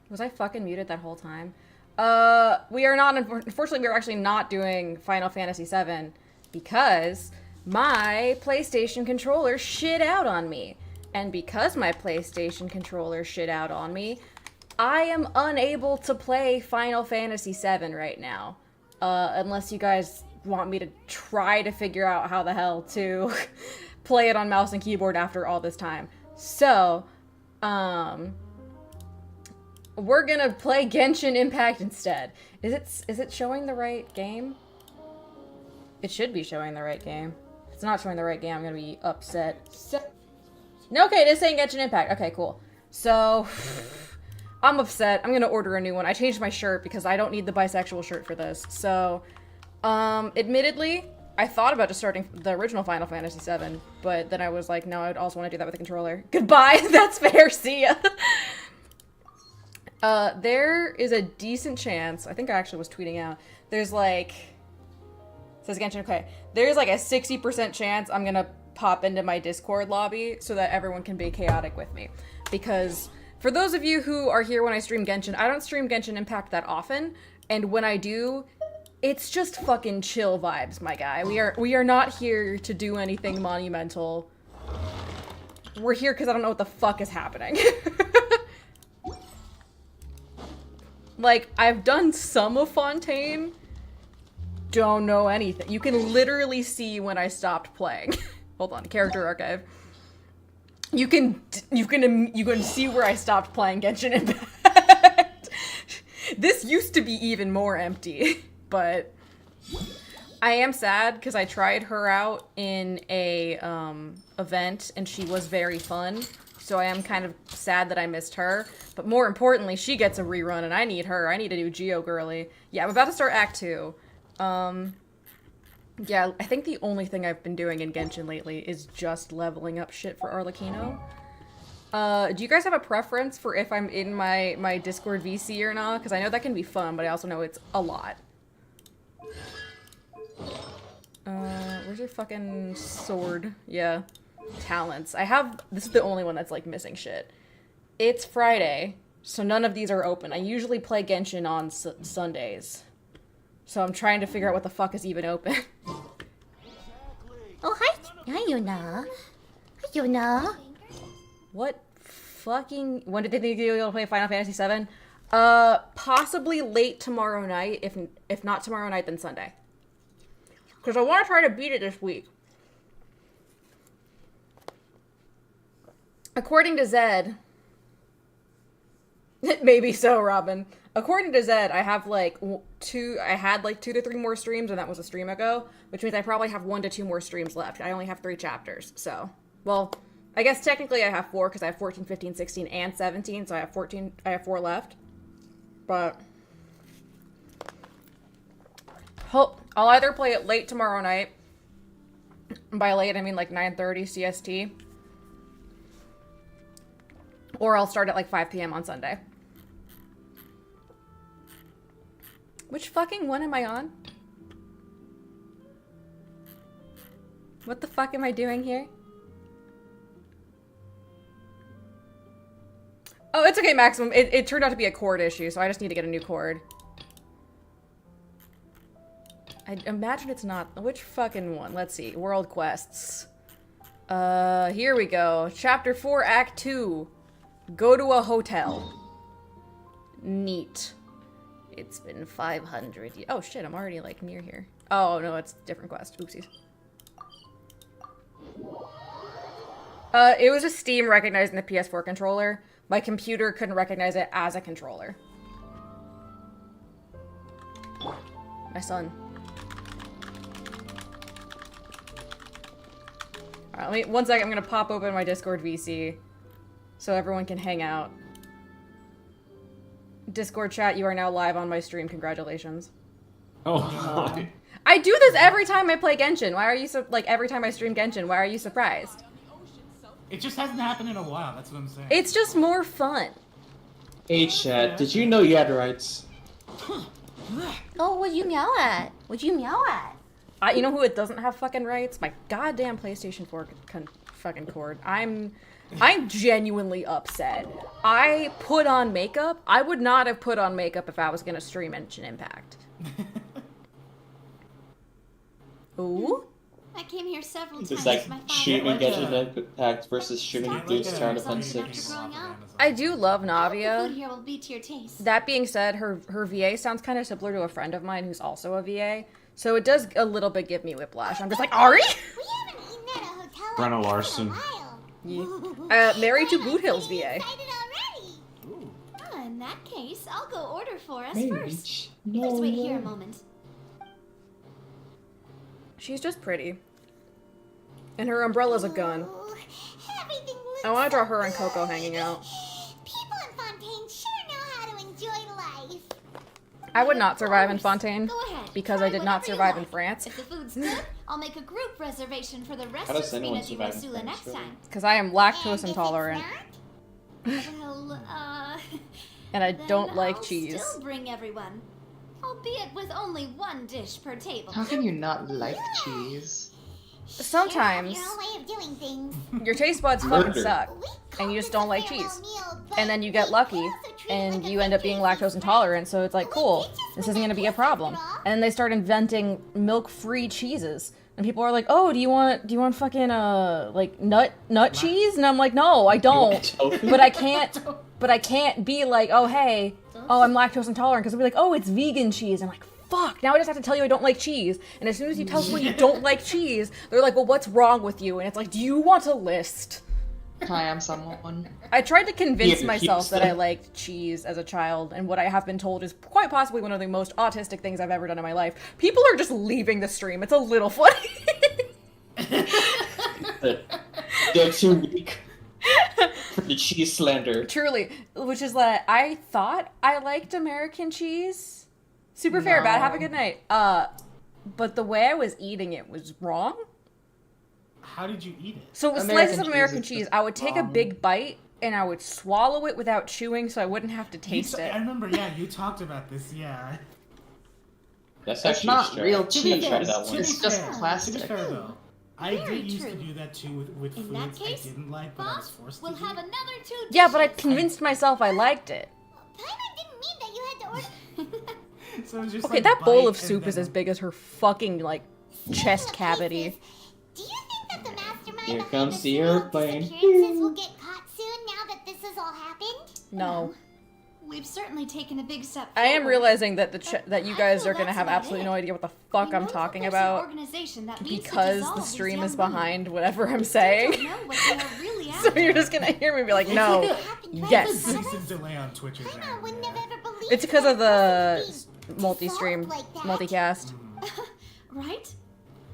Was I fucking muted that whole time? We are not, unfortunately, we're actually not doing Final Fantasy VII because my PlayStation controller shit out on me. And because my PlayStation controller shit out on me, I am unable to play Final Fantasy VII right now. Unless you guys want me to try to figure out how the hell to play it on mouse and keyboard after all this time. So, we're gonna play Genshin Impact instead. Is it showing the right game? It should be showing the right game. If it's not showing the right game, I'm gonna be upset. No, okay, it is saying Genshin Impact. Okay, cool. So, I'm upset. I'm gonna order a new one. I changed my shirt because I don't need the bisexual shirt for this. So, admittedly, I thought about just starting the original Final Fantasy VII, but then I was like, no, I'd also want to do that with a controller. Goodbye! That's fair, see ya! There is a decent chance, I think I actually was tweeting out, there's like, says Genshin, okay, there's like a 60% chance I'm gonna pop into my Discord lobby so that everyone can be chaotic with me. Because, for those of you who are here when I stream Genshin, I don't stream Genshin Impact that often, and when I do, it's just fucking chill vibes, my guy. We are not here to do anything monumental. We're here because I don't know what the fuck is happening. Like, I've done some of Fontaine. Don't know anything. You can literally see when I stopped playing. Hold on, character archive. You can see where I stopped playing Genshin Impact. This used to be even more empty, but I am sad because I tried her out in a event and she was very fun. So I am kind of sad that I missed her. But more importantly, she gets a rerun and I need her. I need to do Geo Girly. Yeah, I'm about to start Act 2. Yeah, I think the only thing I've been doing in Genshin lately is just leveling up shit for Arlecchino. Do you guys have a preference for if I'm in my Discord VC or not? Because I know that can be fun, but I also know it's a lot. Where's your fucking sword? Yeah. Talents. This is the only one that's like missing shit. It's Friday, so none of these are open. I usually play Genshin on Sundays. So I'm trying to figure out what the fuck is even open. Oh, hi. Hi, Yuna. Hi, Yuna. What fucking... When did they think you'll be able to play Final Fantasy VII? Possibly late tomorrow night. If not tomorrow night, then Sunday. Because I want to try to beat it this week. According to Zed... Maybe so, Robin. According to Zed, I have like two to three more streams, and that was a stream ago, which means I probably have 1 to 2 more streams left. I only have 3 chapters, so, well, I guess technically I have 4 because I have 14, 15, 16, and 17, so I have 4 left. But I'll either play it late tomorrow night. By late, I mean like 9:30 CST. Or I'll start at like 5 p.m. on Sunday. Which fucking one am I on? What the fuck am I doing here? Oh, it's okay, Maximum. It turned out to be a cord issue, so I just need to get a new cord. I imagine it's not... Which fucking one? Let's see. World quests. Here we go. Chapter 4, Act 2. Go to a hotel. Neat. It's been 500 years. Oh shit, I'm already like near here. Oh no, it's a different quest. Oopsies. It was just Steam recognizing the PS4 controller. My computer couldn't recognize it as a controller. My son. Alright, let me, 1 second, I'm gonna pop open my Discord VC so everyone can hang out. Discord chat, you are now live on my stream. Congratulations. Oh, I do this every time I play Genshin. Why are you so, like, every time I stream Genshin, why are you surprised? it just hasn't happened in a while, that's what I'm saying. It's just more fun. Hey chat, did you know you had rights? Oh, what'd you meow at? What'd you meow at? You know who it doesn't have fucking rights? My goddamn PlayStation 4 fucking cord. I'm genuinely upset. I put on makeup. I would not have put on makeup if I was gonna stream Genshin Impact. Ooh. I came here several It's times. like My father streaming like Genshin Impact versus streaming Blues Town Offensives. I do love The food Navia. here will be to your taste. That being said, her VA sounds kind of similar to a friend of mine who's also a VA. So it does a little bit give me whiplash. I'm just like, Ari? We haven't eaten at a hotel Brenna in Larson. a while. Yeah. Married to Boot Hills VA. Excited already. Oh, in that case, I'll go order for us Maybe. first. You just wait here a moment. She's just pretty. And her umbrella's a gun. Ooh, everything looks I want to draw so her and Coco good. hanging out. People in Fontaine sure know how to enjoy life. I would not Of survive in course. Fontaine Go ahead. because Try I did not whatever you survive in like. France. If the food's good, I'll make a group reservation for the rest How of does anyone Smina di survive in Rosula France, next really? time. Because I am And lactose if it's intolerant. not, well, And I then don't like I'll cheese. still bring everyone, albeit with only one dish per table. How can you not like cheese? Sometimes Your own way of doing things. your taste buds fucking Murder. suck. We And you call just this don't a like farewell cheese. meal, but And then you get we lucky also treat it and like a you end up being vacation, lactose intolerant, so it's like, We cool, did just this isn't gonna be a forget problem. after all. And then they start inventing milk-free cheeses. And people are like, oh, do you want fucking like nut cheese? And I'm like, no, I don't. Tofu? But I can't be like, oh hey, oh I'm lactose intolerant, because they'll be like, oh it's vegan cheese. I'm like, fuck, now I just have to tell you I don't like cheese. And as soon as you tell someone you don't like cheese, they're like, well what's wrong with you? And it's like, do you want a list? Hi, I'm someone. I tried to convince Yeah, myself that I hipster. liked cheese as a child, and what I have been told is quite possibly one of the most autistic things I've ever done in my life. People are just leaving the stream. It's a little funny. They're too weak for the cheese slander. Truly, which is that I thought I liked American cheese. Super fair, bad. Have a good night. But the way I was eating it was wrong. How did you eat it? So with American slices of cheese American is cheese, just I would take a wrong. big bite and I would swallow it without chewing, so I wouldn't have to You taste I it. remember, yeah, you talked about this, yeah. That's That's actually not strange. real I cheese. tried that To one. It's be just fair, plastic. To be fair, though, I Very did used to true. do that too with In that foods case, I didn't like, but I was Boss, forced we'll to have eat. another 2 dishes. Yeah, but I convinced myself I liked it. Paimon didn't mean that you had to order. So it was just Okay, like that bowl bite of soup and is then- as big as her fucking, like, chest Speaking of cavity. places, do you think that the mastermind Here behind comes the serial airplane. disappearances will get caught soon now that this has all happened? No. We've certainly taken a big step I am forward. realizing that But that you I guys feel are gonna that's have about absolutely it. no idea what the fuck We I'm know that talking there's an about organization that needs to because dissolve the these stream young is women. behind whatever I'm We saying. don't know what they are really So after. you're just gonna hear me be like, It's no. like Happened right Yes. It's a in front of decent us. delay on Twitch's Paimon end, wouldn't yeah. have ever believed It's because of that the it could multi-stream, be dissolved like that. multicast. Right?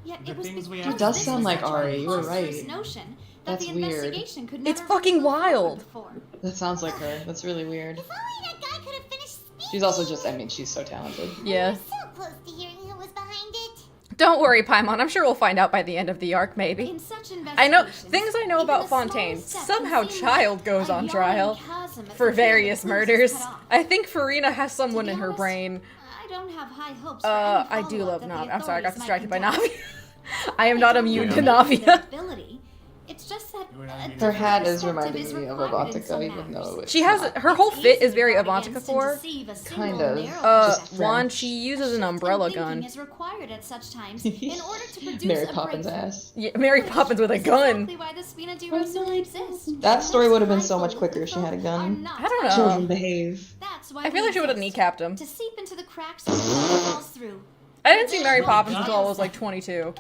Yet The it was things we because have does this sound was like such a Ari, you were preposterous right. notion that That's the weird. investigation could It's never have fucking moved forward wild. before. That sounds like her. That's really weird. If only that guy could have finished speaking. She's also just, I mean, she's so talented. Yeah. We were so close to hearing who was behind it. Don't worry, Paimon. I'm sure we'll find out by the end of the arc, maybe. In such I know investigations, things I know even about the smallest Fontaine. step Somehow can seem Child like goes a on yawning trial chasm if for the trail of various clues is murders. cut off. I think Farina has To someone be in her honest, brain. I don't have high hopes for I any do follow-up love that the Navi. I'm sorry, I got authorities distracted by might Navi. conduct. I am not don't immune to think Navia. their ability. It's just that You were not immune Her to hat is perspective reminding is me of required in Avantika, some even matters. though it's She has not. her whole It's fit easy is to very guard Avantika against and for. deceive a single Kind of. narrow Just perception. One, French. she uses Shift an in umbrella thinking gun. is required at such times in order to produce Mary a Poppins breakthrough. ass. Yeah, Mary Poppins with a This is gun. exactly why the Spina di Rosula exists. That story would have been Most so much high quicker if she had a people are gun. not I don't know. high. Children behave. That's why I feel we like she would have exist. kneecapped him. To seep into the cracks so the bullet falls through. I didn't see Mary Oh my Poppins God. until I was like 22.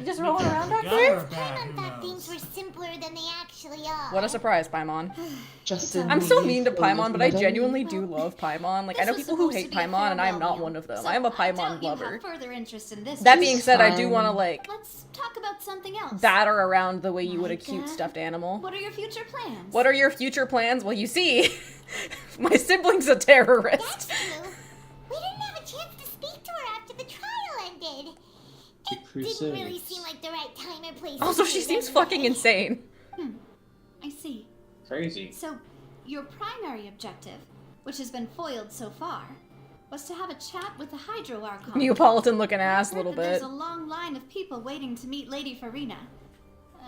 You just rolling around back Good there? or bad, Paimon who thought knows? things were simpler than they actually are. What a surprise, Paimon. Justin. I'm so Lee mean to for Paimon, but I Madonna. genuinely do love Paimon. Like, I know This was people who supposed hate to be a Paimon, and I am farewell not meal, one of them. so I am a I doubt Paimon you lover. have further interest in this. That dish. being said, I do fine. want to, like, Let's talk about something else. batter around the way you would a Like cute that? stuffed animal. What are your future plans? What are your future plans? Well, you see, my sibling's a terrorist. That's true. We didn't have a chance to speak to her after the trial ended. The Didn't really Crusades. seem like the right time or place. Also, to she do it seems anyway. fucking insane. I see. Crazy. So, your primary objective, which has been foiled so far, was to have a chat with the Hydro Archon. Neapolitan looking ass a I've little heard that bit. There's a long line of people waiting to meet Lady Farina.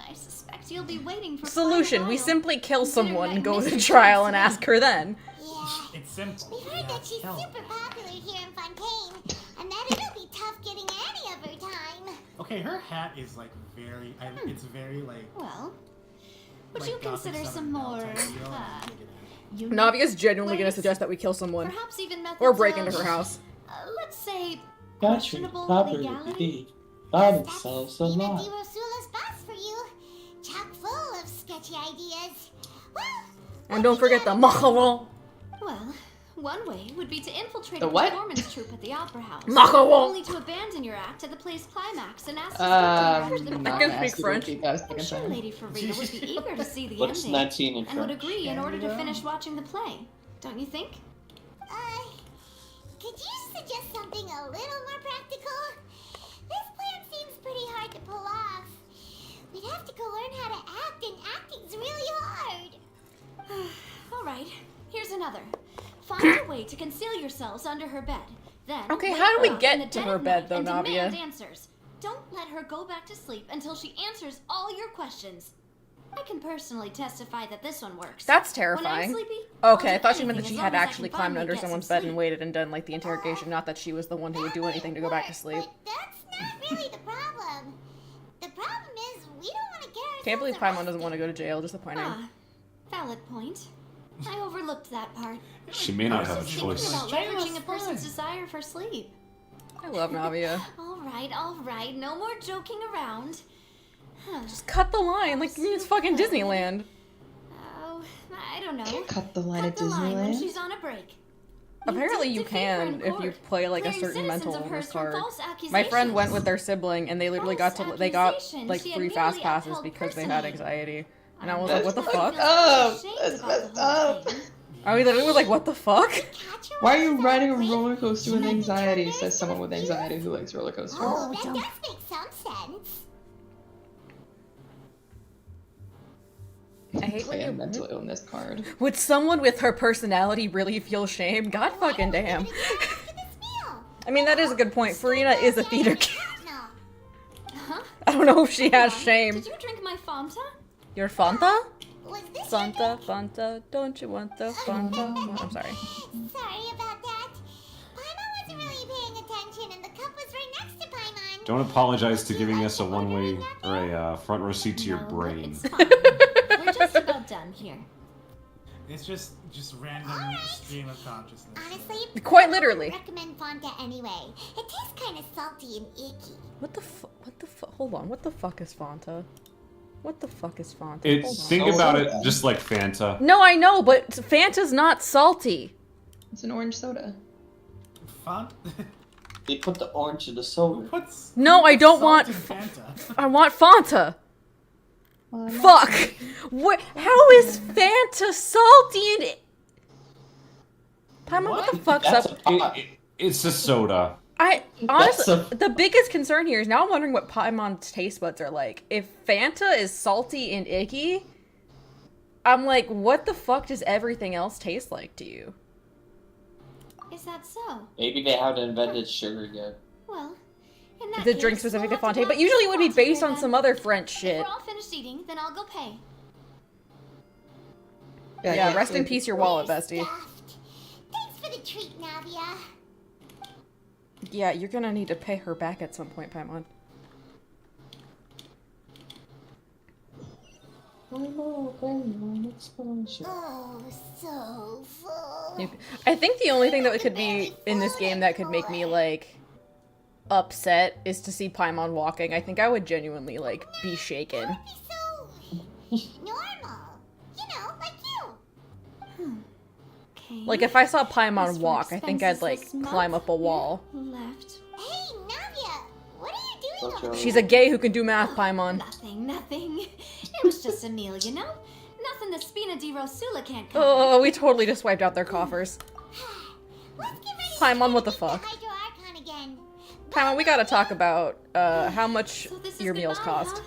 I suspect you'll be waiting for Solution, quite a we while. simply kill Considering someone that and go to mystery trial and incident. ask her then. Yeah. It's simple. We've heard that she's Hell. super popular here in Fontaine, and that it'll be tough getting any of her time. Okay, her hat is like very. It's very like. Well, would like you Gothic consider Southern some Belle more type deal, and uh, I dig it. unique Navia's genuinely gonna ways? suggest that we kill someone. Perhaps even methods Or break of, into her house. Let's say Country, questionable property, legality. by That's themselves a Ina lot. Di Rosula's boss for you. Chock full of sketchy ideas. Well, And don't forget the macaron. Well, one way would be to infiltrate The a what? performance troupe at the opera house. Macaron. Only to abandon your act at the play's climax and ask to speak to the Not can gonna speak ask you to French. repeat that a I'm second sure time. Lady Farida would be eager to see the What's ending 19 in and would French? agree in order to Canada? finish watching the play. Don't you think? could you suggest something a little more practical? This plan seems pretty hard to pull off. We'd have to go learn how to act, and acting's really hard. All right, here's another. Find a way to conceal yourselves under her bed. Then Okay, wake how do we her up get in the to dead her of bed, night though, and Navia? demand answers. Don't let her go back to sleep until she answers all your questions. I can personally testify that this one works. That's When I'm terrifying. sleepy, Okay, I'll I do thought she meant that anything she as had long as I actually can climbed finally under get some someone's bed and sleep. waited and done like the interrogation, not that she was the one who would do anything to go back to sleep. But that's not really the problem. The problem is we don't want to get ourselves Can't believe Paimon doesn't arrested. want to go to jail, disappointing. Ah, valid point. I overlooked that part. She may not I have a was thinking choice. about Jail is leveraging a person's fun. desire for sleep. I love Navia. All right, no more joking around. Huh. Just cut the line, like it's fucking Disneyland. Oh, I don't know. Cut the line Cut at the line when Disneyland. she's on a break. Apparently did you defeat her in can if you court, play like a clearing certain citizens mental of illness hers from card. false My friend went accusations. with their sibling and they literally got False to they got accusations like she had 3 merely fast passes upheld because they had personally. anxiety. And I I'm was not like, what the sure fuck? she feels up. ashamed That's about messed the whole up. thing. I we literally was like, what the fuck? Catch her Why are while you she's riding a on break. roller coaster with She might be anxiety? turned Says someone with confused. anxiety who likes roller coasters. Oh, that don't. does make some sense. I hate when Play a you mental illness card. would someone with her personality really feel shame? God fucking damn. After this meal. I mean that is a good point. Farina is a theater kid. No. Huh? I don't know if she has Hold on. shame. Did you drink my Fanta? Your Fanta? Was this Fanta, your Fanta, don't you want the Fanta? I'm sorry. drink? Sorry about that. Paimon wasn't really paying attention, and the cup was right next to Paimon. Don't apologize to giving us a one-way or a front row seat to your No, brain. It's fine. We're just about done here. It's just random Alright. stream of consciousness. Honestly, Quite I literally. wouldn't recommend Fanta anyway. It tastes kind of salty and icky. What the fuck? Hold on. What the fuck is Fanta? What the fuck is Fanta? It, Hold on. think So about it bad. just like Fanta. No, I know, but Fanta's not salty. It's an orange soda. Fun? They put the orange in the soda. What's No, I don't salt want in Fanta? I want Fanta. Well, I'm not- Fuck. What? How is Fanta salty and? Paimon, what the fuck's That's up? a pot. It's a soda. I honestly, That's the biggest concern here is now I'm wondering what Paimon's taste buds are like. If Fanta is salty and icky, I'm like, what the fuck does everything else taste like to you? Is that so? Maybe they haven't invented sugar yet. Well, in that The case, drink specific we'll to have Fontaine, talk but usually it would be Fontaine based on then. some other French If shit. we're all finished eating, then I'll go pay. Yeah, rest in peace, your wallet, bestie. Stuffed. Thanks for the treat, Navia. Yeah, you're gonna need to pay her back at some point, Paimon. Oh, so full. I think the only thing that could be in this game that could make me, like, upset is to see Paimon walking. I think I would genuinely, like, be shaken. That would be so normal. You know, like you. Okay. Like, if I saw As Paimon for walk, I think I'd, expenses like, this month, climb up a wall. Left. Hey, Navia, what are you doing Don't over you- there? She's a gay who can do math, Paimon. Nothing. It was just a meal, you know? Nothing the Spina di Rosula can't cover. Oh, we totally just wiped out their coffers. Let's get ready Paimon, to what the meet fuck? Hydro Archon again. Paimon, we gotta talk about, how much So this is your meals goodbye, cost. huh?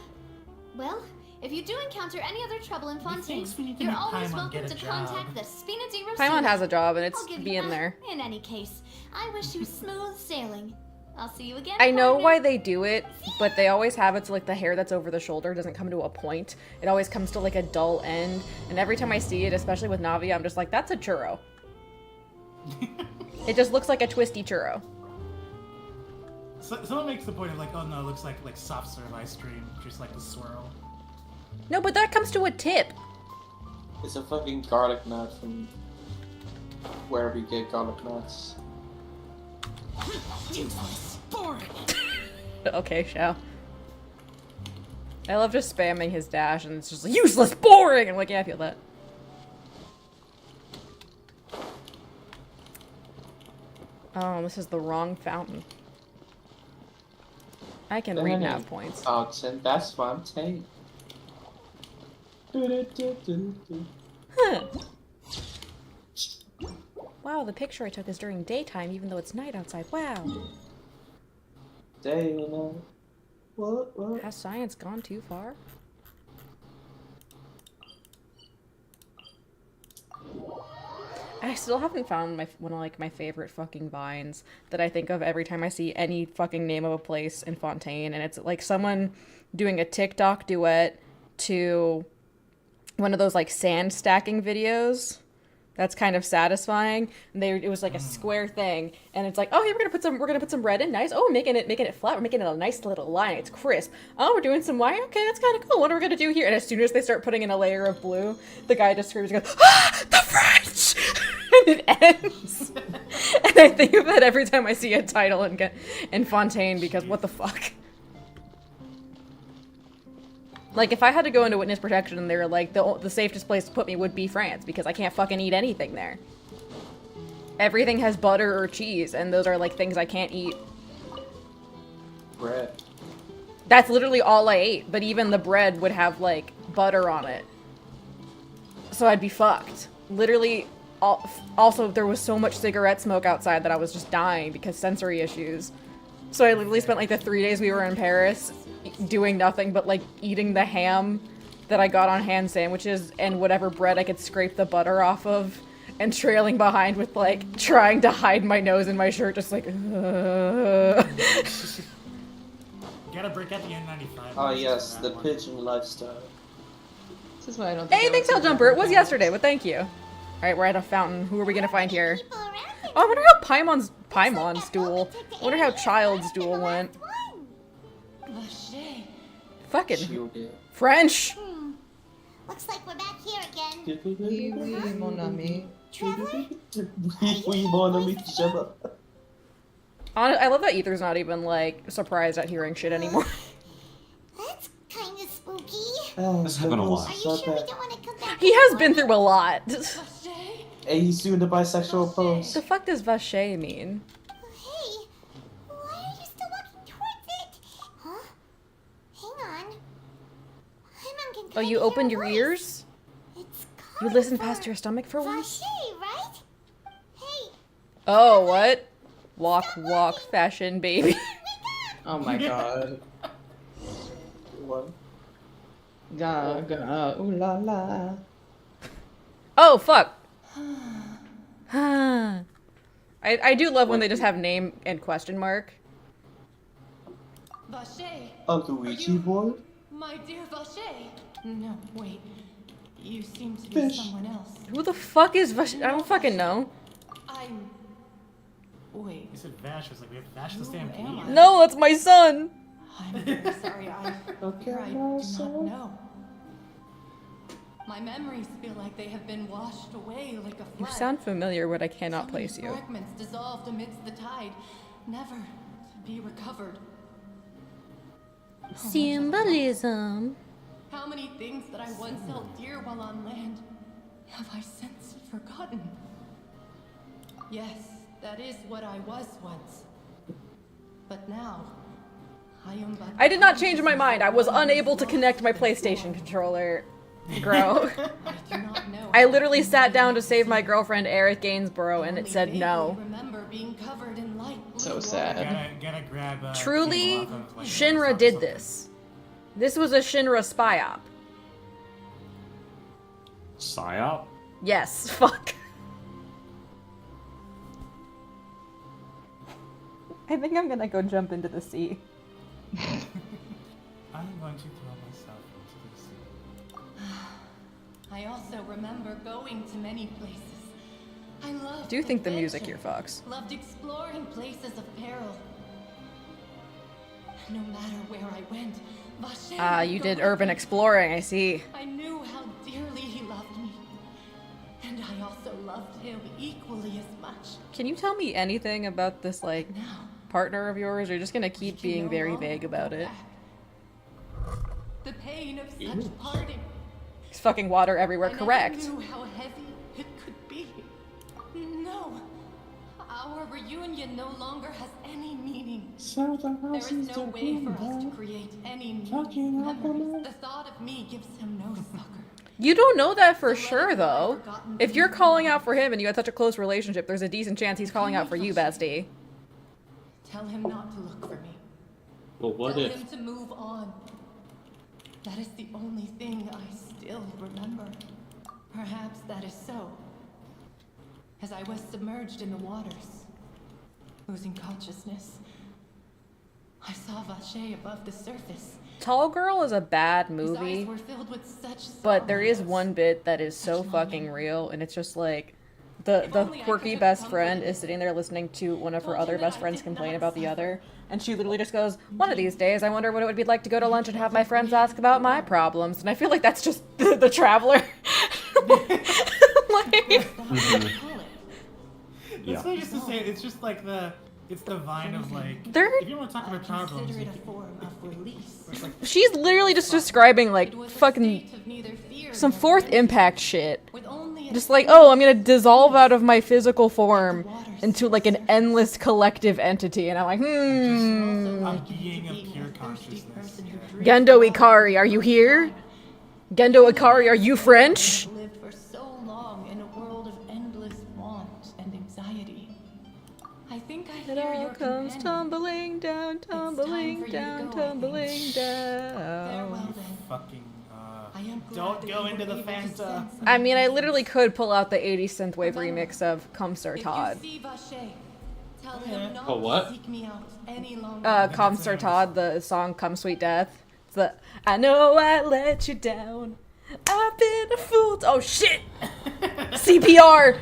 Well, if you do encounter any other trouble in Fontaine, thinks we need to you're make always Paimon welcome get a to job. contact the Spina di Rosula. Paimon has a job, and I'll it's give you being that. there. In any case, I wish you smooth sailing. I'll see you again. I know partner. why they do it, but they always have it so like the hair that's over the shoulder doesn't come to a point. It always comes to like a dull end. And every time I see it, especially with Navi, I'm just like, that's a churro. It just looks like a twisty churro. So, someone makes the point of like, oh no, it looks like soft serve ice cream, just like the swirl. No, but that comes to a tip. It's a fucking garlic nut from where we get garlic nuts. Useless, boring. Okay, Shao. I love just spamming his dash and it's just like, useless, boring! I'm like, yeah, I feel that. Oh, this is the wrong fountain. I can read nav points. Fountain, that's fontaine. Huh. Wow, the picture I took is during daytime, even though it's night outside. Wow. Dana. What? Has science gone too far? I still haven't found one of like my favorite fucking vines that I think of every time I see any fucking name of a place in Fontaine, and it's like someone doing a TikTok duet to one of those like sand stacking videos. That's kind of satisfying. And it was like a square thing, and it's like, oh, hey, we're gonna put some red in, nice. Oh, making it flat. We're making it a nice little line. It's crisp. Oh, we're doing some white. Okay, that's kind of cool. What are we gonna do here? And as soon as they start putting in a layer of blue, the guy just screams and goes, ah, the French! And it ends. And I think of that every time I see a title in Fontaine because what the fuck. Like, if I had to go into witness protection and they were like, the safest place to put me would be France, because I can't fucking eat anything there. Everything has butter or cheese, and those are, like, things I can't eat. Bread. That's literally all I ate, but even the bread would have, like, butter on it. So I'd be fucked. Literally, also, there was so much cigarette smoke outside that I was just dying because sensory issues. So I literally spent, like, the 3 days we were in Paris doing nothing but like eating the ham that I got on hand sandwiches and whatever bread I could scrape the butter off of, and trailing behind with like trying to hide my nose in my shirt, just like Gotta break out the N95. Oh yes, the pigeon lifestyle. This is why I don't think Hey, I thanks, would Hell Jumper. It was yesterday, but thank you. Alright, we're at a fountain. Who are we gonna find here? People around here Oh, I wonder how Paimon's duel. I wonder how Child's duel went. Fucking Shielded. French! Looks like we're back here again. Oui, oui, mon ami. Traveler? We wanna meet each other. I love that Ether's not even like surprised at hearing shit anymore. That's kind of spooky. This happened a lot. Are you sure we don't want to come back? He has been through a lot. Hey, he's doing the bisexual pose. The fuck does vache mean? Hey, why are you still walking towards it? Huh? Hang on. Paimon can Oh, you kinda opened hear your a voice. ears? It's You listened past your stomach for once? Vache, right? Hey, Oh, what? Walk, fashion, baby. Oh my god. What? Gaga, ooh la la. Oh, fuck. I do love when they just have name and question mark. Vache, Uncle Ouija board? my dear Vache. No, wait. You seem to be Fish. someone else. Who the fuck is Vache? I don't fucking know. I'm. Wait. You said Vash. I was like, we have Vash the Who am Stampede. I? No, that's my son. I'm very sorry. I Okay, fear I no, do so- not know. My memories feel like they have been washed away like a You flood. sound familiar, but I So cannot many place you. fragments dissolved amidst the tide, never to be recovered. Symbolism. How many things that I once held dear while on land have I since forgotten? Yes, that is what I was once. But now, I am but I did not change my mind. I was unable to connect my PlayStation controller. Grow. I do not know. I literally sat down to save my girlfriend Eric Gainsborough and it Only said vaguely no. Remember being covered in light blue So water. sad. Gotta grab. Truly, people off of, like, Shinra something. did this. This was a Shinra spy op. Psyop? Yes, fuck. I think I'm gonna go jump into the sea. I'm going to throw myself into the sea. I also remember going to many places. I loved Do you think the music adventure, here, Fox? Loved exploring places of peril. No matter where I went, Vache Ah, would you go did with urban me. exploring, I see. I knew how dearly he loved me. And I also loved him equally as much. Can you tell me anything about this, like, Now, partner of yours? Or you're just gonna we keep can being no very longer vague go about it? back. The pain of such parting. There's fucking water everywhere, I never correct. knew how heavy it could be. No, our reunion no longer has any meaning. There is no way for us to create any new memories. The thought of me gives him no succor. You don't know that for So let sure, it lie though. forgotten If you're dreams. calling out for him and you had such a close relationship, there's a decent chance he's calling out for you, bestie. Tell him not to look for me. Well, what Tell if? him to move on. That is the only thing I still remember. Perhaps that is so. As I was submerged in the waters, losing consciousness, I saw Vache above the surface. Tall Girl is a bad His movie, eyes were filled with such but there is sorrow. one bit that is so Such fucking longing. real, and it's just like, the only I quirky could have best comforted friend him. is sitting there listening to one of her Told other him that best I friends did complain not about the suffer. other, and she literally just goes, one of these days I wonder what it would be like to go to lunch and have my friends ask about my problems, and I feel like that's just the Traveler. Like, Yeah. It's not just to say, it's just like it's the vine of like, There- if you want to talk about problems, Consider you it a can, form of release. it's like, she's literally just describing like It was a fucking state of neither fear some nor Fourth friendship, Impact shit. with only a Just like, single oh, I'm gonna dissolve out of my physical form into like an endless collective entity, and I'm like, a being of pure consciousness. Gendo Ikari, are you here? Gendo Ikari, are you French? Lived for so long in a world of endless want and anxiety. I think I It hear all your comes companion. tumbling down, tumbling for you to down, go, I think. tumbling Farewell down. then. fucking, I am glad don't that go you into were the able to Fanta. sense I mean, I my literally feelings. could pull out the 80s synthwave remix of Come Sir If Todd. you see Vache, tell him not Oh, what? to seek me out any longer. Come Sir Todd, the song Come Sweet Death. It's the, I know I let you down. I've been a fool. Oh shit! CPR!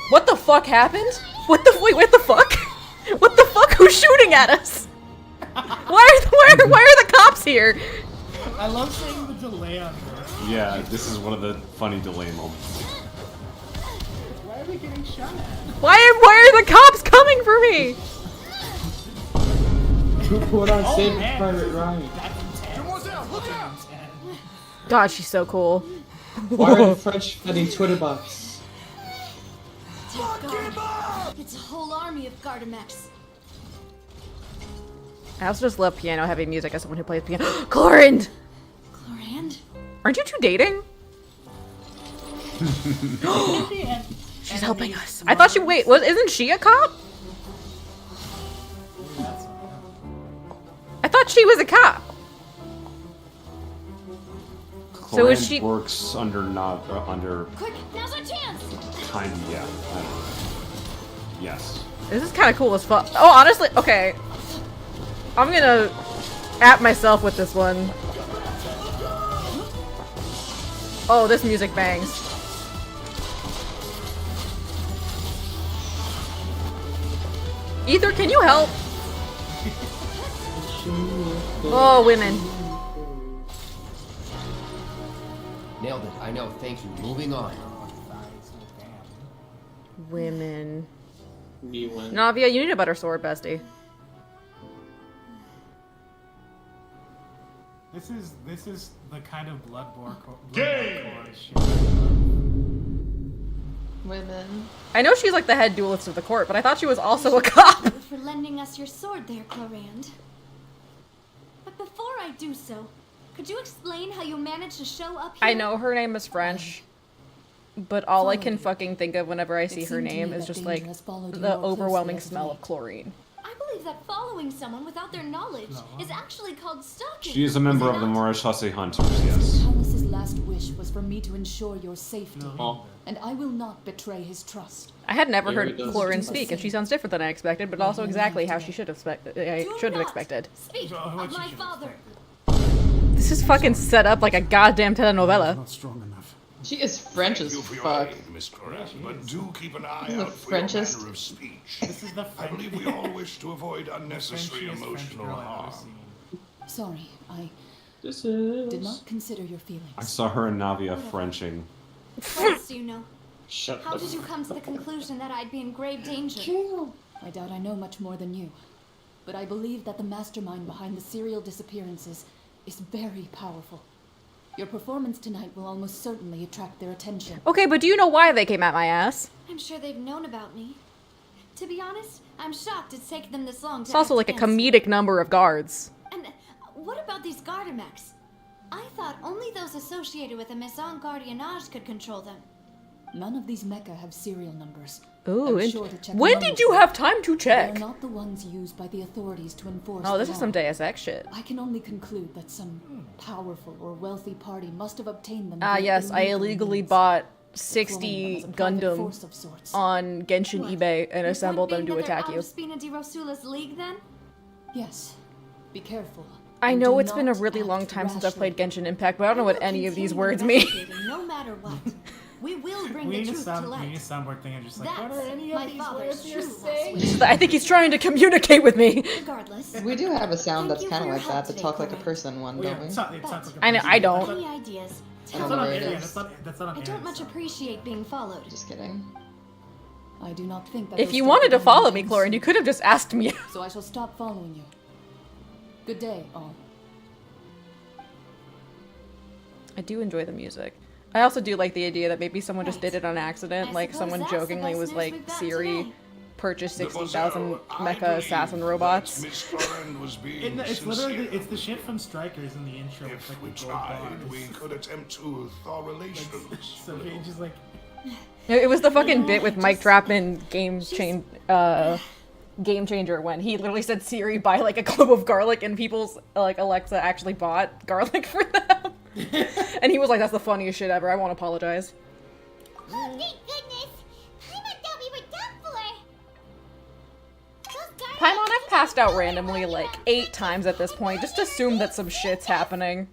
What the fuck happened? Wait, what the fuck? What the fuck? Who's shooting at us? Why are the cops here? I love seeing the delay on this. Yeah, this is one of the funny delay moments. Why are we getting shot at? Why are the cops coming for me? Who put on Oh, Saving man. Private Ryan? God, she's so cool. Why are the French fighting Twitter bots? It's a whole army of Gardamex. I also just love piano heavy music as someone who plays piano. Chlorinde! Chlorand? Aren't you two dating? She's helping us. I thought isn't she a cop? I thought she was a cop. So is Chlorine she- works under under Quick, now's our chance! kind of, yeah. I don't know. Yes. This is kind of cool as fuck. Oh, honestly, okay. I'm gonna at myself with this one. Oh, this music bangs. Ether, can you help? Oh, women. Nailed it. I know. Thank you. Moving on. Women. Me win. Navia, you need a better sword, bestie. This is the kind of bloodborne shit. Women. I know she's like the head duelist of the court, but I thought she was also a cop. Thank you for lending us your sword there, Chlorand. But before I do so, could you explain how you managed to show up here? I know her name is French, but all I can fucking think of whenever I see her name is just like the overwhelming smell of chlorine. I believe that following someone without their knowledge is actually called stalking. She is a member of the Marishase Hunters, yes. last wish was for me to ensure your safety, No, Oh. and I will not betray his trust. I had never There heard he does. Clorin speak, and she sounds different than I expected, but also exactly how she should have Do not expected. Speak So, of what you my should father. expect. This is fucking set up like a goddamn telenovela. Not strong enough. She is French as Thank you for your fuck. aid, Miss Corin, but do keep an eye The out for your Frenchest. manner of speech. This is the I believe we all wish to avoid unnecessary Frenchiest French emotional girl I've ever harm. seen. Sorry, I This did is... not consider your I feelings. saw her and Navia Frenching. What else do you know? Shut How the did you come to the conclusion that I'd be in grave danger? I doubt I know much more than you, but I believe that the mastermind behind the serial disappearances is very powerful. Your performance tonight will almost certainly attract their attention. Okay, but do you know why they came at my ass? I'm sure they've known about me. To be honest, I'm shocked it's taken them this long to It's also act like a against me. comedic number of guards. And what about these Gardamex? I thought only those associated with a Maison Gardiennage could control them. None of these mecha have serial numbers. Ooh, I'm sure to check when them did out. you have time to They check? are not the ones used by the authorities to enforce Oh, the this is law. some Deus Ex shit. I can only conclude that some powerful or wealthy party must have obtained them. Ah, via yes, I illegal illegally means, bought deploying them 60 as a private Gundam force of sorts. on Genshin What? eBay and Your assembled point them to being that they're attack out you. of Spina di Rosula's league, then? Yes. Be careful. I And know do it's been a not really act long time since I've rashly. played Genshin Impact, but I don't know what will any of these continue words mean. investigating No matter what. We will bring We the need a truth to we need a light. soundboard thing. I'm just like, That's what are any my of these father's words you're true saying? last I think he's trying to communicate with me. Regardless, We do have a sound Thank that's you kind for of your like help that, the today, talk like a Corin. person one, Oh, yeah, don't we? it sounds like a I know, I don't. any ideas? That's Tell not on where me. it yeah, is. that's not on I don't Aaron's much sound. appreciate being followed. Just kidding. I do not think that If those you wanted to stupid follow me, Indians- Clorin, you could have just asked me. So I shall stop following you. Good day, all. I do enjoy the music. I also do like the idea that maybe someone just Right. did it on accident, I like suppose someone that's the jokingly best was news like, we've got Siri, today. purchase Mademoiselle, 60,000 I mecha believe assassin that robots. Miss Corin was being It's literally sincere. it's the shit from Strikers in the intro. With, If like, we the gold tried, bars. we could attempt to thaw relations. So it's just like It was the fucking bit with Mike Trappin Game Changer when he literally said Siri buy like a clove of garlic and people's like Alexa actually bought garlic for them. And he was like, that's the funniest shit ever. I won't apologize. Oh, thank goodness! Paimon thought we were done for. Those guards Paimon, keep I've passed out going randomly while like you're 8 times at this point. Just assume that some shit's happening.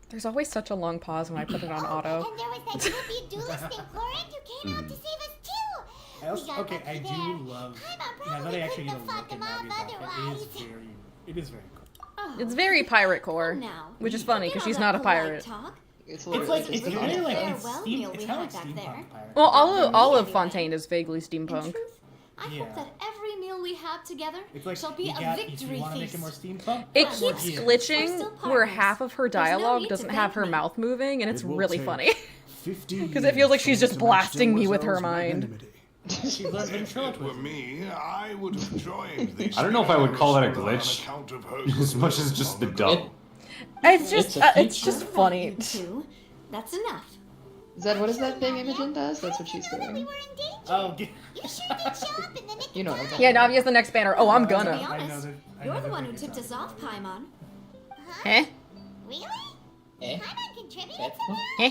There's always such a long pause when I put it on auto. And there was that groupie duelist named Corin who came out to save us too. I also, got okay, lucky I do there. love. Paimon Now that probably I actually couldn't get a have look fought at them off Navi's outfit, otherwise. it is very cool. Oh, It's very pirate core, now. which is funny because Forget she's all not a that polite pirate. talk. It's It's literally like just it's a really like Farewell it's, steam, meal it's we kind had of like back there. steampunk pirate. Well, For all me, of anyway. Fontaine is vaguely In steampunk. truth, I Yeah. hope that every meal we have together It's like shall be you a got, if victory you want to make feast. it more steampunk. It Well, keeps yeah. We're glitching still where partners. half of her There's no dialogue need to doesn't have thank her me. mouth moving, and it's It will really take funny. 50 'Cause it feels like years she's for just me to match blasting me with her Demoiselle's mind. magnanimity. She learned If it were ventriloquism. me, I would have joined these. I don't know if I would call that a on glitch, account of her as much as just the goodness. dub. It's just, It's a it's feature. just All right, funny. you two. That's enough. Is that what is that thing Imogen does? That's what she's We doing. were in danger. Oh, You sure did show up in the nick You know of what time. I'm Yeah, Navia's the next banner. Oh, I'm To be gonna. I know honest, that- I you're know the that one thing who tipped you're us off, talking Paimon. Heh? Really? Eh? Paimon contributed to that? Heh?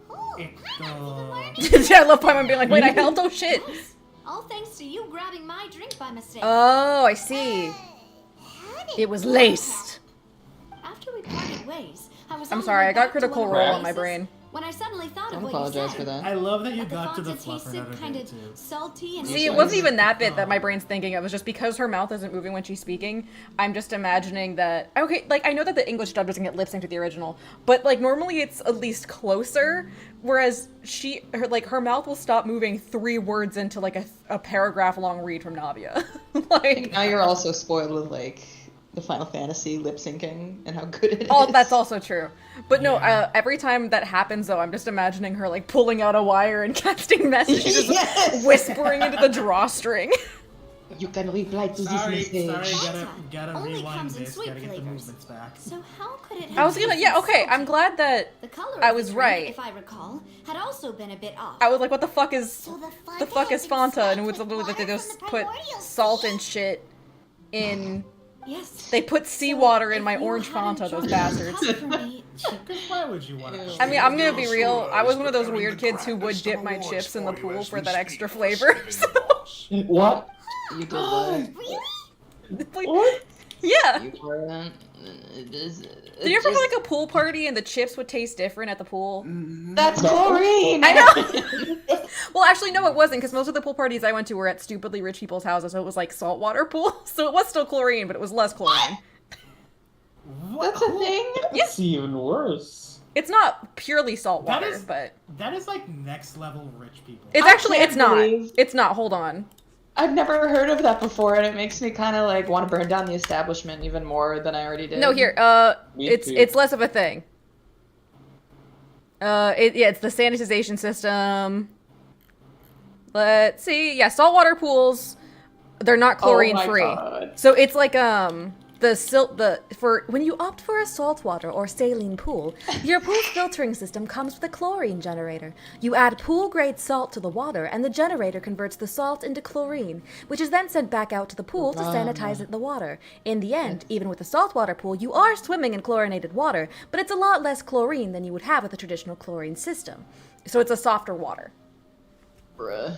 Cool. It, Paimon's even learning. Yeah, I love Paimon being like, wait, I helped? Oh shit. Yes. All thanks to you grabbing my drink by mistake. Oh, I see. How did It was that laced. After we parted ways, I was I'm on my sorry, way I got back to Critical one of Role our on my places brain. When I suddenly thought Don't of what you apologize said. for that. I love that you But the got to the Fonta tasted fluffer kind of of it too. salty and See, it sweet. wasn't even that bit that my brain's thinking of. It was just because her mouth isn't moving when she's speaking. I'm just imagining that. Okay, like I know that the English dub doesn't get lip synced to the original, but like normally it's at least closer. Whereas her mouth will stop moving 3 words into like a paragraph long read from Navia. Like, Now you're also spoiled with like the Final Fantasy lip syncing and how good it is. oh, that's also true. But no, every time that happens though, I'm just imagining her like pulling out a wire and casting messages, Yes! whispering into the drawstring. You can reply to Sorry, this message. gotta Only rewind comes in this. sweet Gotta get the flavors. movements back. So how could it have I was gonna, yeah, tasted okay. salty? I'm glad that The color I of was the drink, right. if I recall, had also been a bit off. I was like, what the fuck is So the the fuck Fonta is has been Fanta? And it was spiked with literally that they water just from the put primordial salt sea? and shit in Yes. They put seawater in If my you orange hadn't Fanta, those joined bastards. the cause for me, Because why would you want to? I mean, I'm gonna be real. I was one of those Preparing weird the kids who would grandest dip of my awards chips in the for you pool as for we that speak extra of flavor. saving the boss. What? You did that. Like, What? yeah. You weren't. Did you ever have like a pool party and the chips would taste different at the pool? That's chlorine! I know! Well, actually, no, it wasn't, because most of the pool parties I went to were at stupidly rich people's houses, so it was like saltwater pool. So it was still chlorine, but it was less chlorine. That's a thing? It's even worse. It's not purely salt That water, is- but That is like next level rich people. it's I actually, can't it's not. believe- It's not, hold on. I've never heard of that before, and it makes me kind of like want to burn down the establishment even more than I already did. No, here, Me it's too. it's less of a thing. Yeah, it's the sanitization system. Let's see, yeah, saltwater pools, they're not chlorine free. God. So it's like for when you opt for a saltwater or saline pool, your pool's filtering system comes with a chlorine generator. You add pool-grade salt to the water, and the generator converts the salt into chlorine, which is then sent back out to the pool to sanitize the water. In the end, even with a saltwater pool, you are swimming in chlorinated water, but it's a lot less chlorine than you would have with a traditional chlorine system. So it's a softer water. Bruh.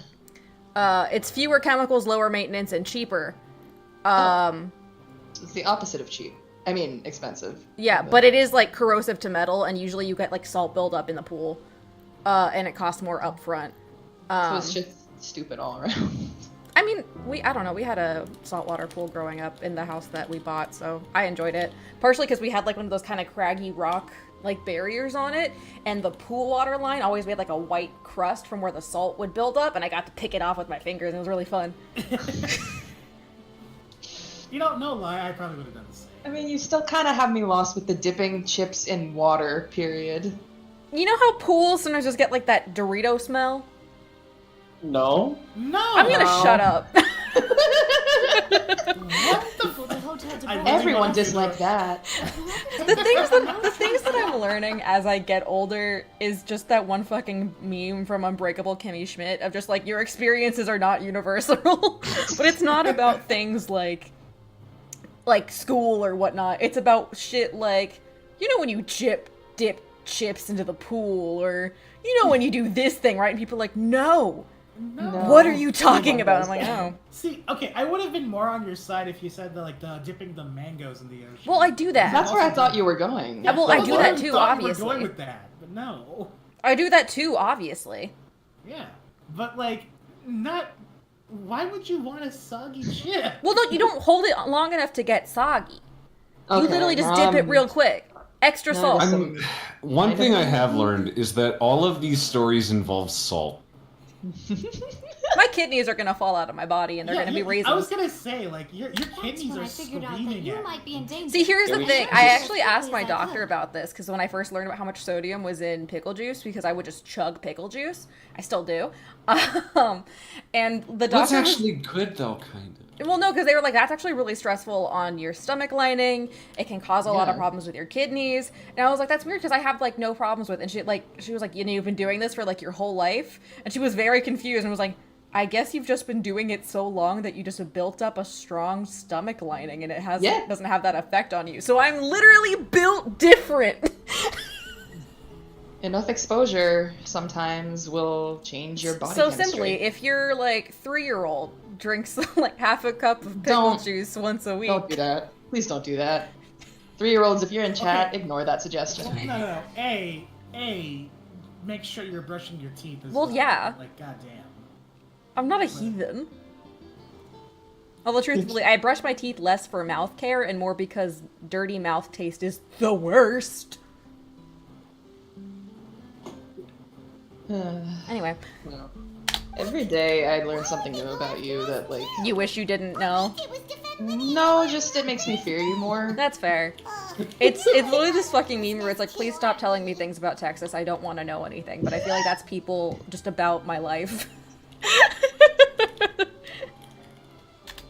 It's fewer chemicals, lower maintenance, and cheaper. It's the opposite of cheap. I mean, expensive. Yeah, but it is like corrosive to metal, and usually you get like salt buildup in the pool, and it costs more upfront. So it's just stupid all around. I mean, I don't know, we had a saltwater pool growing up in the house that we bought, so I enjoyed it. Partially because we had like one of those kind of craggy rock like barriers on it, and the pool water line always made like a white crust from where the salt would build up, and I got to pick it off with my fingers, and it was really fun. You don't know, lie. I probably would have done the same. I mean, you still kind of have me lost with the dipping chips in water, period. You know how pools sometimes just get like that Dorito smell? No. No. I'm gonna shut up. Will the hotel I develop? really Everyone want to disliked that. The things that I'm learning as I get older is just that one fucking meme from Unbreakable Kimmy Schmidt of just like, your experiences are not universal. But it's not about things like school or whatnot. It's about shit like, you know, when you dip chips into the pool, or you know when you do this thing, right? And people are like, no. What are you talking about? I'm like, oh. See, okay, I would have been more on your side if you said the dipping the mangoes in the ocean. Well, I do that. That's where I thought you were going. Yeah, well, I do that too, thought obviously. You were going with that, but no. I do that too, obviously. Yeah, but like, not. Why would you want a soggy chip? Well, no, you don't hold it long enough to get soggy. You Okay, literally just dip it real quick. Extra no, salt. I'm- One thing I have learned is that all of these stories involve salt. My kidneys are gonna fall out of my body, and they're gonna be raisins. I was gonna say, like, your That's kidneys when are I figured out that screaming you at might be in danger. See, here's the Yeah, thing. we I should- actually asked my As I doctor could. about this, because when I first learned about how much sodium was in pickle juice, because I would just chug pickle juice. I still do. And the That's doctor was- actually good, though, kind of. Well, no, because they were like, that's actually really stressful on your stomach lining. It can cause a lot of Yeah. problems with your kidneys. And I was like, that's weird because I have like no problems with it. And she was like, you know, you've been doing this for like your whole life. And she was very confused and was like, I guess you've just been doing it so long that you just have built up a strong stomach lining, and it doesn't have that effect on you. So I'm literally built different. Enough exposure sometimes will change your body So chemistry. simply, if your like 3-year-old drinks like half a cup of pickle Don't- juice once a week, Don't do that. Please don't do that. 3-year-olds, if you're in chat, ignore that suggestion. No. Make sure you're brushing your teeth as Well, yeah. Like, goddamn. I'm not a heathen. Although truthfully, I brush my teeth less for mouth care and more because dirty mouth taste is the worst. Anyway, No. Every day I learn something new about you that, like... you wish you didn't know. It was defend Lydia. No, just it makes me fear you more. That's fair. It's literally this fucking meme where it's like, please stop telling me things about Texas. I don't want to know anything. But I feel like that's people just about my life.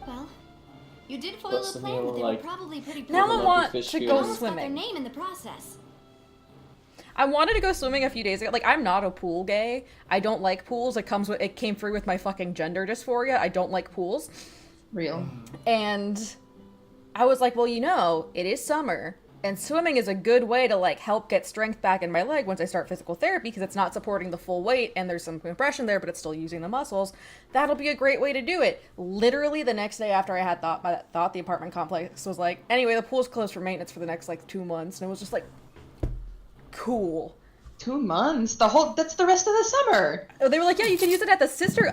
Well, you did foil What's a the plan, name but of, they like- were probably pretty Now I proud. want fish to here. go Almost got their swimming. name in the process. I wanted to go swimming a few days ago. Like, I'm not a pool gay. I don't like pools. It came through with my fucking gender dysphoria. I don't like pools. Real. And I was like, well, you know, it is summer, and swimming is a good way to, like, help get strength back in my leg once I start physical therapy, because it's not supporting the full weight, and there's some compression there, but it's still using the muscles. That'll be a great way to do it. Literally the next day after I had thought the apartment complex was like, anyway, the pool's closed for maintenance for the next, like, 2 months, and it was just like, cool. 2 months? That's the rest of the summer. They were like, yeah, you can use it at the sister.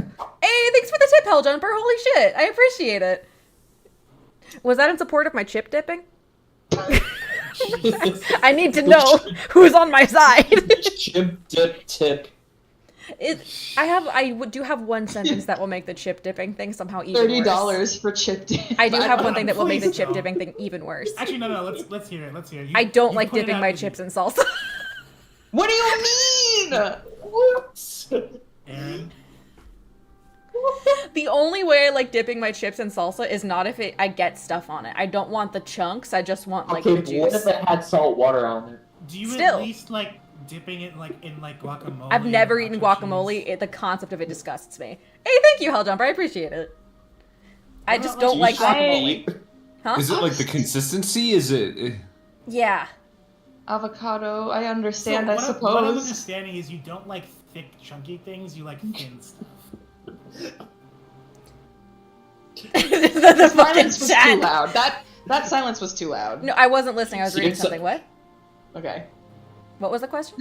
Hey, thanks for the tip, Helljumper. Holy shit. I appreciate it. Was that in support of my chip dipping? I need to know who's on my side. Chip dip tip. I do have one sentence that will make the chip dipping thing somehow even worse. $30 for chip dip. I do have one thing that will make the chip dipping thing even worse. Actually, no. Let's hear it. I don't like dipping my chips in salsa. What do you mean? What? Aaron? The only way I like dipping my chips in salsa is not if I get stuff on it. I don't want the chunks. I just want like the juice. What if it had salt water on it? Do you Still. at least like dipping it in guacamole? I've never eaten guacamole. The concept of it disgusts me. Hey, thank you, Helljumper. I appreciate it. I just don't like guacamole. Huh? Is it like the consistency? Is it? Yeah. Avocado, I understand, I What I'm suppose. understanding is you don't like thick, chunky things. You like thin stuff. The silence was chat. too loud. That silence was too loud. No, I wasn't listening. I was reading something. What? Okay. What was the question?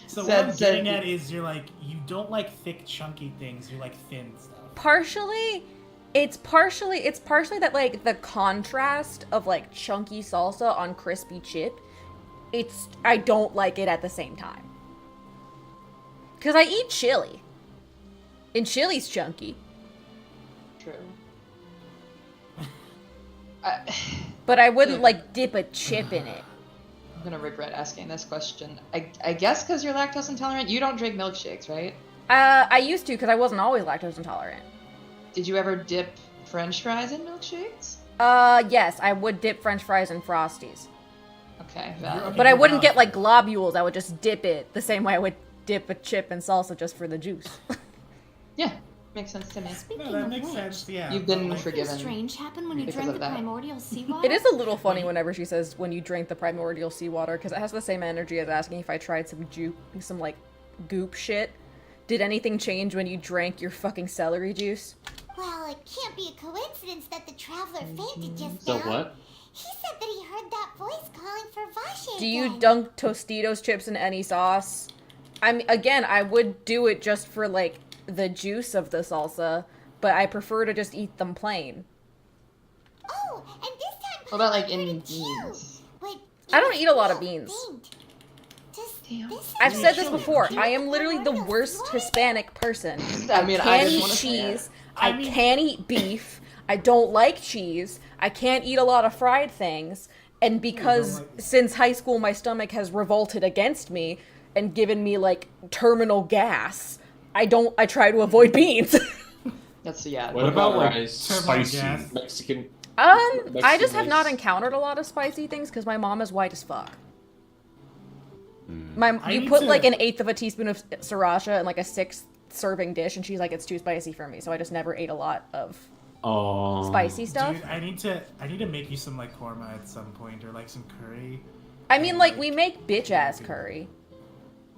So what I'm getting at is you don't like thick, chunky things. You like thin stuff. Partially, it's partially that like the contrast of like chunky salsa on crispy chip. I don't like it at the same time. Cause I eat chili. And chili's chunky. True. But I wouldn't like dip a chip in it. I'm gonna regret asking this question. I guess because you're lactose intolerant, you don't drink milkshakes, right? I used to because I wasn't always lactose intolerant. Did you ever dip French fries in milkshakes? Yes, I would dip French fries in Frosties. Okay, valid. But I wouldn't get like globules. I would just dip it the same way I would dip a chip in salsa just for the juice. Yeah, makes sense to me. Speaking No, that of makes which, sense. Yeah. You've been but, forgiven. something strange happened when you because drank of the that. primordial seawater? It is a little funny whenever she says when you drink the primordial seawater because it has the same energy as asking if I tried some like goop shit. Did anything change when you drank your fucking celery juice? Well, it can't be a coincidence that the traveler fainted just So now. what? He said that he heard that voice calling for Vache Do you again. dunk Tostitos chips in any sauce? I would do it just for like the juice of the salsa, but I prefer to just eat them plain. Oh, and this time What about like Papa in heard it too. beans? But I don't it eat a lot was of beans. faint. Damn. I've said this chili. before. I am literally the worst Hispanic person. I mean, I can't just eat wanna say it. cheese. I can't eat beef. I don't like cheese. I can't eat a lot of fried things. And because since high school my stomach has revolted against me and given me like terminal gas, I try to avoid beans. That's yeah. What about like rice? spicy? gas. Mexican? I just have not rice. encountered a lot of spicy things because my mom is white as fuck. I You need put to- like an 1/8 of a teaspoon of sriracha in like a 6th serving dish, and she's like, it's too spicy for me. So I just never ate a lot of Oh. spicy stuff. Dude, I need to make you some like korma at some point or like some curry. I mean, like we make bitch ass curry.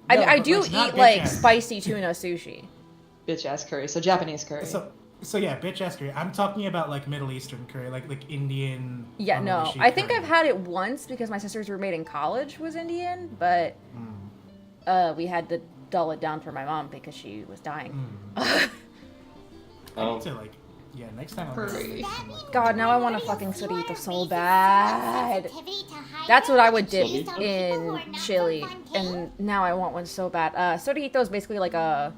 I No, I but, do like, not eat like bitch-ass. spicy tuna sushi. Bitch ass curry. So Japanese curry. So yeah, bitch ass curry. I'm talking about like Middle Eastern curry, like Indian. Yeah, no. Bangladeshi I think curry. I've had it once because my sister's roommate in college was Indian, but we had to dull it down for my mom because she was dying. I Oh. need to like, yeah, next time I'm Curry. gonna make some, like, God, now I want a fucking sodito so bad. That's what I would dip in chili, and now I want one so bad. Sodito is basically like a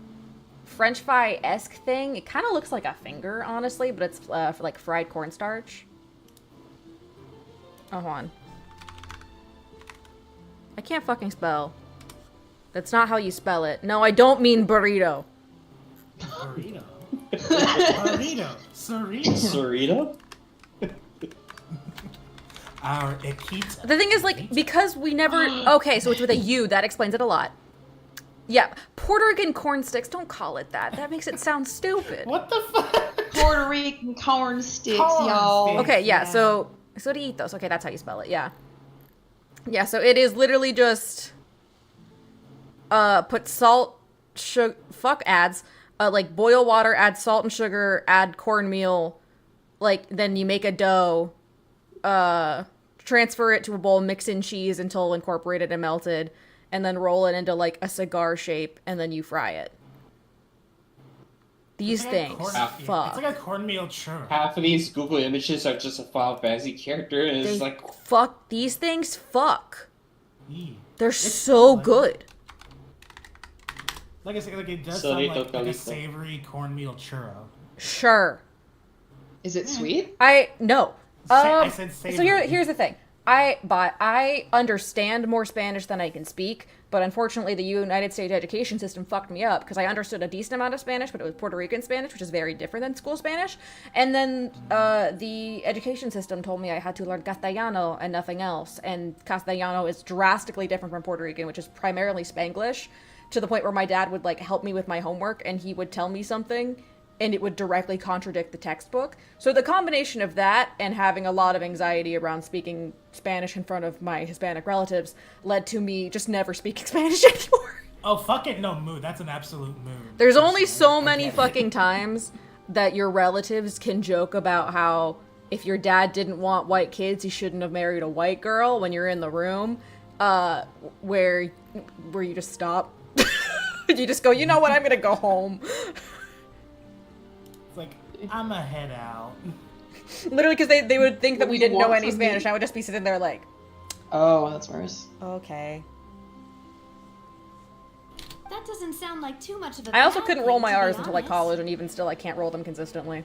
French fry-esque thing. It kind of looks like a finger, honestly, but it's for like fried cornstarch. Oh, hold on. I can't fucking spell. That's not how you spell it. No, I don't mean burrito. burrito. Burrito. Cerrito. Sarita? Our Akita. The thing is, like, because we never... Okay, so it's with a U. That explains it a lot. Yeah, Puerto Rican corn sticks. Don't call it that. That makes it sound stupid. What the fuck? Puerto Rican corn sticks, Corn y'all. sticks. Okay, yeah, so Soritos. Okay, that's how you spell it. Yeah. Yeah, so it is literally just put salt, sugar, fuck ads, like boil water, add salt and sugar, add cornmeal, like then you make a dough, transfer it to a bowl, mix in cheese until incorporated and melted, and then roll it into like a cigar shape, and then you fry it. These things, fuck. It's like a cornmeal churro. Half of these Google images are just a Final Fantasy character, and it's like... Fuck, these things fuck. They're so good. Like I said, like it does sound like a savory cornmeal churro. Sure. Is it sweet? No. I said savory. So here's the thing. I understand more Spanish than I can speak, but unfortunately the United States education system fucked me up because I understood a decent amount of Spanish, but it was Puerto Rican Spanish, which is very different than school Spanish. And then the education system told me I had to learn Castellano and nothing else. And Castellano is drastically different from Puerto Rican, which is primarily Spanglish, to the point where my dad would like help me with my homework and he would tell me something and it would directly contradict the textbook. So the combination of that and having a lot of anxiety around speaking Spanish in front of my Hispanic relatives led to me just never speaking Spanish anymore. Oh, fuck it, no, mood. That's an absolute mood. There's only so many fucking times that your relatives can joke about how if your dad didn't want white kids, he shouldn't have married a white girl when you're in the room, where you just stop. You just go, you know what, I'm gonna go home. Like, I'ma head out. Literally, because they would think that we didn't know any Spanish. I would just be sitting there like, oh, that's worse. Okay. That doesn't sound like too much of a I also bad couldn't thing, roll my to be R's until like honest. college, and even still, I can't roll them consistently.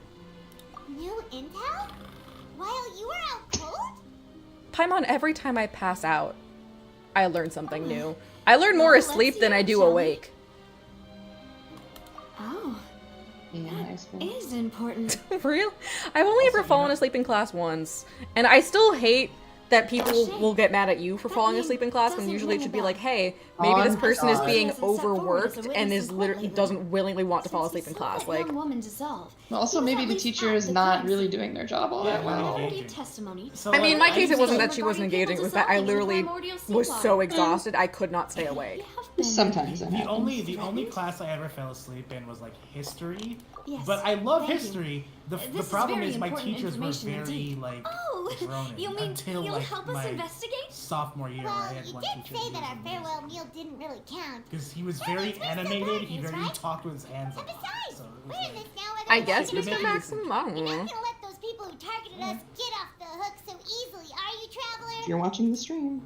New intel? While you were out cold? Paimon, every time I pass out, I learn something new. I learn more asleep than I do awake. Oh. Yeah, nice one. Is important. Real? I've only ever fallen asleep in class once, and I still hate that people will get mad at you for falling asleep in class when usually it should be like, hey, maybe this person is being overworked and is literally doesn't willingly want to fall asleep in class. Like, also maybe the teacher is not really doing their job all that well. I mean, in my case, it wasn't that she wasn't engaging; it was that I literally was so exhausted I could not stay awake. Sometimes the only class I ever fell asleep in was like history. But I love history. The problem is my teachers were very like groaning until like my sophomore year. Well, I had you one did teacher say that our farewell meal didn't really count. because he was very animated. He talked with his hands. And besides, we're in this now with I our guess friends. Mr. Maximum, I don't You're know. not gonna let those people who targeted us get off the hook so easily, are you, traveler? If you're watching the stream.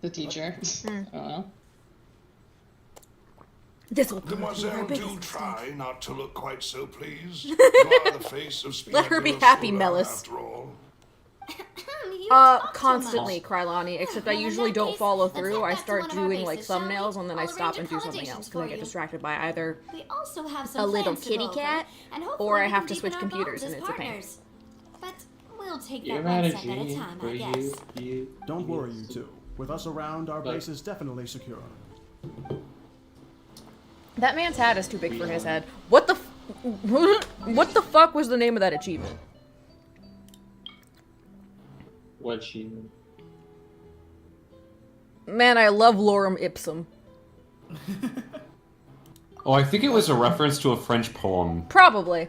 The teacher. I don't know. This will Mademoiselle, do try not to look quite so pleased. You are the face of Let her be Spinagula happy, Solar, Melis. after all. Constantly, Krylani, except I usually don't follow through. I start doing like thumbnails and then I stop and do something else because I get distracted by either a little kitty cat or I have to switch computers and it's a pain. But we'll take You're that one not a step at a genie time, for I guess. Don't worry, you two. With us around, our base is definitely secure. That man's hat is too big for his head. What the what the fuck was the name of that achievement? What achievement? Man, I love lorem ipsum. Oh, I think it was a reference to a French poem. Probably.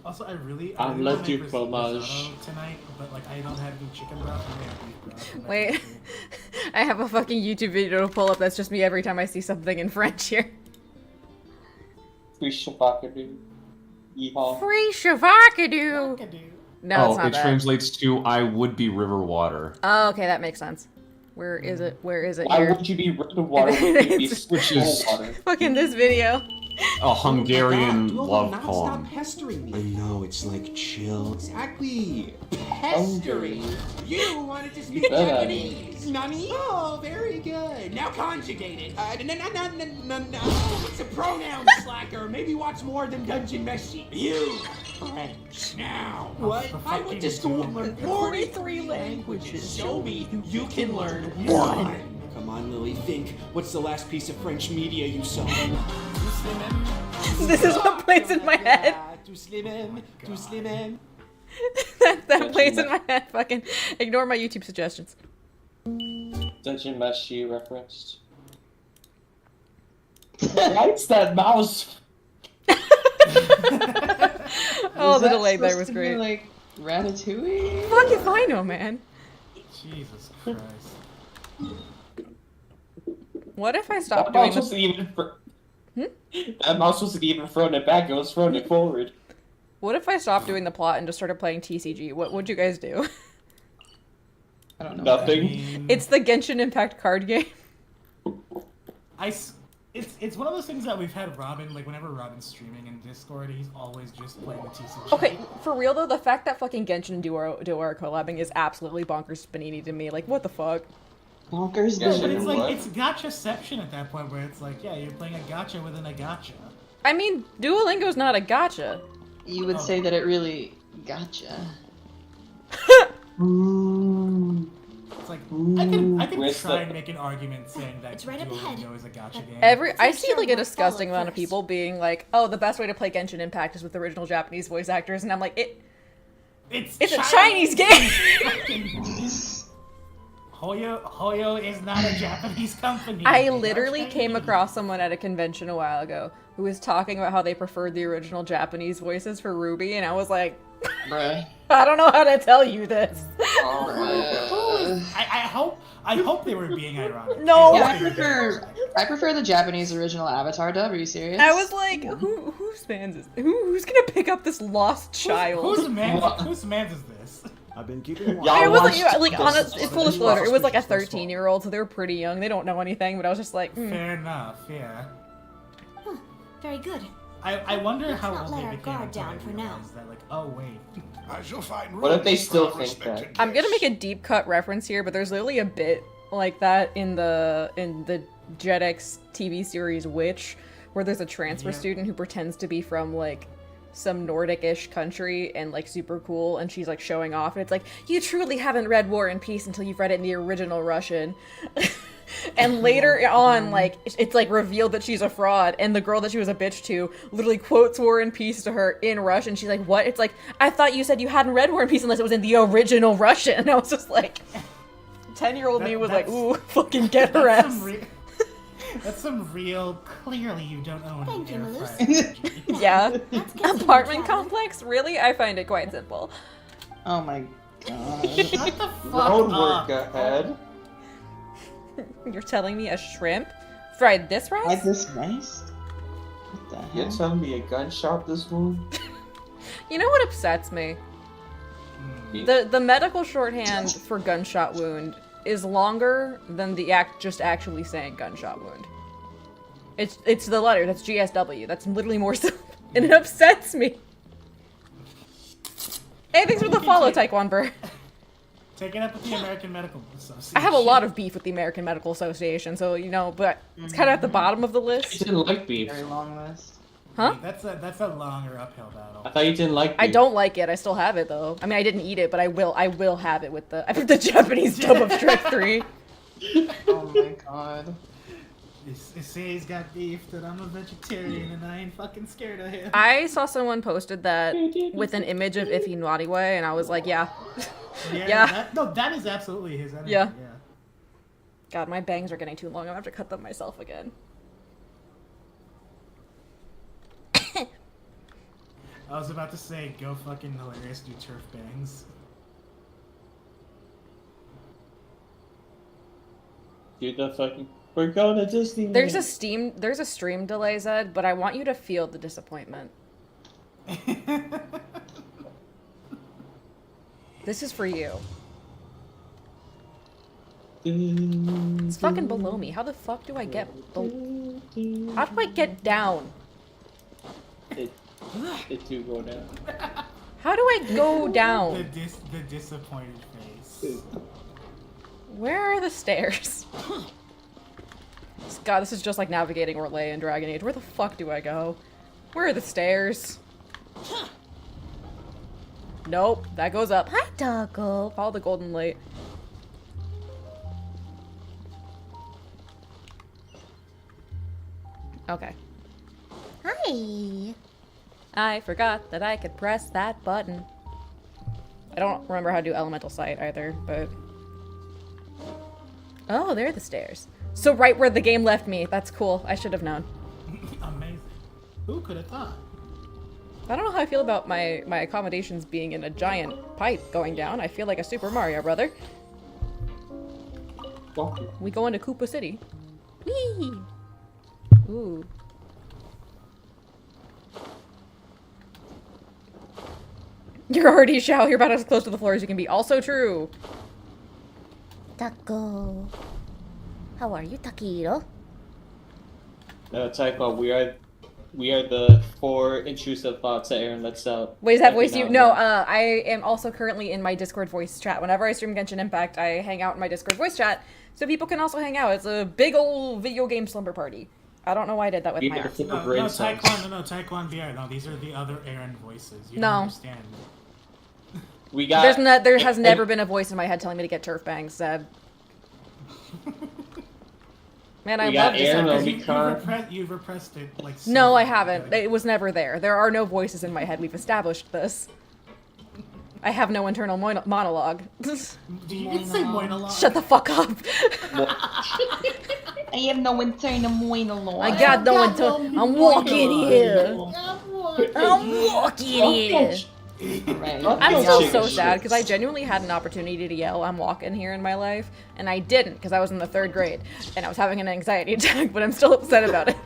Also, I really I'm want left to you make fromage risotto tonight, but like I don't have any chicken broth. I have beef broth. Wait, I have a fucking YouTube video to pull up that's just me every time I see something in French here. Free shabakadoo. Yeehaw. Free shavakadoo! No, it's not it that. translates to I would be river water. Oh, okay, that makes sense. Where is it? Where is it? Why Here. would you be river water when you'd be Which is water? Fucking this video. a Hungarian love Stop poem. pestering me. I know, it's like chill. Exactly. Pestering. You wanted to speak said that. Japanese. Nani? Oh, very good. Now conjugate it. No. It's a pronoun slacker. Maybe watch more than Dungeon Meshi. You. French. Now. What? I went to school and learned 43 languages. Show me you can learn one. Come on, Lily, think. What's the last piece of French media you saw? This is what plays in my head. Tout slimem. that plays in my head. Fucking ignore my YouTube suggestions. Dungeon Meshi referenced. What's that mouse? Oh, the that delay there supposed was to great. Be like Ratatouille? Fuck if I know, man. Jesus Christ. What if I stopped doing this? That mouse wasn't even throwing it back, it was throwing it forward. What if I stopped doing the plot and just started playing TCG? What would you guys do? I don't know. Nothing. It's the Genshin Impact card game. It's one of those things that we've had Robin, like whenever Robin's streaming in Discord, he's always just playing the TCG. Okay, for real though, the fact that fucking Genshin and Duo are collabing is absolutely bonkers panini to me. Like, what the fuck? Bonkers. Yeah, but it's like, it's gachaception at that point where it's like, yeah, you're playing a gacha within a gacha. I mean, Duolingo's not a gacha. You would say that it really gotcha. It's like, I can try and make an argument saying that Duolingo is a gacha game. I see like a disgusting amount of people being like, "Oh, the best way to play Genshin Impact is with the original Japanese voice actors," and I'm like, it's a Chinese game. Hoyo is not a Japanese company. I literally came across someone at a convention a while ago who was talking about how they preferred the original Japanese voices for Ruby, and I was like, bruh, I don't know how to tell you this. I hope they were being ironic. No, yeah, I prefer the Japanese original Avatar dub. Are you serious? I was like, whose man's is who's gonna pick up this lost child? Whose man's is this? I've been keeping watch. It was like on full disclosure, it was like a 13-year-old, so they were pretty young. They don't know anything, but I was just like, fair enough, yeah. Huh, very good. I wonder Let's how not old let they our became guard until down they for now. realized that, like, oh wait. I shall find What if they rooms still for think that? respected I'm gonna guests. make a deep cut reference here, but there's literally a bit like that in the Jetix TV series Witch, where there's a transfer student who pretends to be from like some Nordic-ish country and like super cool, and she's like showing off, and it's like, you truly haven't read War and Peace until you've read it in the original Russian. And later on, like, it's like revealed that she's a fraud, and the girl that she was a bitch to literally quotes War and Peace to her in Russian. She's like, what? It's like, I thought you said you hadn't read War and Peace unless it was in the original Russian. And I was just like, 10-year-old me was like, ooh, fucking get her ass. That's some real, clearly you don't own Thank you, air Melissa. Yeah. Apartment complex? Really? I find it quite simple. Oh my god. Shut the fuck Road up. work ahead. You're telling me a shrimp fried this rice? Like this rice? What the hell? You're telling me a gunshot this one? You know what upsets me? The medical shorthand for gunshot wound is longer than the just actually saying gunshot wound. It's the letter, that's GSW. That's literally more simple. And it upsets me. Hey, thanks for the follow, Taekwondo. Take it up with the American Medical Association. I have a lot of beef with the American Medical Association, so, you know, but it's kind of at the bottom of the list. You didn't like beef. Very long list. Huh? That's a longer uphill battle. I thought you didn't like beef. I don't like it. I still have it, though. I mean, I didn't eat it, but I will have it with the... I put the Japanese dub of Shrek 3. Oh my god. They say he's got beef, that I'm a vegetarian and I ain't fucking scared of him. I saw someone posted that with an image of Iffy Nwadiwe, and I was like, yeah. Yeah. That is absolutely his energy. Yeah. God, my bangs are getting too long. I'm gonna have to cut them myself again. I was about to say, go fucking hilarious, do turf bangs. Dude, the fucking... We're going to Disney. There's a stream delay, Zed, but I want you to feel the disappointment. This is for you. It's fucking below me. How the fuck do I get how do I get down? It do go down. How do I go down? The disappointed face. Where are the stairs? God, this is just like navigating Orlais in Dragon Age. Where the fuck do I go? Where are the stairs? Nope, that goes up. Hi, Doggo. Follow the golden light. Okay. Hi. I forgot that I could press that button. I don't remember how to do elemental sight either, but... Oh, there are the stairs. So right where the game left me. That's cool. I should have known. Amazing. Who could have thought? I don't know how I feel about my accommodations being in a giant pipe going down. I feel like a Super Mario brother. We go into Koopa City. Whee! Ooh. You're already Shao. You're about as close to the floor as you can be. Also true. Taco. How are you, Takiro? No, Taiko, we are the 4 intrusive thoughts that Aaron lets out. Wait, is that every voice now you? and No, then. I am also currently in my Discord voice chat. Whenever I stream Genshin Impact, I hang out in my Discord voice chat, so people can also hang out. It's a big old video game slumber party. I don't know why I did that with my ass. No, Taekwon VR. No, these are the other Aaron voices. You don't understand. We got. There has never been a voice in my head telling me to get turf bangs, Zeb. Man, I love this. You've repressed it like. No, I haven't. It was never there. There are no voices in my head. We've established this. I have no internal monologue. You did say monologue. Shut the fuck up. I have no internal monologue. I got no internal. I'm walking here. I'm walking here. I'm still so sad because I genuinely had an opportunity to yell "I'm walking here" in my life, and I didn't because I was in the 3rd grade and I was having an anxiety attack, but I'm still upset about it.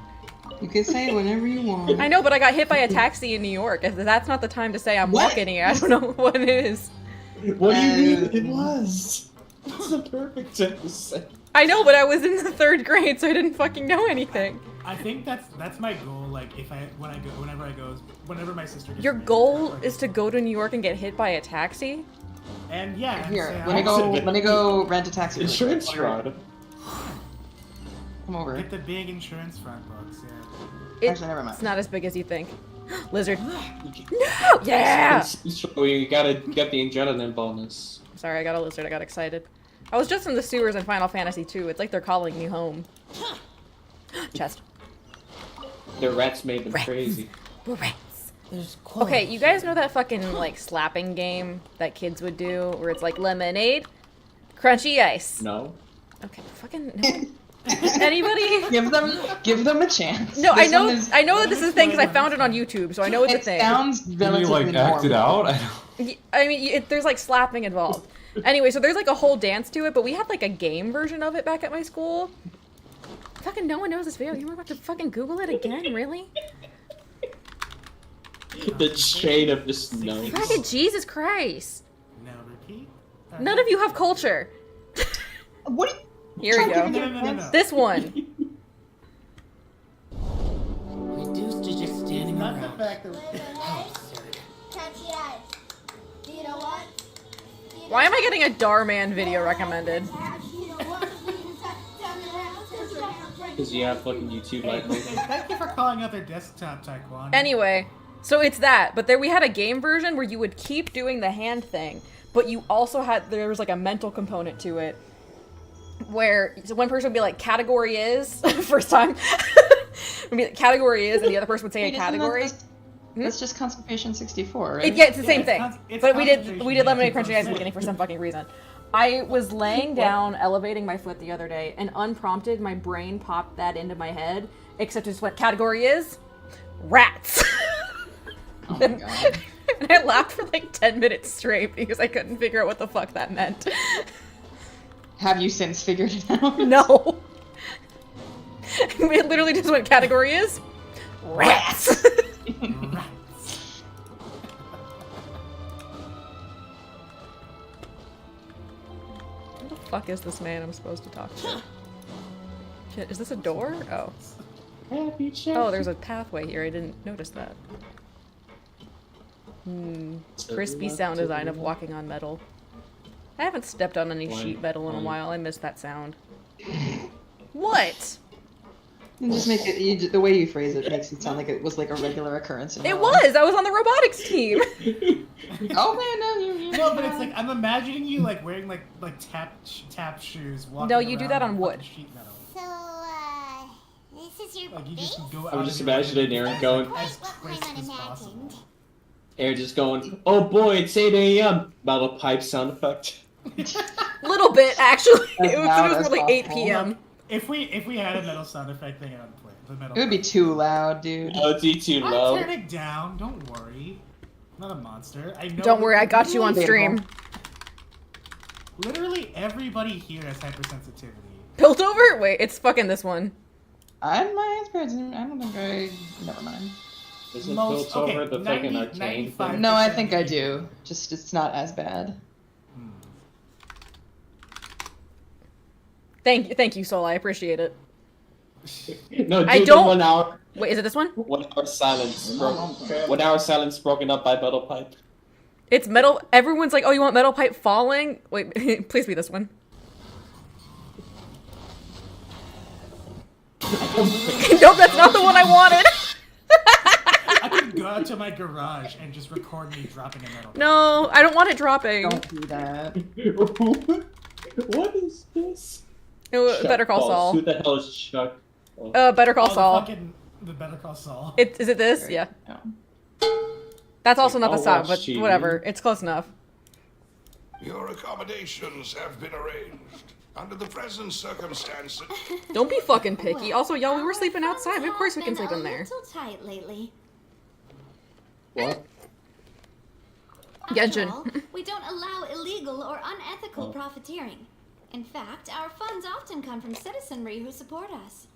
You can say it whenever you want. I know, but I got hit by a taxi in New York. If that's not the time to say I'm walking here, I don't know what it is. What do you mean it was? It's the perfect time to say. I know, but I was in the 3rd grade, so I didn't fucking know anything. I think that's my goal. Like whenever my sister. Your goal is to go to New York and get hit by a taxi? And yeah. Here, let me go rent a taxi. Insurance fraud. Come over. Get the big insurance front books. Yeah. Actually, never mind. It's not as big as you think. Lizard. No! Yeah! You gotta get the adrenaline bonus. Sorry, I got a lizard. I got excited. I was just in the sewers in Final Fantasy II. It's like they're calling me home. Chest. The rats made them crazy. Rats. Okay, you guys know that fucking, like, slapping game that kids would do? Where it's like lemonade, crunchy ice. No. Okay, fucking... No. Anybody? Give them a chance. No, I know that this is a thing because I found it on YouTube, so I know it's a thing. It sounds relatively Can you, like, act it out? I mean, there's, like, slapping involved. Anyway, so there's, like, a whole dance to it, but we had, like, a game version of it back at my school. Fucking no one knows this video. You were about to fucking Google it again? Really? The chain of this noise. Fucking Jesus Christ. Now repeat. None of you have culture. What? Here we go. No. This one. Reduced to just standing Not around. the fact that. Touchy eyes. Do you know what? Why am I getting a Darman video recommended? Because you have fucking YouTube like me. Thank you for calling out their desktop, Taekwon. Anyway, so it's that, but we had a game version where you would keep doing the hand thing, but you also there was like a mental component to it, where one person would be like, category is, first time, would be like, category is, and the other person would say a category. That's just Constipation 64, right? Yeah, it's the same thing. It's But we did lemonade crunchy ice in the beginning for some fucking reason. I was laying down, elevating my foot the other day, and unprompted, my brain popped that into my head, except it's what category is? Rats. Oh my god. And I laughed for like 10 minutes straight because I couldn't figure out what the fuck that meant. Have you since figured it out? No. It literally just went, category is? Rats. Who the fuck is this man I'm supposed to talk to? Shit, is this a door? Oh. Oh, there's a pathway here. I didn't notice that. Crispy sound design of walking on metal. I haven't stepped on any sheet metal in a while. I miss that sound. What? You just make it, the way you phrase it makes it sound like it was like a regular occurrence. In it was! I was on the robotics team! Oh man, no, you No, but it's like, I'm imagining you like wearing like tap shoes walking No, you do that on wood. Sheet metal. So, this is your Like you just base? go out I'm of just your way imagining Aaron going. Quite what Paimon imagined. Aaron just going, oh boy, it's 8 a.m. Metal pipe sound effect. Little bit, actually. As It was loud more as like 8 possible. p.m. Look, if we had a metal sound effect thing, I'd play the metal. It would be too loud, dude. Oh, it'd be too I'll low. turn it down. Don't worry. I'm not a monster. I know. Don't worry, I got you on stream. Literally everybody here has hypersensitivity. Built over? Wait, it's fucking this one. My experience, I don't think I... Never mind. Is it built over the fucking arcane thing? No, I think I do. Just, it's not as bad. Thank you, Soul. I appreciate it. No, I dude, don't... 1 hour. Wait, is it this one? 1 hour silence. 1 hour silence broken up by metal pipe. It's metal. Everyone's like, oh, you want metal pipe falling? Wait, please be this one. Nope, that's not the one I wanted. I could go out to my garage and just record me dropping a metal pipe. No, I don't want it dropping. Don't do that. What is this? Better Call Saul. Who the hell is Chuck? Better Call Saul. The Better Call Saul. Is it this? Yeah. That's also not the I'll sound, watch but TV. whatever. It's close enough. Your accommodations have been arranged. Under the present circumstances. Don't be fucking picky. Also, y'all, we were sleeping outside. Of course we can sleep in there. A little tight lately. What? After Genshin. all, we don't allow illegal or unethical profiteering. In fact, our funds often come from citizenry who support us.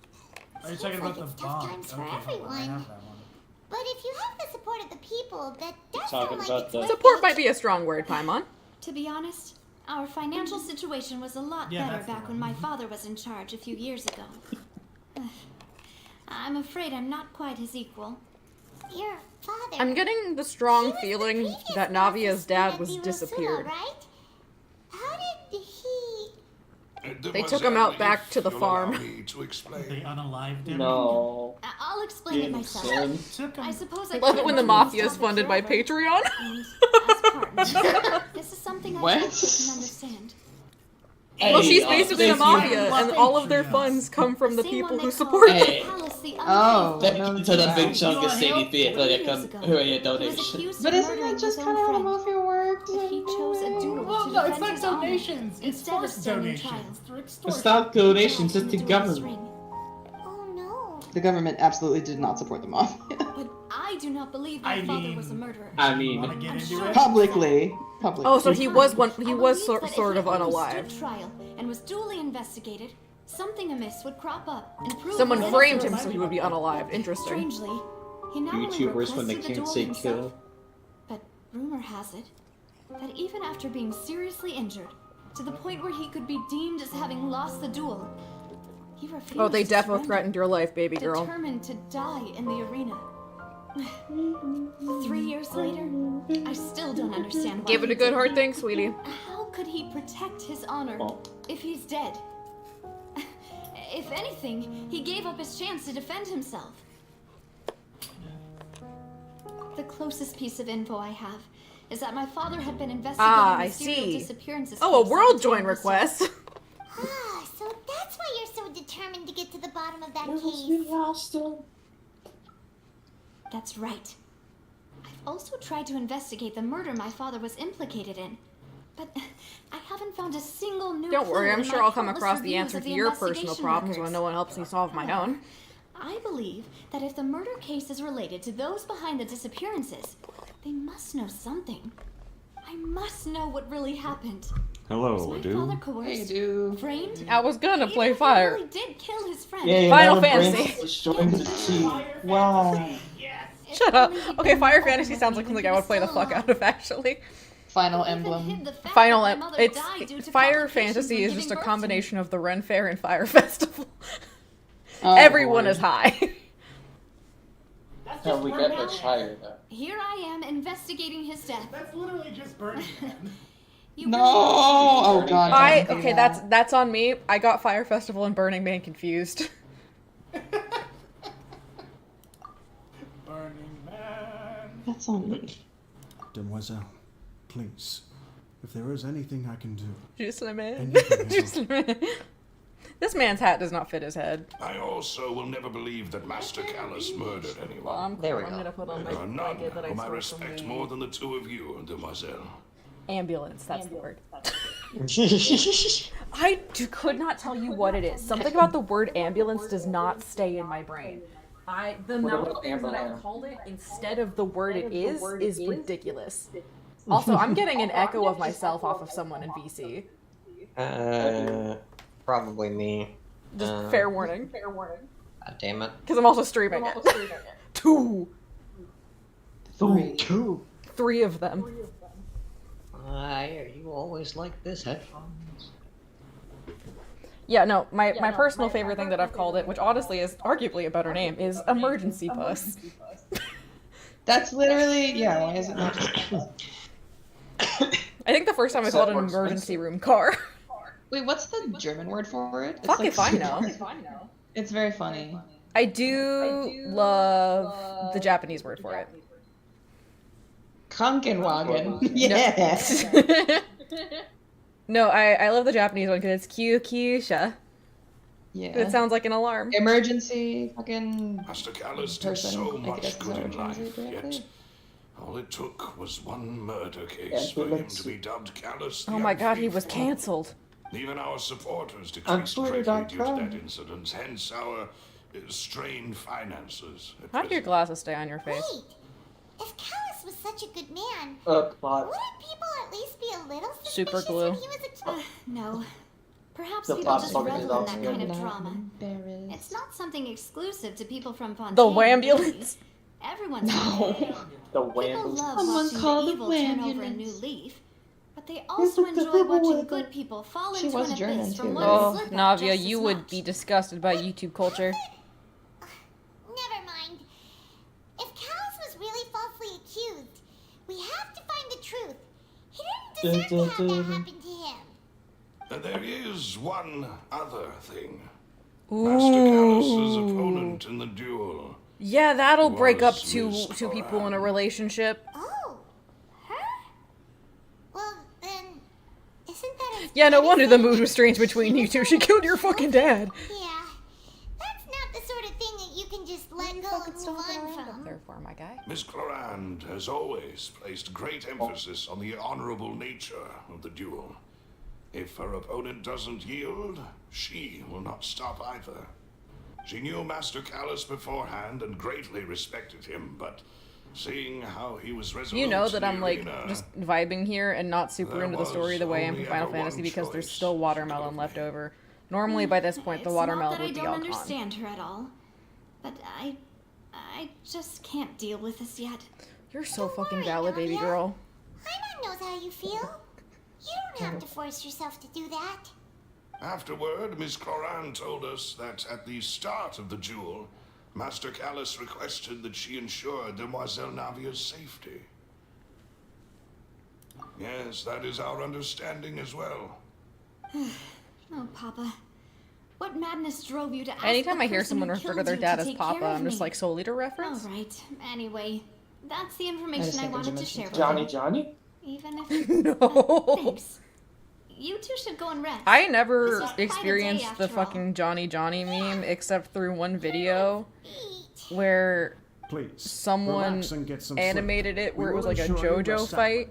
Are you talking about the It's tough bomb? times for Okay, hold on, I everyone. have that one. But if you have the support of the people, that does Talking sound like about it's the- worth Support it. might be a strong word, Paimon. To be honest, our financial situation was a lot Yeah, better that's the back when one. my father was in charge a few years ago. I'm afraid I'm not quite his equal. Your father. I'm getting the He strong was the feeling previous that boss's Navia's dad student was at the disappeared. Rosula, right? How did he? They took him out back to the You'll farm. allow me to explain. They unalived him. No. I'll explain it myself. Took him. I suppose I I love it couldn't when the run mafia this is topic funded by forever. Patreon. And as partners, this is something I What? hope you can understand. Well, she's Hey, basically a thank you. mafia, and all of their funds come from the Same people one who they support call them. Hey. Palace the Oh. Unfaithful. Thank you to the big Yeah. chunk of Sadie Fiat for your, for your He was donation. accused But of isn't murdering that just his kind own of how friend. mafia works? But he chose a duel Well, to no, it's defend not his honor donations. It's instead of forced standing trial. donations. Through It's extortion. not donations, it's the Duel's government. ring. Oh no. The government absolutely did not support the mafia. But I do not believe my I father mean- was a murderer. I Want to mean, get I'm into sure- it? Publicly. Oh, so he was one. I He was believe that if sort he of only unalive. stood trial and was duly investigated, something amiss would crop up and prove Someone his framed him innocence. so he would be unalive. Interesting. Strangely, he not only YouTubers when they requested the can't duel say himself, kill. but rumor has it that even after being seriously injured, to the point where he could be deemed as having lost the duel, he refused Oh, they to defo surrender, threatened your life, baby girl. determined to die in the arena. 3 years later, I still don't understand why Give it he a good did hard think, sweetie. How could he protect his honor if he's dead? If anything, he gave up his chance to defend himself. The closest piece of info I have is that my father had been investigating I the serial see. disappearances. Oh, a case world at the join time of the request. Ah, so that's why you're so determined to get to the bottom of that case. That's right. I've also tried to investigate the murder my father was implicated in, but I haven't found a single new Don't clue worry, I'm in sure my I'll come countless across the reviews answer of to the your personal investigation problems when records. no one helps me solve my own. I believe that if the murder case is related to those behind the disappearances, they must know something. I must know what really happened. Hello, Was my dude. father coerced, framed? I was gonna play Even if he fire. really did kill his friend. Yeah, Final Madam Fantasy. Brains destroying the tea. Wow. Shut up. Okay, Fire Fantasy sounds like something I would play the fuck out of, actually. Final Emblem. Final Fire Fantasy is just a combination of the Ren Fair and Fire Festival. Oh, Everyone boy. is high. How we get much higher though. Here I am investigating his death. That's literally just Burning Man. You No! really- Oh god. don't do that. That's on me. I got Fire Festival and Burning Man confused. Burning Man. That's on me. Demoiselle, please, if there is anything I can do, Just a minute. anything at all, Just a minute. This man's hat does not fit his head. I also will never believe that Master Callus murdered anyone. Well, I'm gonna put on There my are none blanket that I whom I stole from respect the more than the two of you, Demoiselle. ambulance. That's the word. Could not tell you what it is. Something about the word ambulance does not stay in my brain. The amount of things that I've called it instead of the word it is ridiculous. Also, I'm getting an echo of myself off of someone in VC. Probably me. Just fair warning. God damn it. Because I'm also streaming it. Two. Three of them. Why are you always like this, headphones? Yeah, no, my personal favorite thing that I've called it, which honestly is arguably a better name, is emergency bus. That's literally, yeah, why is it not just I think the first time I called it an emergency room car. Wait, what's the German word for it? Fuck if I know. It's very funny. I do love the Japanese word for it. Krankenwagen. Yes. No, I love the Japanese one because it's kyukyusha. Yeah. It sounds like an alarm. Emergency fucking Master Callus did so much good in life, yet all it took was one murder case for him to be dubbed Callus the Oh my god, he was Unfaithful. cancelled. Even our supporters decreased greatly due to that incident, hence our strained finances. How do your glasses stay on your face? Wait, if Callus was such a good man, plot. wouldn't people at least be a little Super suspicious glue. when he was a No. Perhaps The people plot's just fucking revel in that exhausting. kind of drama. It's not something exclusive to people from Fontaine. The Wambulance. Everyone's The People Wambulance. love Someone watching call the the evil turn over a Wambulance. new leaf, but they also enjoy watching good people fall She into was an German, abyss from too, one right? Oh, slip-up Navia, just you as would much. be disgusted by YouTube culture. Never mind. If Callus was really falsely accused, we have to find the truth. He didn't deserve to have that happen to him. There is one other thing. Master Callus's opponent in the duel. Yeah, that'll break up Was two Miss people in a relationship. Oh, her? Well, then, isn't that a Yeah, no wonder the mood was strange between you two. She killed your fucking dad. Yeah, that's not the sort of thing that you can just let go and move on from. Therefore, my guy. Miss Clorand has always placed great emphasis on the honorable nature of the duel. If her opponent doesn't yield, she will not stop either. She knew Master Callus beforehand and greatly respected him, but seeing how he was resolute You know that in I'm the like arena, just vibing here and not super There into the story the way I am was for Final only Fantasy ever because one there's choice still watermelon left over. Normally by this point the watermelon would It's be not all that I don't gone. understand her at all, but I just can't deal with this yet. You're so fucking valid, baby girl. Paimon knows how you feel. You don't have to force yourself to do that. Afterward, Miss Clorand told us that at the start of the duel, Master Callus requested that she ensure Demoiselle Navia's safety. Yes, that is our understanding as well. Oh, Papa. What madness drove you to ask Anytime the I hear person someone who refer to killed their you dad to as take Papa, care of I'm just me? like, Soul Eater reference? Alright, anyway. That's the information just I think wanted to dimensions. share with Johnny, you. Johnny? Even if... No. Thanks. You two should go and rest. I never This was quite a day experienced the after all. fucking Johnny Johnny meme except through one video where Please, someone relax and get some sleep. animated it where We it was will like a ensure you JoJo rest fight.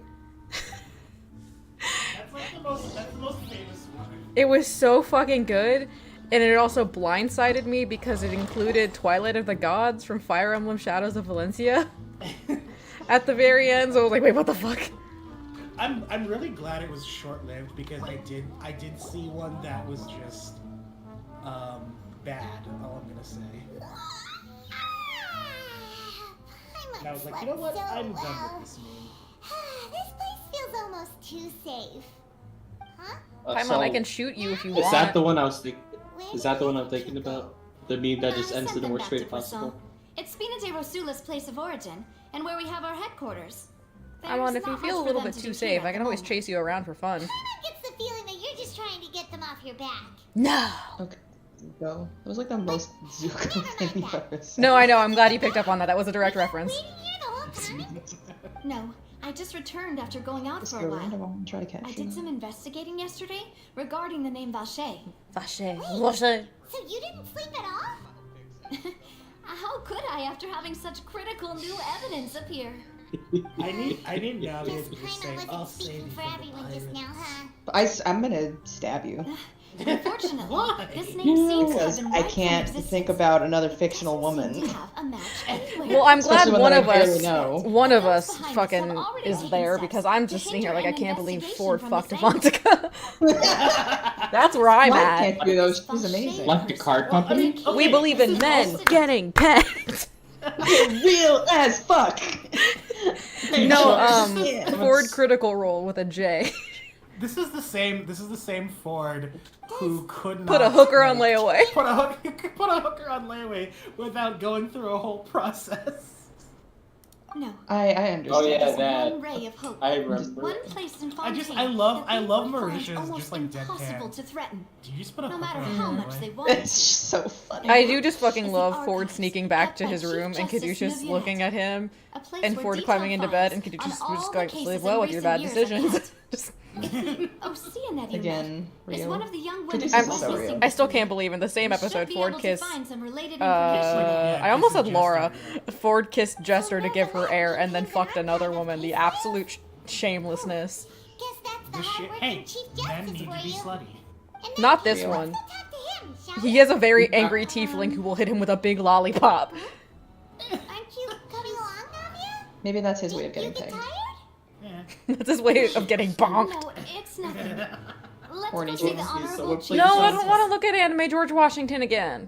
That's like the most famous one. It was so fucking good, and it also blindsided me because it included Twilight of the Gods from Fire Emblem Shadows of Valencia at the very end, so I was like, wait, what the fuck? I'm really glad it was short-lived because I did see one that was just bad, all I'm gonna say. And I was like, you know what? I'm done with this meme. This place feels almost too safe. Huh? Paimon, I can shoot you if you Is want. that the one I was thinking? Is that the one I'm thinking about? The meme that just I ends sent in the them worst back way to possible? Brisson. It's Spina de Rosula's place of origin, and where we have our headquarters. Paimon, There's if you not feel a much for little them bit to too do safe, here I at can the always moment. chase you around for fun. Paimon gets the feeling that you're just trying to get them off your back. No! Okay, go. That was like the most Zuko thing you've ever said. No, I know, I'm glad you picked up on that. That was a direct reference. No, I just returned after going out Just for go a while. random and try to catch I you. did some investigating yesterday regarding the name Vache. Vache. So you didn't sleep at all? How could I after having such critical new evidence appear? I need Nadia Just to just kinda say, I'll wasn't save speaking you for from the everyone just now, huh? I'm gonna stab you. Unfortunately, this name seems to have Because been I wiped from can't existence. think about another fictional woman. To have a match anywhere. Well, I'm glad Especially one I of barely us, know. one of us Those behind us have fucking already is taken there steps because I'm to just sitting here hinder like I an can't believe investigation Ford from fucked this Avantika. That's where I'm Why at. can't do those? She's amazing. Like the car company? We believe in men getting pegged. Real as fuck. No, Yeah. Ford Critical Role with a J. This is the same Ford who could not Put a hooker on layaway. Put a hooker on layaway without going through a whole process. No. I understand. Oh yeah, There's that. one ray of hope. I remember. One place in I Fontaine love that they would find Mauritius almost just like impossible deadpan. to threaten. Do you just put a No hooker matter on how the much layaway? they want. It's so funny. I do just fucking Is the love Ford archives sneaking back kept to by his Chief room and Justice Caduceus Vivian, looking at him a place and where Ford detailed climbing into files bed and Caduceus on was all going the to sleep cases well in with your recent bad years are decisions. kept. Just- Oh, Sienna, you Again, met, is real. one of the young women Caduceus I'm, is who so went real. missing I still this can't week. believe in the same We should episode be Ford able to kissed find some related information. I almost said Jester, Laura. yeah. Ford kissed Jester to give her air and then fucked another woman. The absolute shamelessness. Guess that's the This shit. hard-working Hey, Chief men Justice need for to be you. slutty. In that Not this Real. one. Let's go talk to him, shall He has a very angry tiefling who will hit him with a big lollipop. we? Aren't you coming along, Navia? Maybe that's his way of You getting get pegged. tired? That's his way of getting bonked. No, it's nothing. Let's Horny go see the Jesus. Honorable Chief No, I Justice. don't want to look at Anime George Washington again.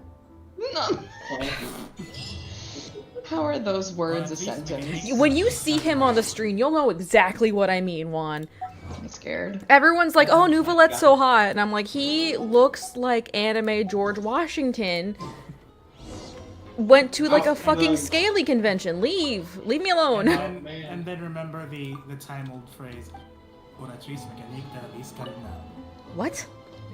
No. How are those words a sentence? When you see him on the screen, you'll know exactly what I mean, Juan. I'm scared. Everyone's like, oh, Nouvelette's so hot. And I'm like, he looks like Anime George Washington went to like a fucking scaly convention. Leave me alone. And then remember the time-old phrase, Oratrice mécanique de la vis cardinale. What?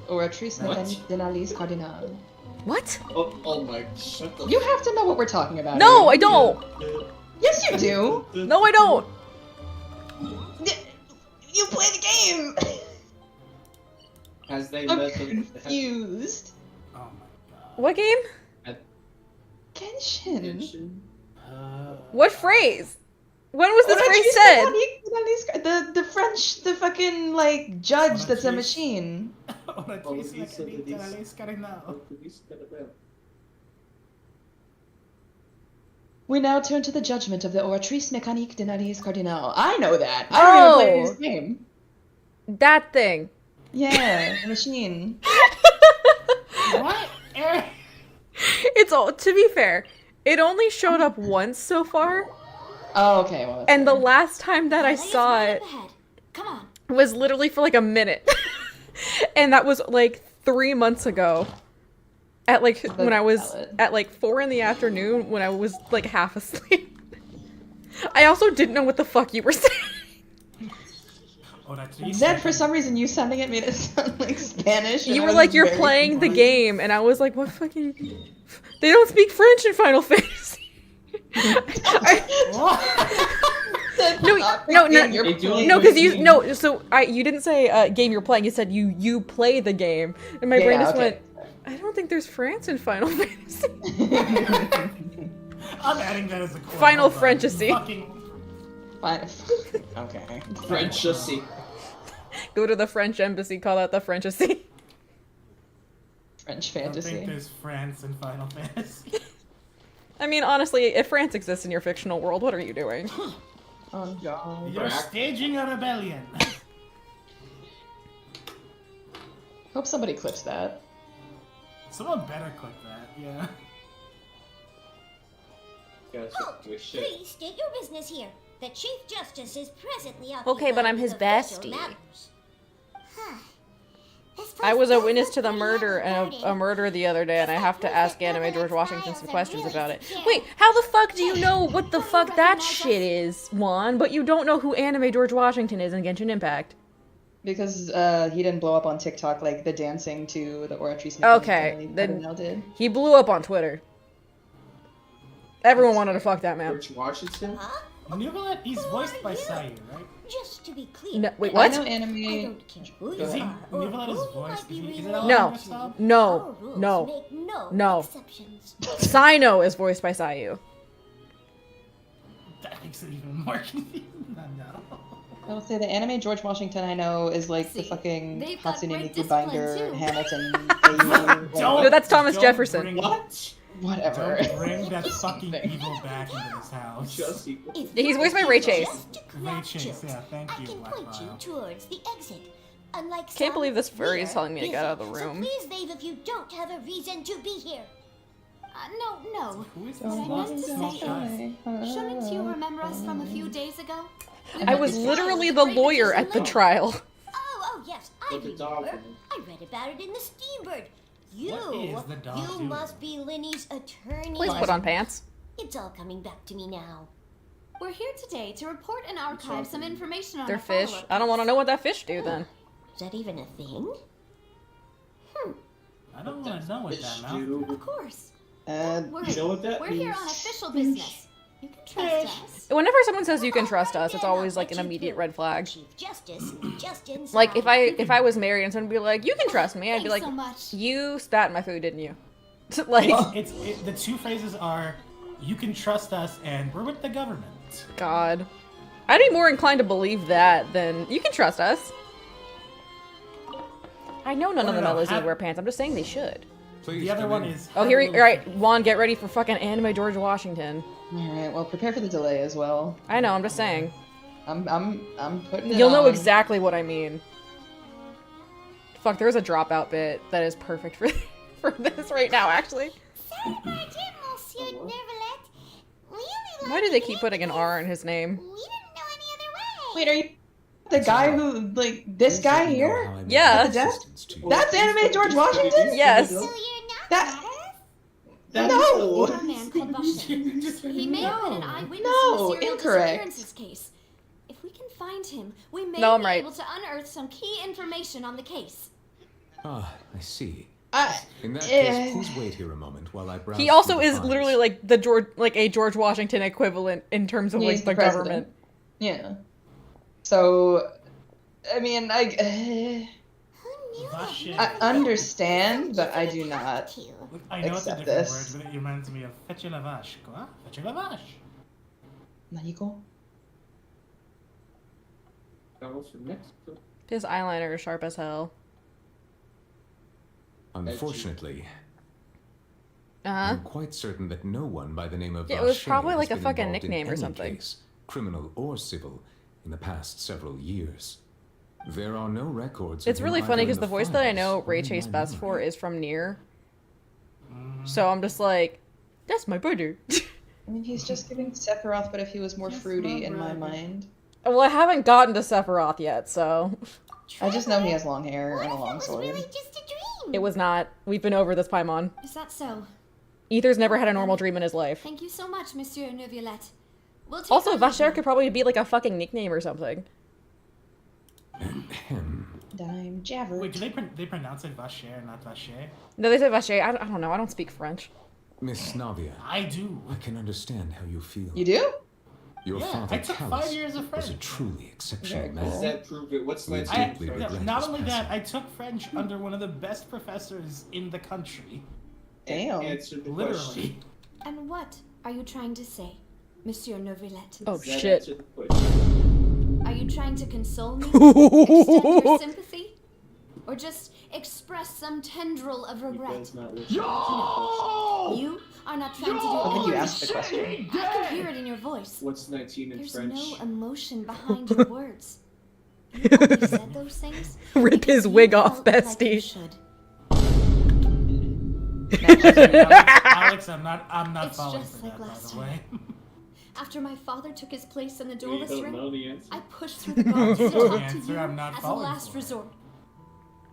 Oratrice mécanique de la lise cardinale. What? Oh my, shut the You have to know what we're talking about. No, here. I don't. Yes, you do. No, I don't. You play the game. Has they I'm met confused. Oh my god. What game? Genshin. What phrase? When was this phrase Oratrice said? mécanique de la lise- The French, the fucking like judge that's a Oratrice. machine. Oratrice mécanique de la vis cardinale. We now turn to the judgment of the Oratrice mécanique de la lise cardinale. I know that. I don't even play this game. That thing. Yeah, the machine. What? It's all, to be fair, it only showed up once so far. Oh, okay. Well, that's And the fair. last time that I saw it Come on. was literally for like a minute. And that was like 3 months ago. At like, when I was valid. at like 4 in the afternoon when I was like half asleep. I also didn't know what the fuck you were saying. Oratrice. Zed, for some reason, you sounding it made it sound like Spanish. and You I were was like, you're very playing the confused. game, and I was like, what fucking... They don't speak French in Final Fantasy. No, because you So you didn't say game you're playing. You said you play the game, and my brain just went. I don't think there's France in Final Fantasy. I'm adding that as a quote. Final Hold on. Fantasy. Fucking Okay. French-assy. Go to the French embassy. Call out the French-assy. French I don't think fantasy. there's France in Final Fantasy. I mean, honestly, if France exists in your fictional world, what are you doing? Oh god. You're staging a rebellion. Hope somebody clips that. Someone better click that, yeah. Please state your business here. The Chief Justice is presently occupied Okay, but I'm with his official bestie. matters. Huh. This I place was a does witness look to the pretty murder and overcrowded. a murder the other day, and I have to ask Anime George Washington some Files are questions really about it. secure. Wait, how the fuck do you know what the fuck that shit is, Juan? But you don't know who Anime George Washington is in Genshin Impact. Because he didn't blow up on TikTok like the dancing to the Oratrice. Okay, then did. he blew up on Twitter. Everyone wanted to fuck that man. George Washington? Huh? Neuvillette, he's voiced by Sayu, right? Just to be clear. No, wait, what? I know anime. I don't care who you Is he? are or Neuvillette who is you voiced. might be Is it related all No. English sub? No. Our rules No. make No. exceptions. Sino is voiced by Sayu. That makes it even more confusing. No. I will say the anime George Washington I know is like the fucking they've got Hatsune great Miku discipline, binder, too. Hamilton. No, that's Thomas Don't Jefferson. bring- Whatever. Don't bring that fucking evil back into this house. Yeah, he's voiced by Ray Chase. Ray Chase, yeah, thank you, I can Black point you File. towards the exit. Unlike Can't some, believe this furry is we're telling me to get out of the busy. room. So please leave if you don't have a reason to be here. No. Who is What I meant to this? say is, shouldn't you remember us from a few days ago? I was literally the lawyer at the trial. Oh, yes, I remember. I read about it in the Steambird. What is the dog You doing? must be Linny's attorney. Please put on pants. It's all coming back to me now. We're here today to report and archive some information on They're a fish. follow-up I don't want to case. know what that fish do then. Is that even a thing? I don't want to know what that mouth. Of course. We're here on official business. You can trust us. Whenever someone says you can trust us, it's always like an immediate red flag. Chief Justice, just inside. Like if I was married and someone would be like, "You can trust me," I'd be like, Thanks so much. "You spat in my food, didn't you?" Like, The two phrases are, "You can trust us," and "We're with the government." God, I'd be more inclined to believe that than "You can trust us." I know none of the Mellows need to wear pants. I'm just saying they should. The other one is. Oh, here, all right, Juan, get ready for fucking anime George Washington. All right, well, prepare for the delay as well. I know. I'm just saying. I'm putting it You'll know on. exactly what I mean. Fuck, there's a dropout bit that is perfect for for this right now, actually. Why do they keep putting an R in his name? Wait, are you the guy who, like, this guy here? Yeah. At the desk? That's anime George Washington? Yes. No. A man called Vashem. He may have been an eyewitness No, in the serial incorrect. disappearances case. If we can find him, we may No, I'm be right. able to unearth some key information on the case. Ah, I see. I, In that case, please wait here a moment while I browse. He also through the is files. literally like the a George Washington equivalent in terms of He's like the president. government. Yeah. So, I mean, I understand, but I do not I know it's a accept different this. word, but it reminds me of fetch la vache. Quoi? Fetch la vache. Naniko? His eyeliner is sharp as hell. Unfortunately, Uh-huh. I'm quite certain that no one by the name of Yeah, it was Vache probably has like a been fucking involved in nickname or any something. case, criminal or civil, in the past several years. There are no records. It's of really him funny either because in the voice that I files know or Ray in Chase my best memory. for is from Nier. So I'm just like, that's my brother. I mean, he's just giving Sephiroth, but if he was more fruity in my mind. Well, I haven't gotten to Sephiroth yet, so. I just know he has long hair and a long sword. It was not. We've been over this, Paimon. Is that so? Ether's never had a normal dream in his life. Thank you so much, Monsieur Neuvillette. We'll take Also, our leave Vacher now. could probably be like a fucking nickname or something. Dime Jabber. Wait, do they pronounce it vache and not vache? No, they say Vacher. I don't know. I don't speak French. Miss Navia. I do. I can understand how you feel. You do? Your Yeah, father I took 5 Callus years of was a French. truly exceptional Very man. cool. Does that prove it? What's We that? deeply regret Not his only passing. that, I took French under one of the best professors in the country. Damn. Answer the Literally. question. And what are you trying to say, Monsieur Neuvillette? Oh, Does that shit. answer the question? Are you trying to console me? Extend your sympathy? Or just express some tendril of He regret? does not wish No! You are not trying to do I think you anything. asked the question. I can hear it in your voice. What's 19 in There's French? no emotion behind your words. You only said those things Rip his because wig you off, felt like you bestie. should. Alex, I'm not It's falling just for like that, by last the way. After my father took his place in the You duelist don't ring, know the answer. I pushed through the guards to The talk to answer you I'm not as a falling last for. resort.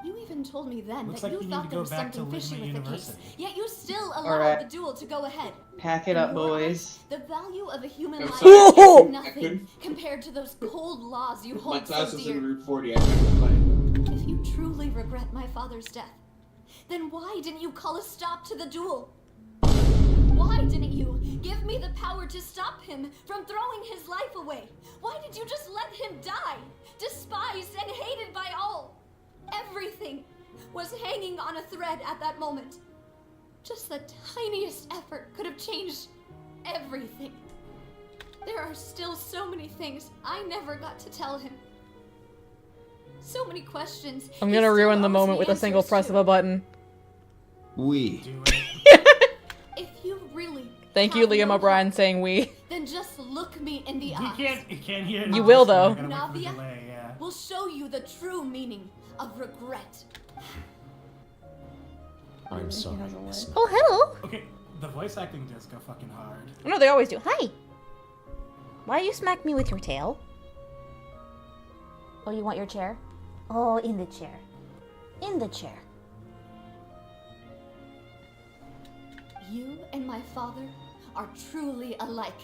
You even told me then Looks that like you we need thought to there go was back to something fishy Ligma with the case, University. yet you still allowed Alright. the duel to go ahead. Pack it up, In your boys. eyes, the value of a human I'm life sorry. is nothing compared to those cold laws you My hold class so was dear. in Route 40. I couldn't find it. If you truly regret my father's death, then why didn't you call a stop to the duel? Why didn't you Give me the power to stop him from throwing his life away. Why did you just let him die? Despised and hated by all. Everything was hanging on a thread at that moment. Just the tiniest effort could have changed everything. There are still so many things I never got to tell him. So many questions. I'm gonna ruin the moment with a single press of a button. We. If you really Thank you, Liam O'Brien, saying we. then just look me in the eyes. You can't hear it. You will, though. Navia will show you the true meaning of regret. I'm sorry. Oh, hello. Okay, the voice acting does go fucking hard. No, they always do. Hi. Why you smack me with your tail? Oh, you want your chair? Oh, in the chair. In the chair. You and my father are truly alike.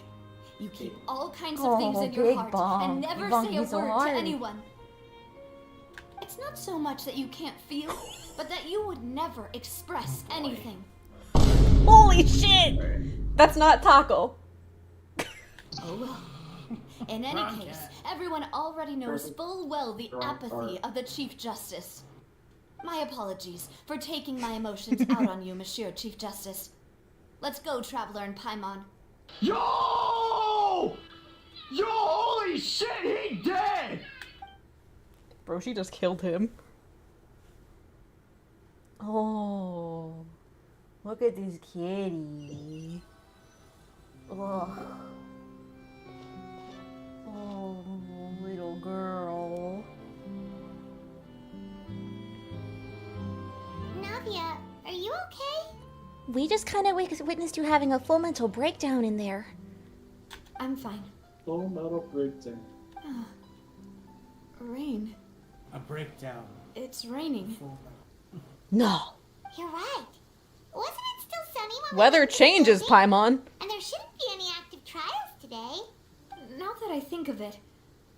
You keep all kinds of Oh, things in your big heart bomb. and never Big bomb say a is so word to hard. anyone. It's not so much that you can't feel, but that you would never express anything. Holy shit! That's not Taco. Oh well. In any case, everyone already knows full well the apathy of the Chief Justice. My apologies for taking my emotions out on you, Monsieur Chief Justice. Let's go, Traveler and Paimon. Yo! Yo, holy shit, he dead! Bro, she just killed him. Oh, look at this kitty. Oh, oh, little girl. Navia, are you okay? We just kind of witnessed you having a full mental breakdown in there. I'm fine. Full metal breakdown. Rain. A breakdown. It's raining. No. You're right. Wasn't it still sunny when Weather we went to the changes, building? Paimon. And there shouldn't be any active trials today. Now that I think of it,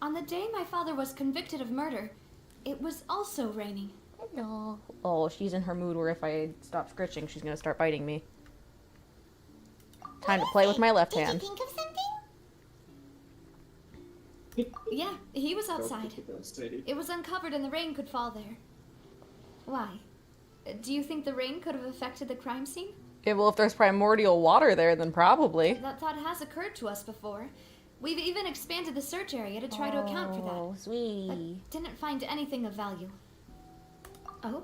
on the day my father was convicted of murder, it was also raining. No. Oh, she's in her mood where if I stop scritching, she's gonna start biting me. Time to play with my left hand. Think of something? Yeah, he was outside. It was uncovered and the rain could fall there. Why? Do you think the rain could have affected the crime scene? Yeah, well, if there's primordial water there, then probably. That thought has occurred to us before. We've even expanded the search area to try to account for that. Oh, sweet. But didn't find anything of value. Oh?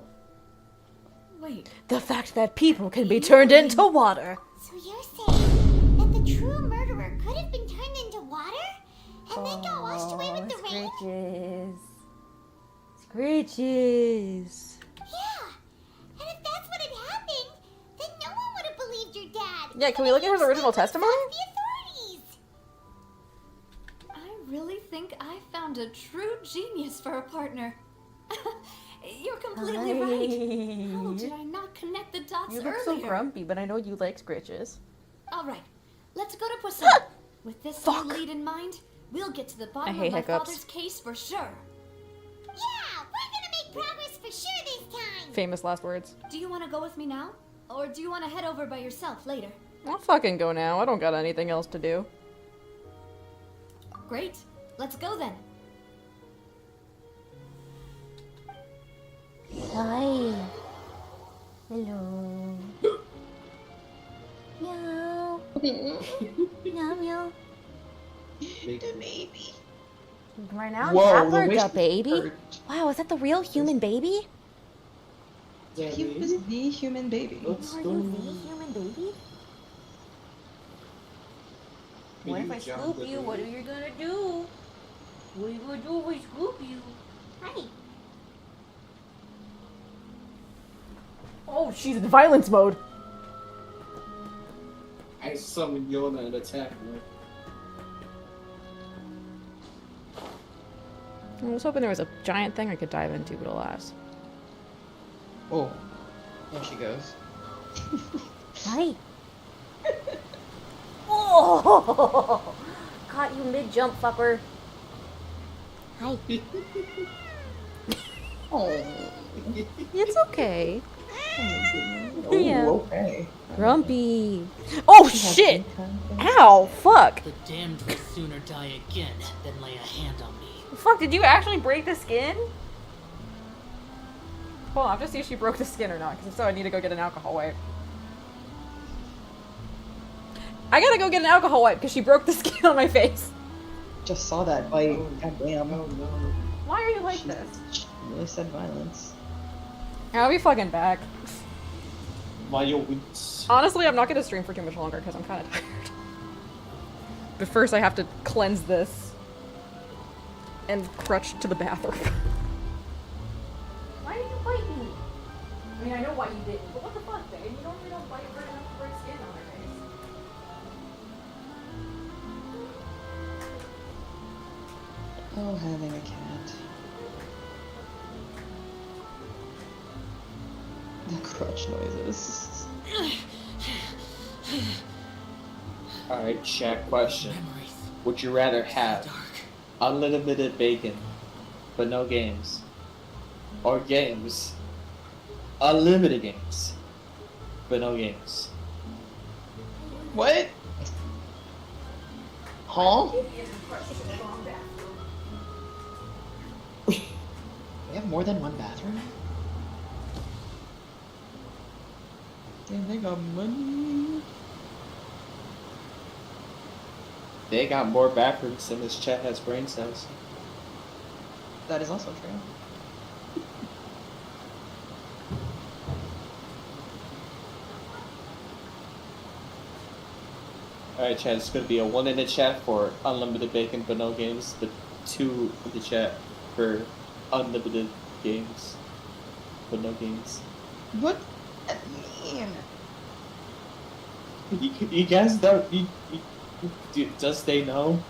Wait. The fact that people can be turned into water. So you're saying that the true murderer could have been turned into water? And then got washed away with the rain? Screeches. Screeches. Yeah. And if that's what had happened, then no one would have believed your dad. Yeah, can we look at his original testimony? The authorities. I really think I found a true genius for a partner. You're completely right. How did I not connect the dots You look earlier? so grumpy, but I know you like scritches. All right, let's go to Poisson. With this new lead in mind, we'll get to the bottom hate of my hiccups. father's case for sure. Yeah, we're gonna make progress for sure this time. Famous last words. Do you want to go with me now? Or do you want to head over by yourself later? I'll fucking go now. I don't got anything else to do. Great. Let's go then. Hi. Hello. Meow. Meow meow. The baby. Right now, Whoa, Dapper the the baby. hurt. Wow, is that the real human baby? He was the human baby. Are you the human baby? What if I scoop you? What are you gonna do? What are you gonna do if I scoop you? Hi. Oh, she's in violence mode. I summoned Yona and attacked her. I was hoping there was a giant thing I could dive into, but alas. Oh. There she goes. Hi. Oh! Caught you mid-jump, fucker. Hi. Oh. It's okay. Yeah. Okay. Grumpy. Oh shit! Ow! Fuck! The damned will sooner die again than lay a hand on me. Fuck, did you actually break the skin? Hold on, I have to see if she broke the skin or not, because if so, I need to go get an alcohol wipe. I gotta go get an alcohol wipe, because she broke the skin on my face. Just saw that bite. Goddamn. Oh no. Why are you like this? She really said violence. I'll be fucking back. Violence. Honestly, I'm not gonna stream for too much longer, because I'm kind of tired. But first, I have to cleanse this. And crutch to the bathroom. Why did you bite me? I mean, I know why you didn't, but what the fuck, babe? You normally don't bite right enough to break skin on her face. Oh, having a cat. The crutch noises. Alright, chat question. Would you rather have unlimited bacon, but no games? Or games? Unlimited games, but no games. What? Huh? They have more than one bathroom? Damn, they got money. They got more bathrooms than this chat has brain cells. That is also true. Alright chat, it's gonna be a 1 in the chat for unlimited bacon but no games, but 2 in the chat for unlimited games but no games. What? Man. You guys don't, does they know?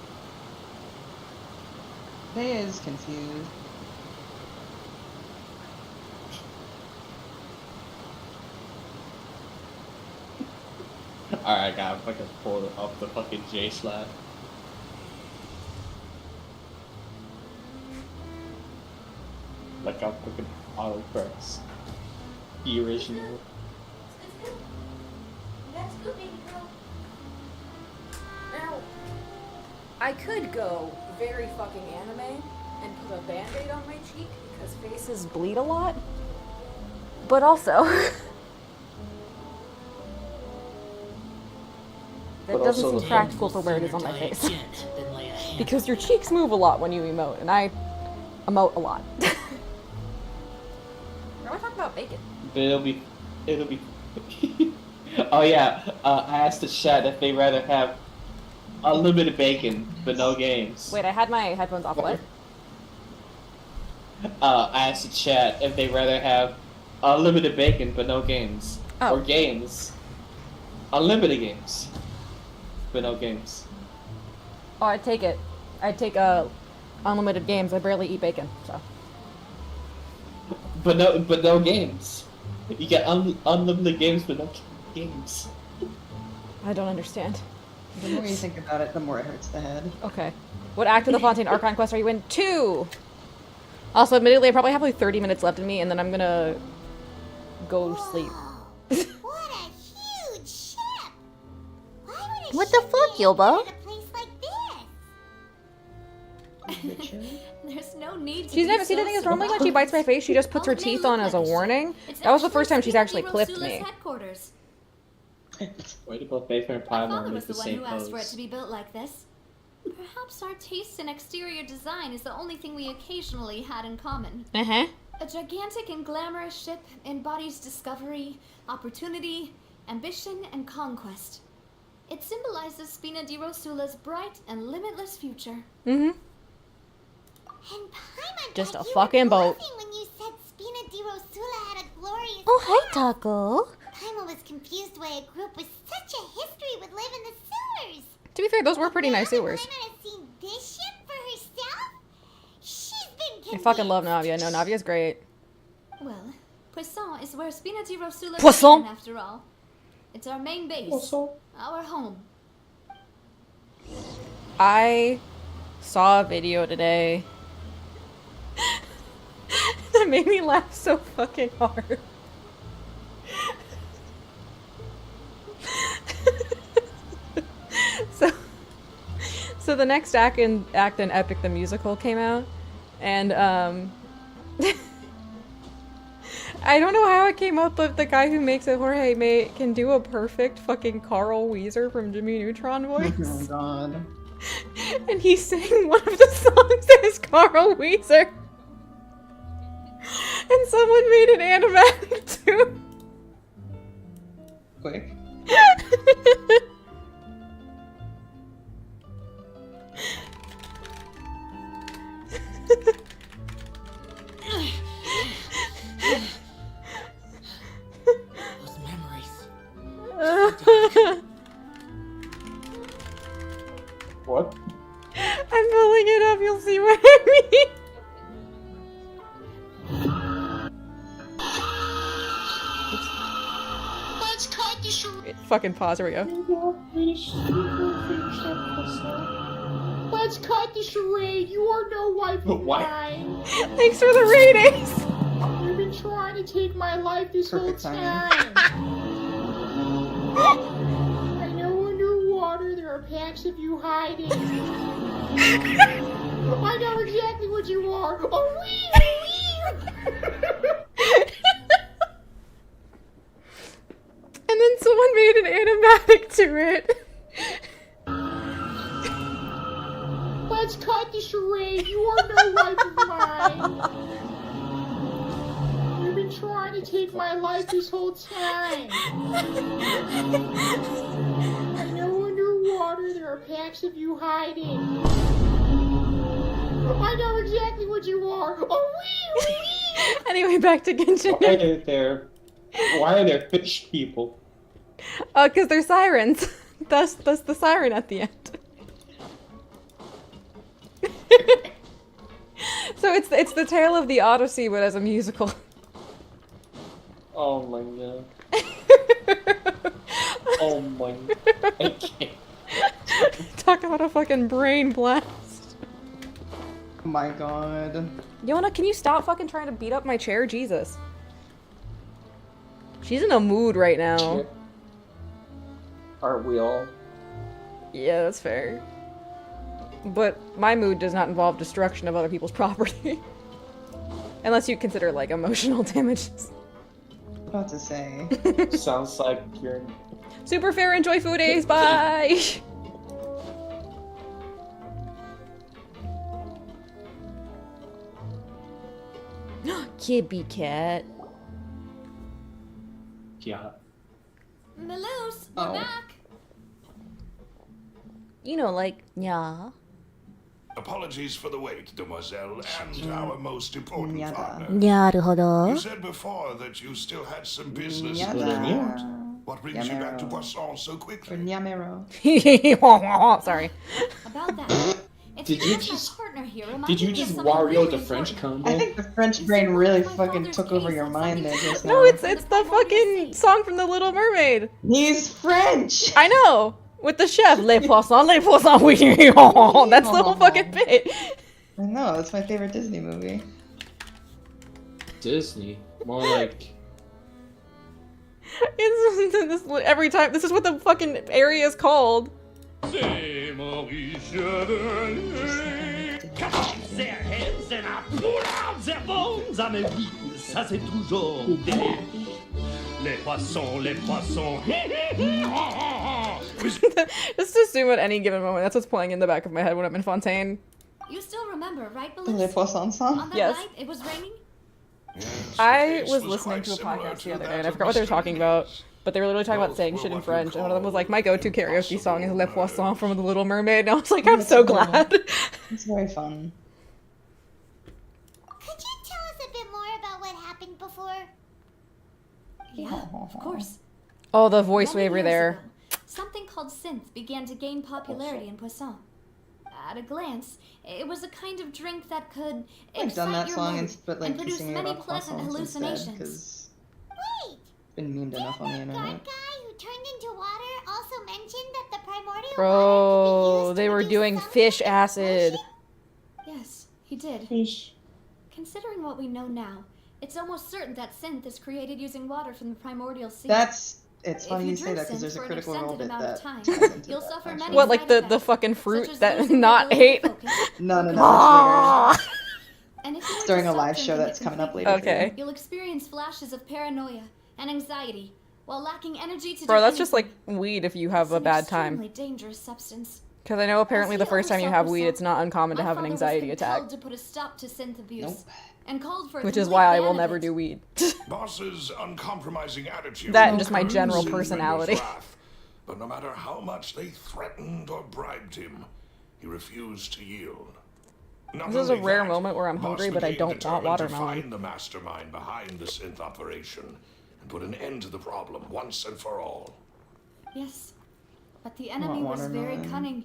They is confused. Alright, I gotta fucking pull up the fucking J slap. Like I'm fucking auto press. The original. That's good, baby girl. Now, I could go very fucking anime and put a band-aid on my cheek because faces bleed a lot. But also, that doesn't seem practical for where it is on my face. Because your cheeks move a lot when you emote, and I emote a lot. Why are we talking about bacon? But it'll be oh yeah, I asked the chat if they'd rather have unlimited bacon but no games. Wait, I had my headphones off. What? I asked the chat if they'd rather have unlimited bacon but no games. Oh. Or games. Unlimited games. But no games. Oh, I'd take it. I'd take unlimited games. I barely eat bacon, so. But no games. You get unlimited games but no games. I don't understand. The more you think about it, the more it hurts the head. Okay. What act of the Fontaine Archon quest are you in? 2! Also, admittedly, I probably have like 30 minutes left in me, and then I'm gonna go to sleep. What a huge ship! Why would a What the fuck, Yoba? a place like this? There's no need to She's be never seen so the thing is normally when she bites my face, she just puts her teeth on as a warning. That was the first time she's actually clipped me. Headquarters. Why do both Baker and My Paimon father make was the the one same who asked for it pose? to be built like this. Perhaps our taste in exterior design is the only thing we occasionally had in common. Uh-huh. A gigantic and glamorous ship embodies discovery, opportunity, ambition, and conquest. It symbolizes Spina di Rosula's bright and limitless future. Mm-hmm. And Paimon Just thought a you fucking were boat. bluffing when you said Spina di Rosula had a glorious Oh, hi, past. Taco. Paimon was confused why a group with such a history would live in the sewers. To be fair, those were pretty nice Now sewers. that Paimon has seen this ship for herself, she's been I convinced. fucking love Navia. No, Navia's great. Well, Poisson is where Spina di Rosula Poisson? began, after all. It's our main base, our home. I saw a video today that made me laugh so fucking hard. So the next act in Epic the Musical came out, and I don't know how it came up, but the guy who makes it, Jorge, can do a perfect fucking Carl Weezer from Jimmy Neutron voice. Oh my god. And he sang one of the songs as Carl Weezer. And someone made an animatic too. Quick. Those memories. What? I'm pulling it up, you'll see what I mean. Let's cut the charade. Fucking pause, here we go. Let's cut the charade. You are no wife of mine. Thanks for the ratings. You've been trying to take my life this Perfect whole timing. time. I know underwater there are packs of you hiding. I know exactly what you are. Oh, wee! And then someone made an animatic to it. Let's cut the charade. You are no wife of mine. You've been trying to take my life this whole time. I know underwater there are packs of you hiding. I know exactly what you are. Oh, wee! Anyway, back to Genshin. Why are there fish people? Because they're sirens. Thus the siren at the end. So it's the tale of the Odyssey, but as a musical. Oh my god. Oh my god. I can't. Talk about a fucking brain blast. Oh my god. Yona, can you stop fucking trying to beat up my chair? Jesus. She's in a mood right now. Aren't we all? Yeah, that's fair. But my mood does not involve destruction of other people's property. Unless you consider, like, emotional damages. About to say. Sounds like you're... Super fair, enjoy food days, bye! Kibby cat. Yeah. Melus, we're back. You know, like, yeah. Apologies for the wait, demoiselle, and our most important partner. 나르호도. You said before that you still had some business in Nyada. Vermont. What brings you back to Nyamero. Poisson so quickly? Nyamero. Sorry. About that. If Did you you ask just- my partner here, remind Did you me of just something Wario really the French important. combo? I think the French brain really fucking took over your mind there just now. No, it's the fucking song from The Little Mermaid. He's French! I know! With the chef. Les poissons, oui. That's the whole fucking bit. I know, that's my favorite Disney movie. Disney. More like... It's every time. This is what the fucking area is called. Cut off their heads and I pull out their bones. Ah mais oui, ça c'est toujours délire. Les poissons, les poissons. Just assume at any given moment that's what's playing in the back of my head when I'm in Fontaine. You still remember, right, The Melus? Les Poissons song? On that Yes. night, it was raining? Yes, I the case was listening quite to a similar podcast the to other that day and I of forgot what they were Mr. talking about. Leeds. But they were literally talking about Both saying were shit in what we French, and one of them was call like, my go-to karaoke song is Les impossible Poissons from The Little Mermaid, and I was like, I'm so glad. It's very fun. Could you tell us a bit more about what happened before? Yeah, of course. Oh, the voice Many waver years there. ago, something called synth began to gain popularity in Poisson. At a glance, it was a kind of drink that could I've excite done that your song, mood but like and produce singing many about pleasant croissants instead, hallucinations. because Wait, it's been memed enough on the guard internet. guy who turned into water also mentioned that the primordial water Bro, they were doing fish acid. Yes, he did. Fish. Considering what we know now, it's almost certain that synth is created using water from the primordial sea. That's It's funny you say that because there's a critical role bit that ties into you'll that, suffer actually. many What, like side the effects, fucking fruit such as that losing not the ability ate? to focus, No, and Ah. And if you were It's to during a stop live show drinking it that's coming up completely, later. Okay. you'll experience flashes of paranoia and anxiety while lacking energy to Bro, do that's just like anything. weed if you have a It's an bad time. extremely dangerous substance. Because I know apparently As the he first time you have oversaw weed, it's not uncommon to my have an father was anxiety attack. compelled to put a stop to synth abuse and called for a Which is complete why I ban will of never it. do weed. Boss's uncompromising attitude. That and just my earned general Sin Windows' personality. wrath. But no matter how much they threatened or bribed him, he refused to yield. Not This is a only rare that, moment where I'm Boss hungry, but I became don't want determined to watermelon. find the mastermind behind the synth operation and put an end to the problem once and for all. Yes, but the enemy want was very watermelon? cunning.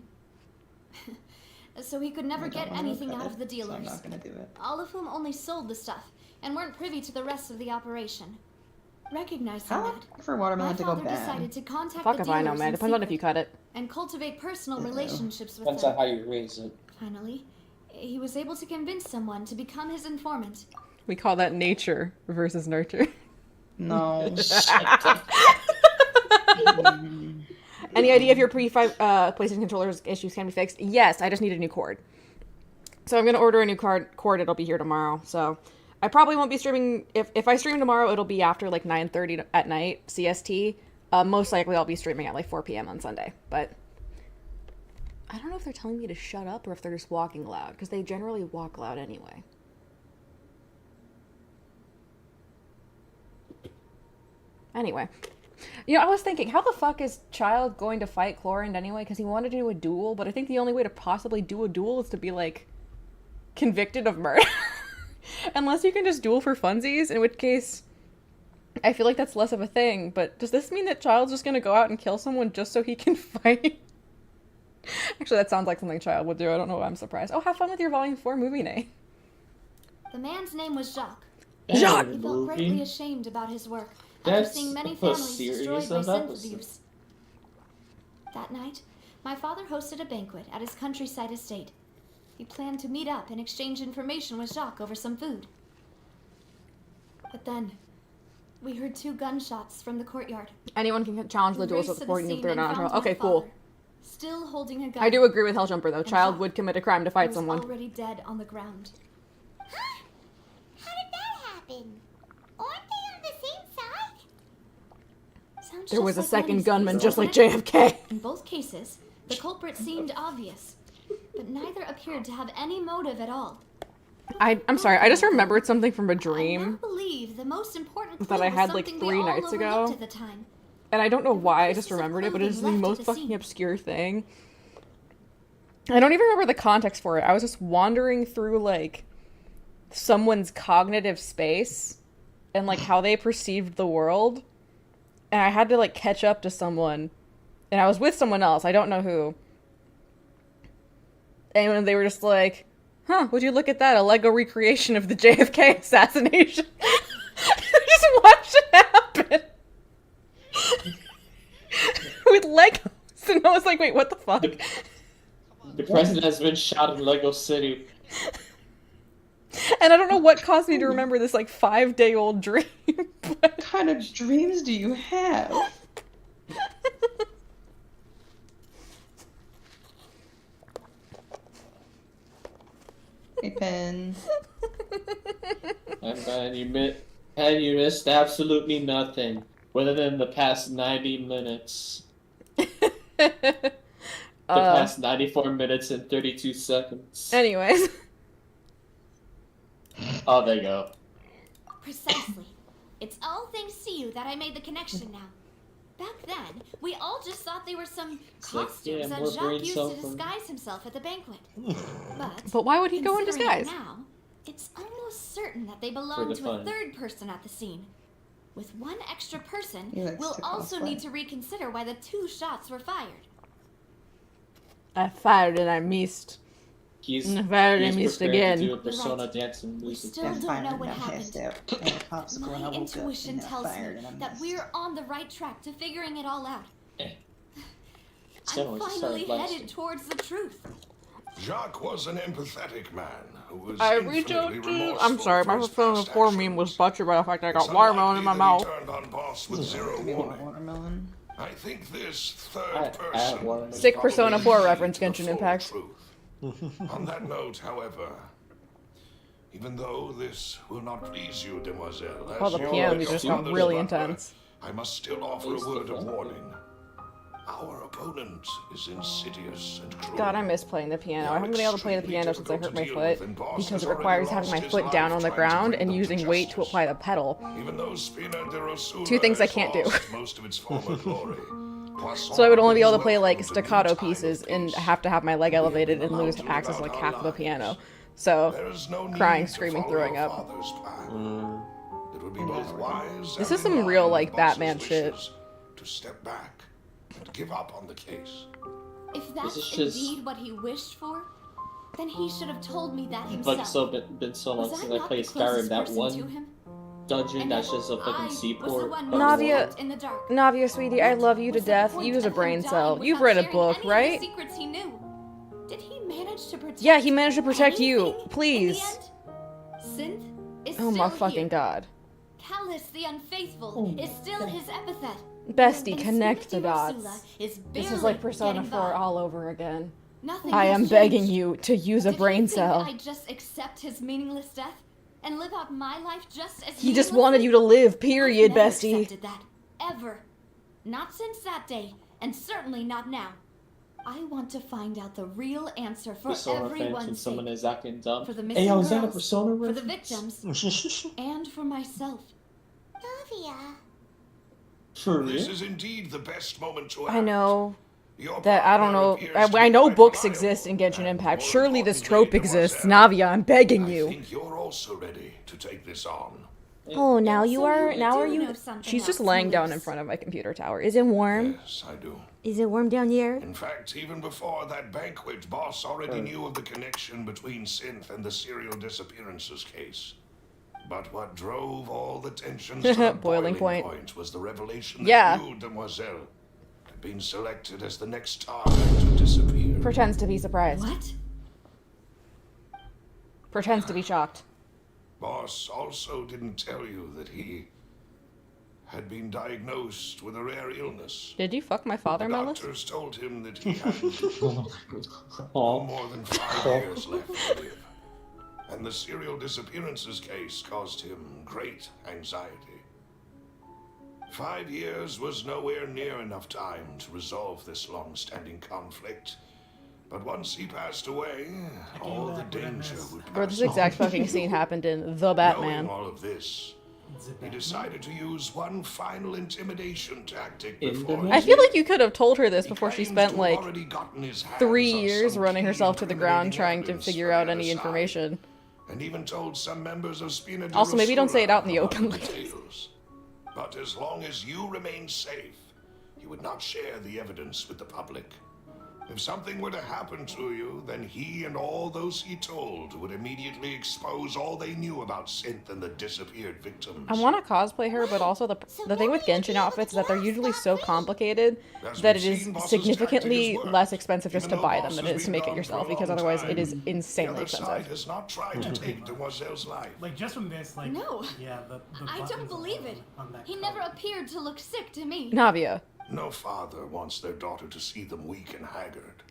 So he could never I don't get wanna anything look at out of it, the so dealers. I'm not gonna do it. All of whom only sold the stuff and weren't privy to the rest of the operation. Recognizing How that, long for watermelon my to go father bad? decided to contact Fuck the if I know, dealers man. in Depends on if you secret cut it. and cultivate personal relationships with Depends them. on how you raise it. Finally, he was able to convince someone to become his informant. We call that nature versus nurture. No. Any idea if your PlayStation controller's issues can be fixed? Yes, I just need a new cord. So I'm gonna order a new cord. It'll be here tomorrow. So I probably won't be streaming. If I stream tomorrow, it'll be after like 9:30 at night CST. Most likely I'll be streaming at like 4 p.m. on Sunday. But I don't know if they're telling me to shut up or if they're just walking loud, because they generally walk loud anyway. Anyway. You know, I was thinking, how the fuck is Child going to fight Chlorinde anyway? Because he wanted to do a duel, but I think the only way to possibly do a duel is to be, like, convicted of murder. Unless you can just duel for funsies, in which case, I feel like that's less of a thing. But does this mean that Child's just gonna go out and kill someone just so he can fight? Actually, that sounds like something Child would do. I don't know why I'm surprised. Oh, have fun with your Volume 4 movie name. The man's name was Jacques. Jacques! He felt greatly ashamed about his work after That's seeing many a families series destroyed by of synth episodes. abuse. That night, my father hosted a banquet at his countryside estate. He planned to meet up and exchange information with Jacques over some food. But then, we heard 2 gunshots from the courtyard. Anyone can challenge the We duels raced to the before you scene throw and down a found trial. my Okay, cool. father, still holding a gun. I do agree with Helljumper, though. And Child Jacques would commit a crime to fight was someone. already dead on the ground. How did that happen? Aren't they on the same side? Sounds There just was a like second Lenny's gunman case, just like doesn't it? JFK. In both cases, the culprit seemed obvious, but neither appeared to have any motive at all. I'm sorry, I just remembered something from a I now dream believe the most important clue that I was had like something we 3 all nights ago. overlooked at the time. And I don't know why I just pieces of remembered it, but it's the clothing left most at the fucking scene. obscure thing. I don't even remember the context for it. I was just wandering through like someone's cognitive space and like how they perceived the world. And I had to like catch up to someone. And I was with someone else. I don't know who. And when they were just like, huh, would you look at that? A Lego recreation of the JFK assassination. Just watch it happen. With Legos. And I was like, wait, what the fuck? The president has been shot in Lego City. And I don't know what caused me to remember this like 5-day-old dream. What kind of dreams do you have? Hey, Pen. And you missed absolutely nothing, other than the past 90 minutes. The past 94 minutes and 32 seconds. Anyways. Oh, there you go. Precisely. It's all thanks to you that I made the connection now. Back then, we all just thought they were some like, costumes yeah, that more Jacques brain used cell to phone. disguise himself at the banquet. But why would he go in considering it disguise? Now, it's almost certain that they belong the to fun. a third person at the scene. With one extra person, He likes we'll to also cosplay. need to reconsider why the 2 shots were fired. I fired and I missed. He's And I fired and I he's missed prepared again. to do a persona dance and We music. still And don't fired know and what I happened. passed out. And a popsicle and I My woke up intuition and I tells me fired and I that missed. we're on the right track to figuring it all out. Someone I'm just finally started headed towards the truth. Jacques was an empathetic man, who was I reached out infinitely to. remorseful I'm sorry, for my his Persona past 4 meme actions. was butchered by the fact that I got It's watermelon in my unlikely that mouth. he turned on Boss with zero warning. Watermelon. I think this third I person want is Sick probably Persona the 4 key reference, to the Genshin full Impact. truth. On that note, however, even though this will not please you, demoiselle, Oh, as the your piano music just got father's really butler, intense. I must still offer a word of warning. Our opponent is insidious and cruel. God, I miss playing the piano. I haven't been able to play the piano since I hurt my foot because has it already requires having lost my his foot down life on the trying to ground bring and them to using weight to justice. apply the pedal. Even though Spina de Rosula Two things I has can't do. lost most of its former glory, So I would only be able to play Poisson like welcomed a new staccato time of pieces and peace. have to have my leg elevated and allowed lose to access to live like out half our of the lives. piano. So There is no crying, need to screaming, follow throwing our up. father's path. It would be both wise This and is some in real line like with Boss's Batman shit. wishes to step back and give up on the case. If that's is just- indeed what he wished for, then he should have told me that But himself. it's been so long Was I since I not played the closest Skyrim. That person to one him? dungeon And that's yet just a I fucking was the seaport. one Navia- most left in the dark. Navia, sweetie, I love you to Was the death. point Use a of him brain dying cell. without You've read a sharing book, any of the right? secrets he knew? Did he manage to protect? Yeah, he managed to protect you. anything in Please. the end? Synth is Oh still my fucking here. god. Callus the Unfaithful is still his epithet. Bestie, And connect the Spina di dots. Rosula is This is barely like Persona getting 4 by. all over again. Nothing I has am begging changed. you to use a Did brain he think cell. I'd just accept his meaningless death and live out my life just as He just wanted you to live, period, I've never bestie. accepted that, ever. Not since that day, and certainly not now. I want to find out the real answer for Persona fans when everyone's someone sake. is acting dumb. For the Hey, missing yo, is that a girls, Persona for the reference? victims, and for myself. Navia. For This real? is indeed the best moment to act. I know Your that I don't partner know. appears to I be know quite books reliable, exist in Genshin and Impact. more Surely this importantly, trope exists. demoiselle, Navia, I'm begging I you. think you're also ready to take this on. Oh, now you So are. you Now do are you? know something She's just else, laying down in Louise. front of my computer tower. Is it warm? Yes, I do. Is it warm down there? In fact, even before that banquet, Boss already knew of the connection between Synth and the serial disappearances case. But what drove all the tensions to the Boiling boiling point. was the revelation Yeah. that you, demoiselle, had been selected as the next target to disappear. Pretends to be surprised. What? Pretends to be shocked. Boss also didn't tell you that he had been diagnosed with a rare illness. Did you fuck my father, The Melis? doctors told him that he had no more than 5 years left to live. And the serial disappearances case caused him great anxiety. 5 years was nowhere near enough time to resolve this long-standing conflict. But once he passed away, all the danger would Or this pass exact on. fucking scene happened in The Batman. Knowing all of this, he decided to use one final intimidation tactic In the before movie? I feel like you could have told her this He before she claims spent to like have already gotten his hands 3 on years some running key herself to the ground incriminating trying to evidence figure for out either any side, information. and even told some members of Spina de Also, maybe don't say it out in the Rosula open. about the details. But as long as you remain safe, he would not share the evidence with the public. If something were to happen to you, then he and all those he told would immediately expose all they knew about Synth and the disappeared victims. I want to cosplay her, but also the thing with Genshin outfits is that they're usually so complicated that it is significantly less expensive just to buy them than it is to make it yourself, because otherwise it is The insanely other side expensive. has not tried to take Demoiselle's life. Like just from this, like No. yeah, the I don't buttons believe it. on that He cover. never appeared to look sick to me. Navia. No father wants their daughter to see them weak and haggard,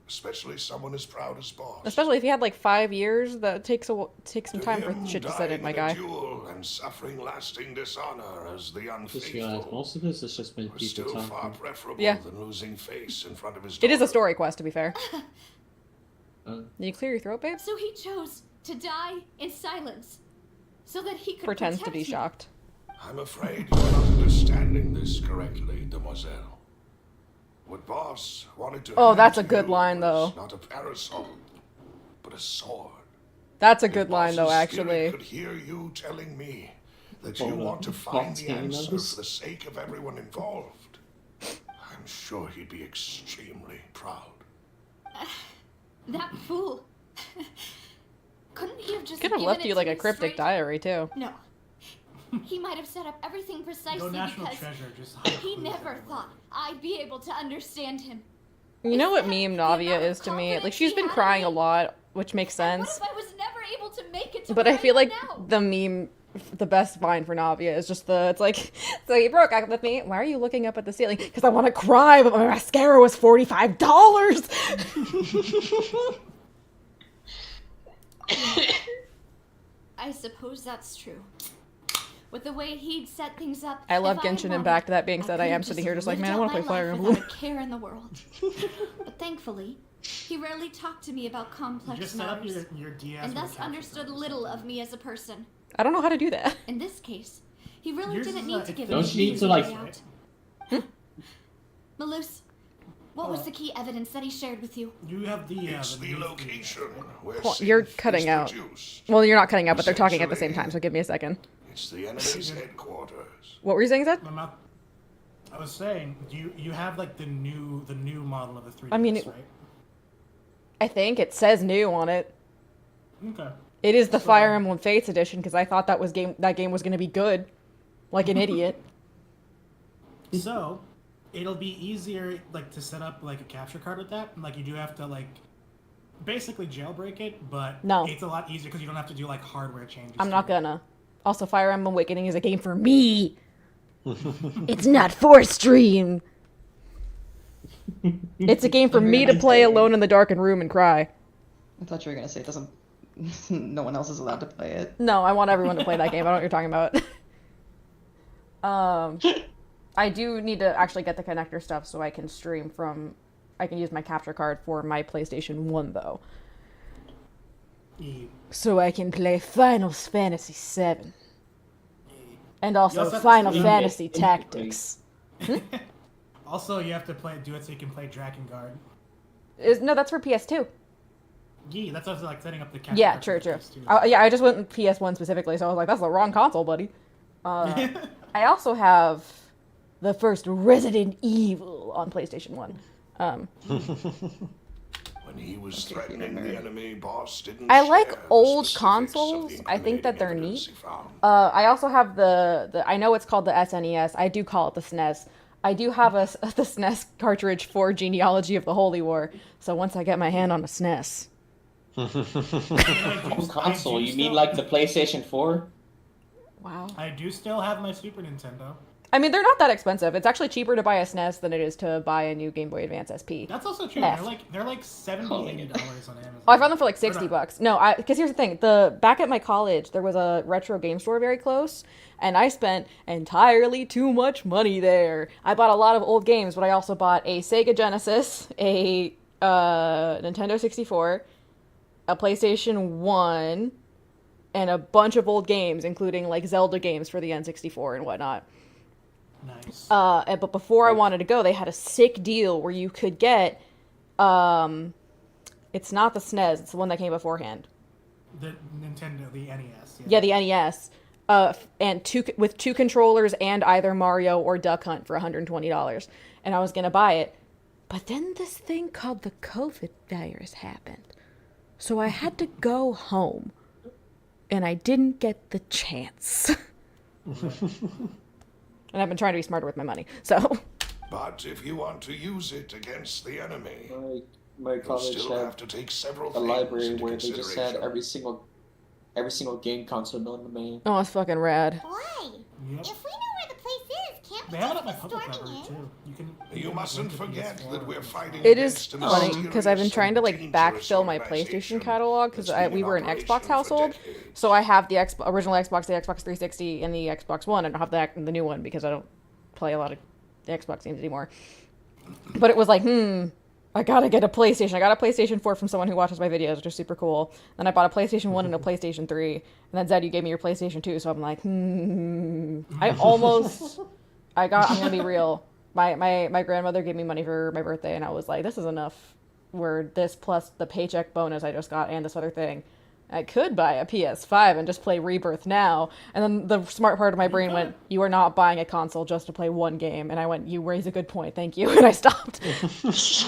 especially someone as proud as Boss. Especially if you had like 5 years, that takes some time for him, shit to set in, dying my a guy. duel and suffering lasting dishonor as the Just realized unfaithful most of this has just been was people still far talking. preferable Yeah. than losing face in front of his It daughter. is a story quest, to be fair. Uh, Did you clear your throat, babe? So he chose to die in silence, so that he could Pretends to protect be me. shocked. I'm afraid you're not understanding this correctly, Demoiselle. What Boss wanted to Oh, hand that's a to good you line, was though. not a parasol, but a sword. That's a good line, though, Boss's spirit actually. could hear you telling me that you Hold on. want to find the Fontaine answer knows? for the sake of everyone involved. I'm sure he'd be extremely proud. That fool. Couldn't he have just Could have given left it you to like a me cryptic straight? diary, too. No. He might have set up everything precisely Go National because Treasure, just he never thought I'd be able to understand him. You know what meme Navia is to me? Like, she's been crying a lot, which makes What sense. if I was never able to make it to But where I feel like now. the meme, the best vine for Navia is just it's like, so you broke up with me. Why are you looking up at the ceiling? Because I want to cry, but my mascara was $45. I suppose that's true. With the way he'd set things up, I love if Genshin wanted, Impact. That being said, I am could've sitting here just like, lived man, I out want to play my Fire life Emblem. without a care in the world. But thankfully, he rarely talked to me about complex Just set up matters, your DS and with thus capture understood little of me as a person. I don't know how to do that. In this case, he really Yours didn't is, need to give Don't me you need the to, like- way out. Malus, what was the key evidence that he shared with you? You have the. It's the location where Well, you're Sith cutting is out. produced. Well, you're not cutting out, but they're talking at the same time, so give me a second. It's the enemy's headquarters. What were you saying, Zed? I was saying, you have like the new model of the 3DS, I mean, right? I think it says new on it. Okay. It is the Fire Emblem Fates edition because I thought that game was going to be good, like an idiot. So, it'll be easier like to set up like a capture card with that. Like you do have to like basically jailbreak it, but No. it's a lot easier because you don't have to do like hardware changes. I'm not gonna. Also, Fire Emblem Awakening is a game for me. It's not for stream. It's a game for me to play alone in the darkened room and cry. I thought you were gonna say it doesn't. No one else is allowed to play it. No, I want everyone to play that game. I don't know what you're talking about. I do need to actually get the connector stuff so I can stream from. I can use my capture card for my PlayStation 1 though. So I can play Final Fantasy 7. And also Final Fantasy Tactics. Also, you have to do it so you can play Drakengard. No, that's for PS2. Yeah, that's also like setting up the capture Yeah, card true, for true. PS2. Yeah, I just went with PS1 specifically, so I was like, that's the wrong console, buddy. I also have the first Resident Evil on PlayStation 1. When he was threatening the enemy, boss didn't I like share the old specifics of consoles. the I think that they're incriminating neat. evidence he found. I also have the I know it's called the SNES. I do call it the SNES. I do have the SNES cartridge for Genealogy of the Holy War. So once I get my hand on a SNES. Console? You mean like the PlayStation 4? Wow. I do still have my Super Nintendo. I mean, they're not that expensive. It's actually cheaper to buy a SNES than it is to buy a new Game Boy Advance SP. That's also true. F. They're like $70, $80 on Amazon. Oh, I found them for like $60. No, because here's the thing. Back at my college, there was a retro game store very close, and I spent entirely too much money there. I bought a lot of old games, but I also bought a Sega Genesis, a Nintendo 64, a PlayStation 1, and a bunch of old games, including like Zelda games for the N64 and whatnot. Nice. But before I wanted to go, they had a sick deal where you could get, it's not the SNES, it's the one that came beforehand. The Nintendo, the NES. Yeah, the NES. And with two controllers and either Mario or Duck Hunt for $120. And I was gonna buy it. But then this thing called the COVID virus happened. So I had to go home. And I didn't get the chance. And I've been trying to be smarter with my money, so. But if you want to use it against the enemy, My you'll college still had have to take several a things library into where they just had consideration. every single game console known to man. Oh, it's fucking rad. Why? Yep. If we know where the place is, can't we They have it just at my be public storming library it? too. You mustn't forget that we're fighting It is against a funny mysterious because I've been trying to like and backfill my PlayStation catalog because we were an Xbox household, so I have the original Xbox, the Xbox 360, and the Xbox One. I don't have the new one because I don't play a lot of the Xbox games anymore. But it was like, I gotta get a PlayStation. I got a PlayStation 4 from someone who watches my videos, which is super cool. Then I bought a PlayStation 1 and a PlayStation 3, and then Zed, you gave me your PlayStation 2, so I'm like, I'm gonna be real. My grandmother gave me money for my birthday, and I was like, this is enough. Where this plus the paycheck bonus I just got and this other thing, I could buy a PS5 and just play Rebirth now. And then the smart part of my brain went, you are not buying a console just to play one game. And I went, you raise a good point, thank you. And I stopped. There's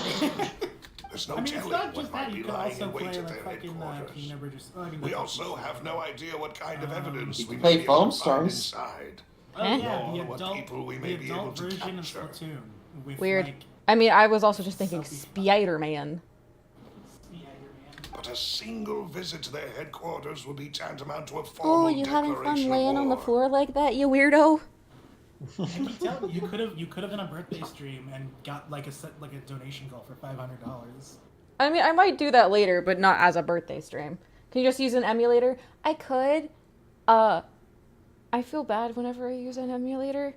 no it's telling not what just might that. be You can lying also in wait play at like their fucking headquarters. Kingdom We also have no idea what kind of evidence we play may be able Foam to find Stars. inside. Oh yeah, Nor the what adult, people we the may be able adult to version of capture. Splatoon. With, Weird. Like, I mean, I was also just thinking Spider-Man. But Not a single visit to their headquarters will be tantamount to a formal Oh, you having fun declaration of laying on the war. floor like that, you weirdo? I keep telling you, you could have done a birthday stream and got like a donation goal for $500. I mean, I might do that later, but not as a birthday stream. Can you just use an emulator? I could. I feel bad whenever I use an emulator.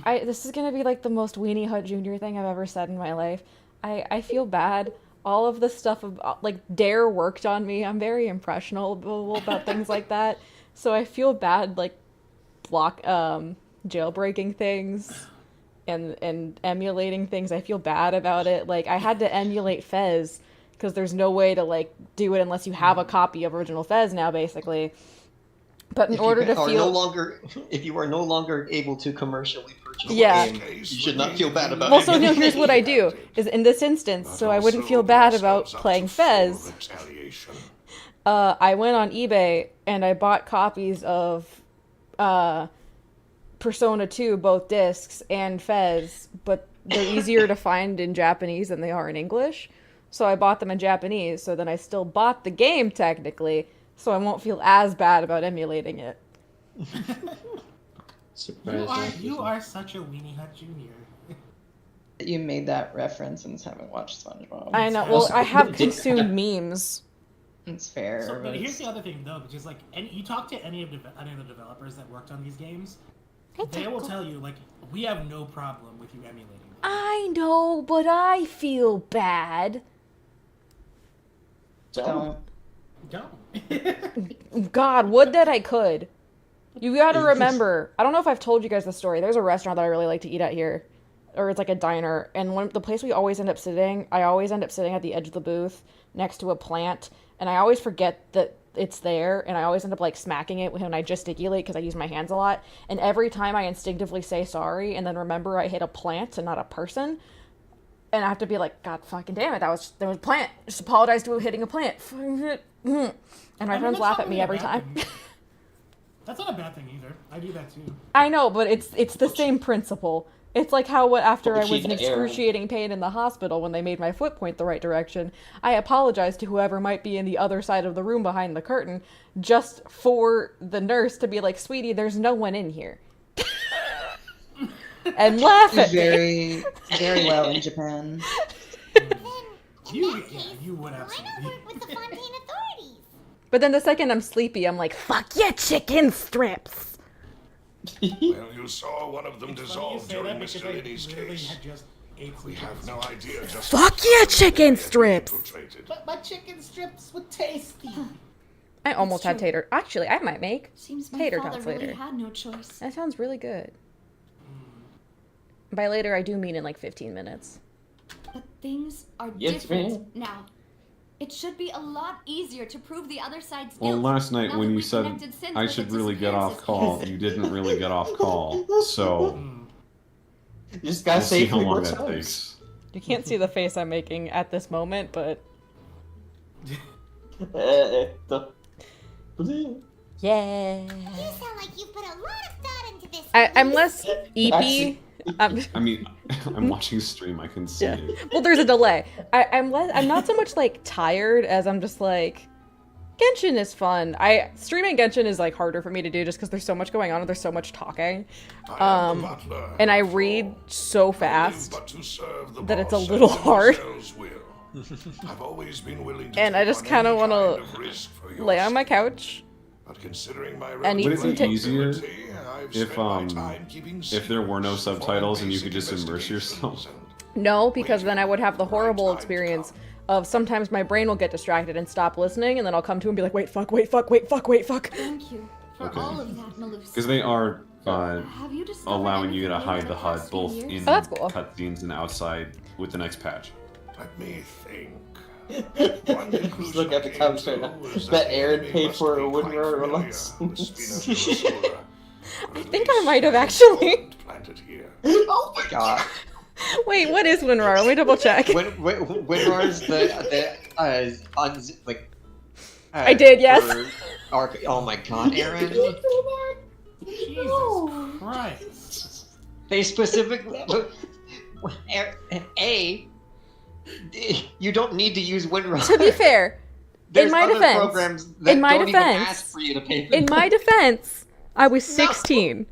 This is gonna be like the most Weenie Hut Jr. thing I've ever said in my life. I feel bad. All of the stuff like Dare worked on me. I'm very impressionable about things like that. So I feel bad like jailbreaking things and emulating things. I feel bad about it. Like I had to emulate Fez because there's no way to like do it unless you have a copy of original Fez now, basically. But in order to feel if you are no longer able to commercially purchase the game, you should not feel bad about it. Well, so no, here's what I do is in this instance, so I wouldn't feel bad about playing Fez. I went on eBay and I bought copies of Persona 2, both discs, and Fez, but they're easier to find in Japanese than they are in English. So I bought them in Japanese, so then I still bought the game technically, so I won't feel as bad about emulating it. You are such a Weenie Hut Jr. You made that reference and haven't watched SpongeBob. I know. Well, I have consumed memes. It's fair. So, but here's the other thing, though, because like, you talk to any of the developers that worked on these games, they will tell you like, we have no problem with you emulating them. I know, but I feel bad. Don't. God, would that I could. You gotta remember, I don't know if I've told you guys the story. There's a restaurant that I really like to eat at here. Or it's like a diner. And the place we always end up sitting, I always end up sitting at the edge of the booth next to a plant. And I always forget that it's there. And I always end up like smacking it when I gesticulate because I use my hands a lot. And every time I instinctively say sorry and then remember I hit a plant and not a person. And I have to be like, God fucking damn it, there was a plant. Just apologize to hitting a plant. And my friends laugh at me every time. That's not a bad thing either. I do that too. I know, but it's the same principle. It's like how after I was in excruciating pain in the hospital when they made my foot point the right direction, I apologized to whoever might be in the other side of the room behind the curtain just for the nurse to be like, sweetie, there's no one in here. And laugh at me. Very well in Japan. You would absolutely. With the Fontaine authorities. But then the second I'm sleepy, I'm like, fuck yeah, chicken strips. Well, you saw one of them dissolve during Mr. Liddy's case. We have no idea just fuck yeah, chicken strips. But my chicken strips were tasty. I almost had tater. Actually, I might make Seems my tater father tots really later. had no choice. That sounds really good. By later, I do mean in like 15 minutes. But things are Yes, different ma'am. now. It should be a lot easier to prove the other side's Well, guilt. last night now when that you we've said connected since I with should the really get off disappearances. call, you didn't really get off call. So You just gotta we'll say see it how 3 long more that times. takes. You can't see the face I'm making at this moment, but yeah. You sound like you put a lot of thought into this. I'm less eepy. I mean, I'm watching stream. I can see. Yeah. Well, there's a delay. I'm not so much like tired as I'm just like, Genshin is fun. Streaming Genshin is like harder for me to do just because there's so much going on and there's so much talking. And I read so fast that it's a little hard. I've always been willing to And I just kind of want to lay on my couch. But considering my And eat Would some it be easier if there were no subtitles and you could just immerse yourself? No, because then I would have the horrible experience of sometimes my brain will get distracted and stop listening, and then I'll come to and be like, wait, fuck, wait, fuck, wait, fuck, wait, fuck. Thank you for all of that, Malus. Because they are Have you discovered allowing you to anything hide in the HUD past both few in years? Oh, that's cool. cutscenes and outside with the next patch. Let me think. Just look at the couch right now. Bet Aaron paid for a Woodrow license. I think I might have actually. Oh my god. Wait, what is WinRAR? Let me double check. WinRAR is I did, yes. Oh my god, Aaron. Jesus Christ. They specifically... you don't need to use WinRAR. To be fair, There's in my other defense, programs that in my don't even defense, ask for you to pay for in them. my defense, I was 16,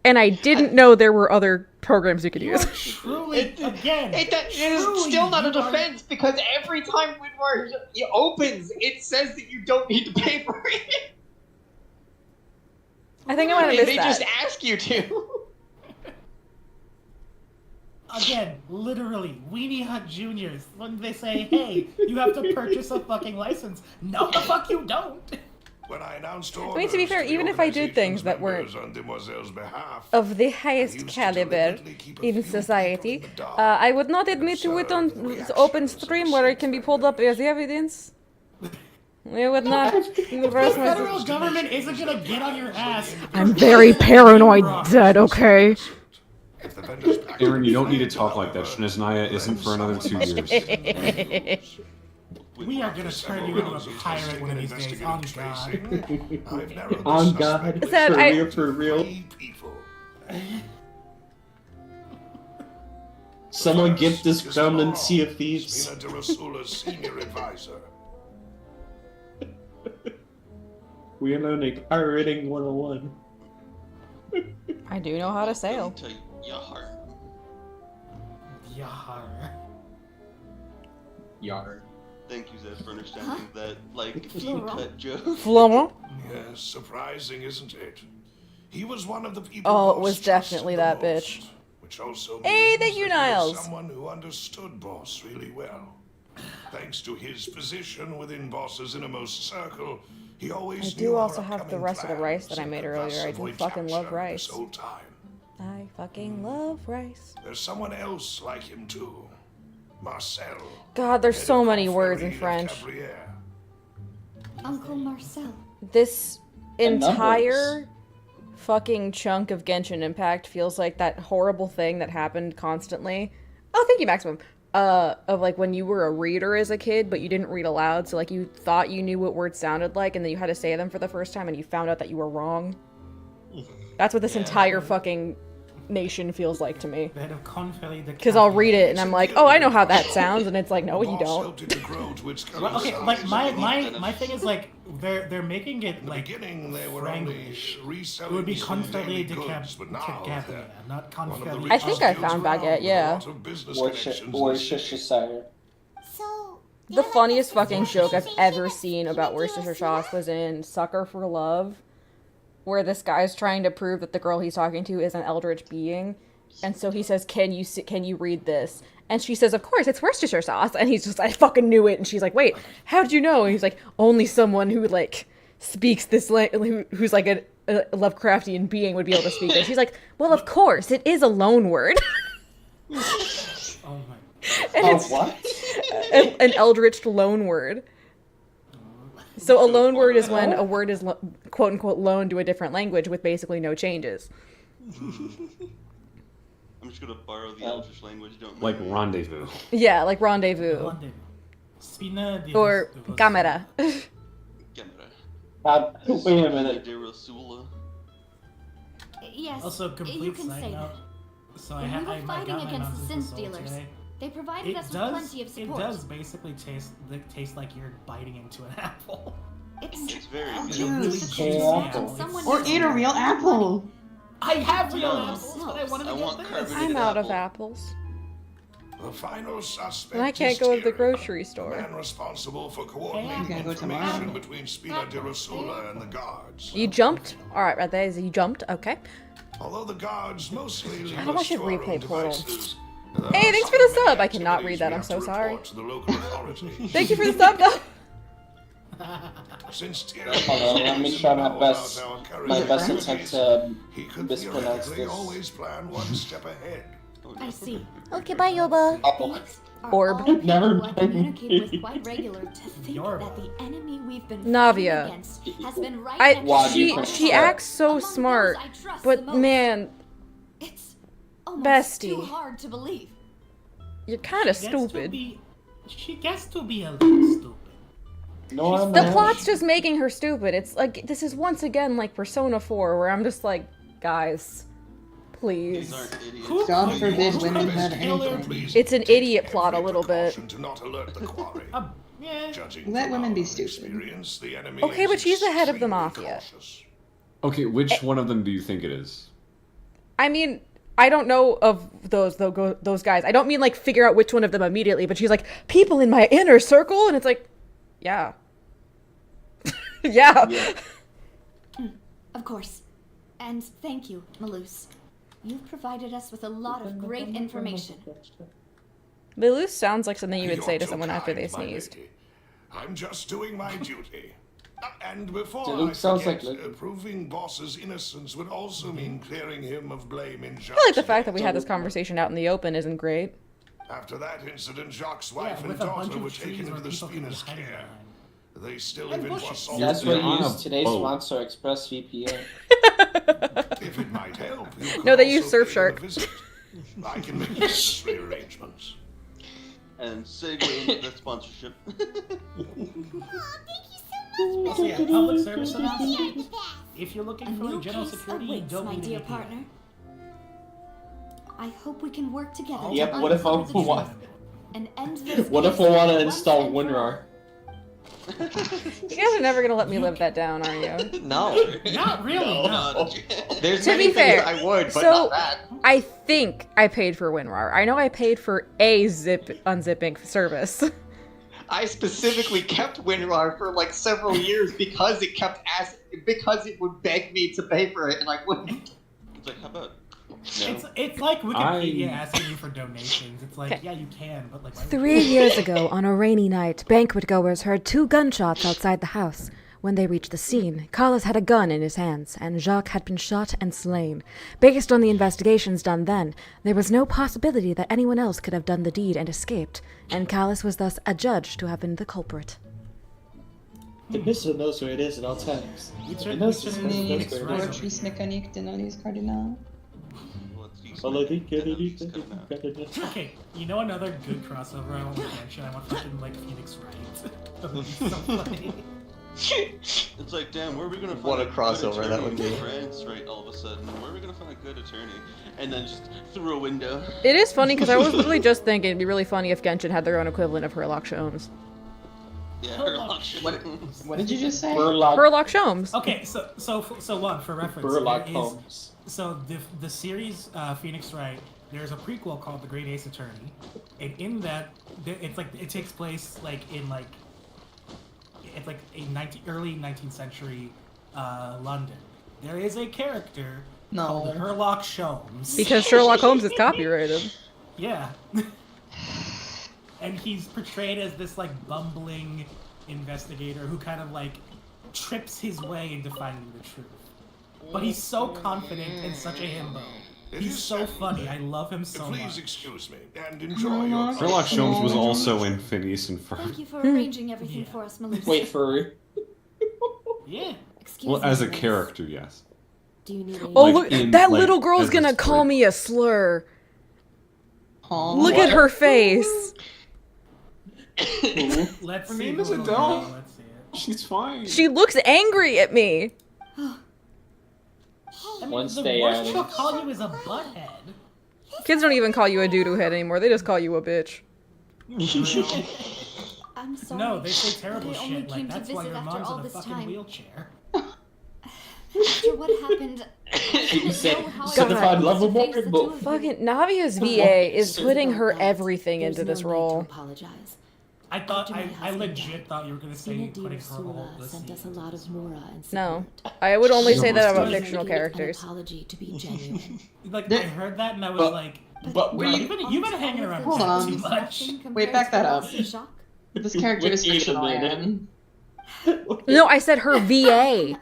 and I didn't know there were other programs you could use. Truly, again, It is still not a defense because every time WinRAR opens, it says that you don't need to pay for it. I think I might have missed They that. just ask you to. Again, literally, Weenie Hut Juniors, when they say, hey, you have to purchase a fucking license. No, the fuck you don't. When I announced I mean, to be fair, even if I did things that weren't of the highest caliber in society, I would not admit to it on the open stream where it can be pulled up as evidence. We would not. The federal government isn't gonna get on your ass. I'm very paranoid, Dad, okay? Aaron, you don't need to talk like that. Shneznaya isn't for another 2 years. We are gonna turn you into a pirate one of these days, on God. On God, for real. Someone get this crown and Sea of Thieves. Senior advisor. We are learning pirating 101. I do know how to sail. Yar. Yar. Yar. Thank you, Zed, for understanding that, like, deep cut joke. Flummer? Yes, surprising, isn't it? He was one of the people. Oh, it was definitely that bitch. Which also hey, means thank you, that he was Niles. someone who understood Boss really well. Thanks to his position within Boss's innermost circle, he always I knew do our also have the upcoming rest of the rice plans that I and made could earlier. thus I do avoid fucking love capture rice. this whole time. I fucking love rice. There's someone else like him too. Marcel. God, there's so many words in French. Uncle Marcel. This And entire fucking chunk of Genshin Impact feels like that horrible thing that happened constantly. Oh, thank you, Maximum. Of like when you were a reader as a kid, but you didn't read aloud, so like you thought you knew what words sounded like, and then you had to say them for the first time, and you found out that you were wrong. That's what this entire fucking nation feels like to me. Because I'll read it and I'm like, oh, I know how that sounds, and it's like, no, you don't. Well, okay, like my thing is like they're making it like beginning they were Franglish. only It would be constantly together, not constantly. I think I found Baguette, yeah. Worcestershire. The funniest fucking joke I've ever seen about Worcestershire sauce was in Sucker for Love, where this guy's trying to prove that the girl he's talking to is an eldritch being, and so he says, can you read this? And she says, of course, it's Worcestershire sauce. And he's just, I fucking knew it. And she's like, wait, how did you know? And he's like, only someone who like speaks this who's like a Lovecraftian being would be able to speak it. She's like, well, of course, it is a loan word. Oh my. And it's what? An eldritch loan word. So a loan word is when a word is quote unquote loaned to a different language with basically no changes. I'm just gonna borrow the Eldritch language, don't Like rendezvous. Yeah, like rendezvous. Or camera. Wait a minute. Yes, Also, you complete can side say note. that. So When we were I fighting got my against mom's the in synth Soul dealers, today. they provided us with plenty of support. It does basically taste like you're biting into an apple. It's very really juicy apple. Or eat a real apple. I have real apples, but I wanted to get this. I'm out of apples. The final suspect And I can't go to the grocery the store. man responsible for coordinating gotta go information tomorrow. between Spina de Rosula and the guards. You jumped? Alright, right there. You jumped? Okay. Although the guards mostly leave How do I us should to our own replay Portal? devices, Hey, thanks for the sub! I cannot read that, I'm so sorry. Thank you for the sub, though! Hold on, let me try my best attempt to mispronounce They this. always plan one step ahead. I see. Okay, bye, Yoba. Orb. All people who I communicate with quite regular to think that the enemy we've been Navia. fighting against has been right next to She acts so smart, but man, It's almost bestie, too hard to believe. you're kind of stupid. She gets to be a little stupid. No, The plot's just making her stupid. It's like, this is once again like Persona 4, where I'm just like, guys, please. God forbid women had anything. It's an idiot plot a little bit. To not alert the quarry. Yeah. Judging Let from women our be stupid. experience, the enemy Okay, is but she's the head of the extremely mafia. cautious. Okay, which one of them do you think it is? I mean, I don't know of those guys. I don't mean like figure out which one of them immediately, but she's like, people in my inner circle, and it's like, yeah. yeah. Of course. And thank you, Malus. You've provided us with a lot of great information. Milus sounds like something you would You're say to too someone after kind, they my sneezed. lady. I'm just doing my duty. And before Luke I sounds forget, like proving Boss's innocence would also mean clearing him of blame in I Jacques' feel like the fact that we had this conversation out in the open isn't great. After that incident, Jacques' wife and with a bunch daughter of were trees taken where into the people can Spina's hide care. behind. They still And live in bushes. Boisson. That's where They're you on use a today's boat. sponsor, ExpressVPN. If it might help, you No, could they use also pay them Surfshark. a visit. I can make necessary arrangements. And segue into the sponsorship. Also, yeah, public service announcement. If you're looking A for new general case security, you awaits, don't my need dear a VPN. partner. I hope we can work together Yep, to what if I uncover the want? truth and end this What if case I want to once install and for WinRAR? You guys are never gonna let me live that down, are you? No. Not really, no. There's To many be fair, things I would, but so not that. I think I paid for WinRAR. I know I paid for a unzipping service. I specifically kept WinRAR for like several years because because it would beg me to pay for it and I wouldn't. It's like, how about? It's like Wikipedia asking you for donations. It's like, yeah, you can, but like. why would 3 you? years ago, on a rainy night, banquet goers heard 2 gunshots outside the house. When they reached the scene, Carlos had a gun in his hands, and Jacques had been shot and slain. Based on the investigations done then, there was no possibility that anyone else could have done the deed and escaped, and Carlos was thus adjudged to have been the culprit. The missile knows where it is at all times. It knows where it is. Okay, you know another good crossover I want to mention? I want fucking like Phoenix Wright. That would be so funny. It's like, damn, where are we gonna find What a good crossover that attorney would be. in France, right? All of a sudden, where are we gonna find a good attorney? And then just through a window. It is funny because I was literally just thinking it'd be really funny if Genshin had their own equivalent of Herlock Sholmes. Yeah, Herlock. What did you just say? Herlock Sholmes. Okay, so one for reference. Burlock there is- Holmes. So the series Phoenix Wright, there's a prequel called The Great Ace Attorney, and in that it's like it takes place like in like it's like a early 19th century London. There is a character called Herlock Sholmes. Because Sherlock Holmes is copyrighted. Yeah. And he's portrayed as this like bumbling investigator who kind of like trips his way into finding the truth. But he's so confident and such a himbo. He's so funny. I love him so much. Please excuse me and enjoy your. Sherlock Sholmes was also in Phineas and Ferb. Thank you for arranging everything for us, Melissa. Wait, furry. Yeah. Excuse Well, me, as a Melissa. character, yes. Do you need a Oh, Like look, in, that like, little girl's as a gonna call sport. me a slur. Aw. Look at her face. Let's Her see. name is who it'll Adele. be. Let's see it. She's fine. She looks angry at me. I mean, Once the they worst added- they'll call you is a butthead. Kids don't even call you a doo-doo head anymore. They just call you a bitch. I'm sorry. No, they say terrible They only shit. came Like to that's why visit your after mom's all in a this fucking time. wheelchair. After what happened, You said know how I certified was lovable supposed to face the book. two of you. Fucking Navia's VA is putting her everything into this role. Apologize. I thought After my I husband legit died, thought you were gonna say Sina putting her Sula whole sent us a lot of mora and No. support. I would only say that about She fictional made an characters. apology to be genuine. Like I heard that and I was like, But "Bro, you've been hanging around Hold Jack on. too much." Wait, back that up. This character is Wait, even fictional, a minute. Aaron. No, I said her VA.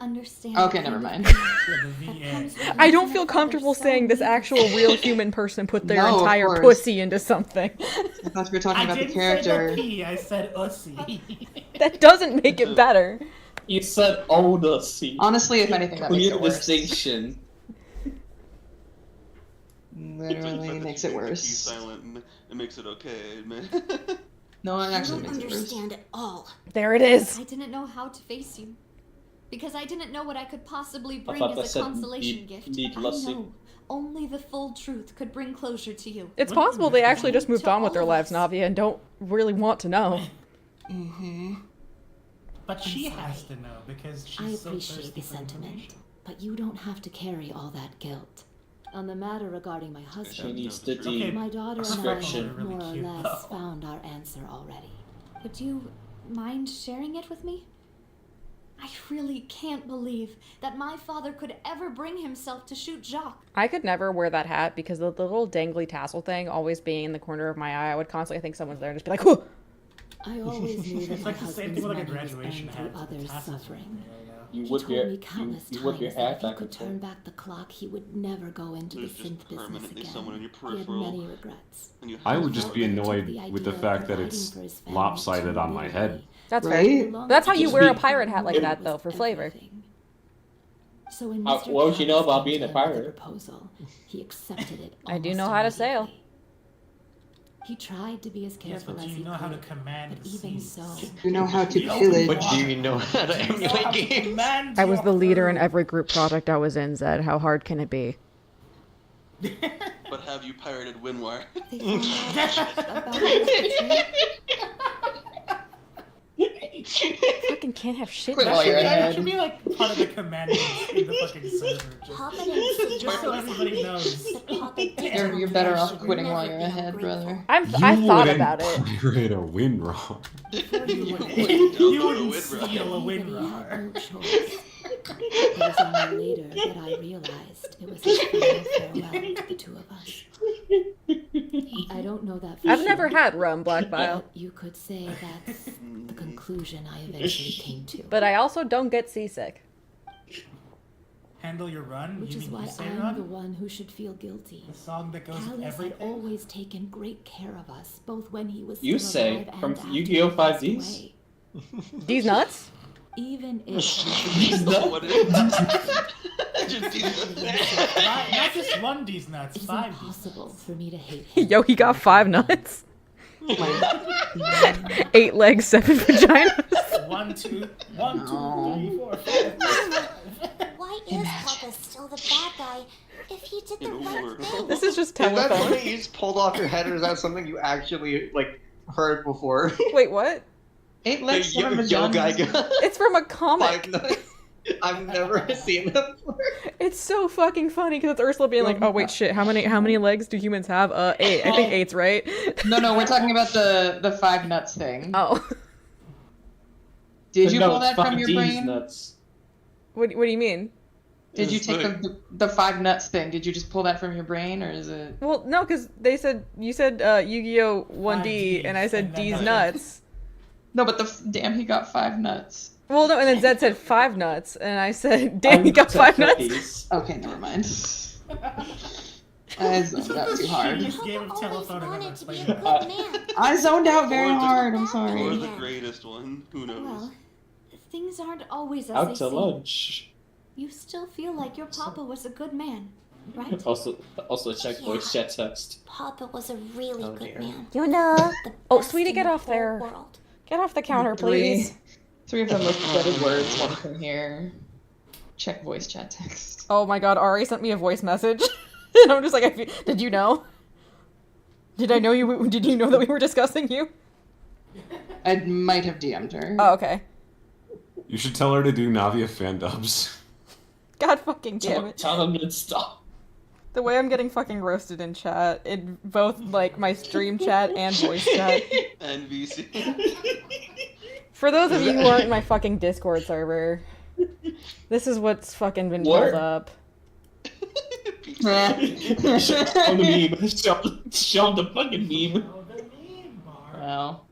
Okay, never mind. I don't feel comfortable saying this actual real human person put their No, of entire course. pussy into something. I thought we were talking I about the didn't say character. the P, I said ussy. That doesn't make it better. You said Odyssey. Honestly, if anything, that makes Clear it worse. distinction. Literally makes it P worse. silent and it makes it okay, man. No, it I actually don't makes it worse. understand at all. There it is. I didn't know how to face you. Because I didn't know what I could possibly bring thought that as a said consolation need- gift. need I lusty. know. Only the full truth could bring closure to you. It's possible they actually just moved To on with their all of lives, us. Navia, and don't really want to know. Mm-hmm. But she has to know because she's I so appreciate thirsty the for sentiment, information. but you don't have to carry all that guilt. On the matter regarding my husband, She needs to do my daughter and I description. have more or less found our answer already. Would you mind sharing it with me? I really can't believe that my father could ever bring himself to shoot Jacques. I could never wear that hat because the little dangly tassel thing always being in the corner of my eye, I would constantly think someone's there and just be like, whoa! I always knew that It's my like the same husband's thing with like a money was graduation earned hat. through others' suffering. You He whip told your me countless you whip your times that hat if he back could and turn forth. back the clock, he would never go into There's the just synth business permanently again. someone in your He had peripheral. many regrets. And you I have would to just be work. annoyed with the fact that it's lopsided on my head. That's Right? right. That's how you wear a pirate hat like that, though, for flavor. So when What Mr. would you know Callis about came being to a him with pirate? proposal, he accepted it. I do almost know how to sail. immediately. He tried to be as Yes, careful but do as you he know how to could, command but the even seas? so, You know how to You know pillage. But do you know how to emulate games? Command I was the your leader in crew. every group project I was in, Zed. How hard can it be? But have you pirated Winwire? they found out about his Fucking can't have shit. Quit in while that you're shit. That ahead. should be like part of the commanders in the fucking server. Papa didn't Just so everybody knows. But Papa did You're better off quitting while you're ahead, brother. I thought about it. Pirate a windrock. You wouldn't steal a He Winrar. had no choice. It was only later that I realized it was his final farewell to the two of us. I don't know that for I've sure, never had rum, Black Bile. but you could say that's the conclusion I eventually came to. But I also don't get seasick. Handle your run. Which You is mean why you say I'm run? the one who should feel guilty. The song that goes with Callis had everything. always taken great care of us, both when he was You still say alive from and after Yu-Gi-Oh! he passed 5Ds? away. These nuts? Even if He's not what it is. Just Not just one D's nuts, it's 5 D's. impossible for me to hate him. Yo, he got 5 nuts. 8 legs, 7 vaginas. 1, 2, 1, 2, 3, 4, 5. Why is Papa still the bad guy if he did the right thing? This is just Is that telephone. something you just pulled off your head, or is that something you actually like heard before? Wait, what? 8 legs, Yo, 7 yo, guy, vaginas. It's from a comic. I've never seen that before. It's so fucking funny because it's Ursula being like, "Oh wait, shit. How many legs do humans have? 8. I think 8's right." No, we're talking about the 5 nuts thing. Oh. Did you No, pull that it's from your 5Ds brain? nuts. What do you mean? Did you It's take like- the 5 nuts thing? Did you just pull that from your brain, or is it? Well, no, because you said Yu-Gi-Oh 1D, and I said and then D's the- nuts. No, but damn, he got 5 nuts. Well, no, and then Zed said 5 nuts, and I said, damn, he got 5 nuts. Okay, never mind. I zoned out too hard. This game of telephone I've ever Wanted to be a played. good man. I zoned out very Or the- hard. I'm Or sorry. the greatest one. Who knows? Well, things aren't always as Out they to seem. lunch. You still feel like your papa was a good man, right? Also check voice chat text. Papa was a really Oh, good dear. man. Yuna. The Oh, best sweetie, in get the off whole there. world. Get off the counter, please. 3 of the most dreaded words one can hear. Check voice chat text. Oh my god, Ari sent me a voice message. And I'm just like, did you know? Did I know you? Did you know that we were discussing you? I might have DM'd her. Oh, okay. You should tell her to do Navia fan dubs. God fucking damn it. Tell them to stop. The way I'm getting fucking roasted in chat, in both, like, my stream chat and voice chat. And VC. For those of you who aren't in my fucking Discord server, this is what's fucking been What? pulled up. Show the meme. Show the fucking meme. Well.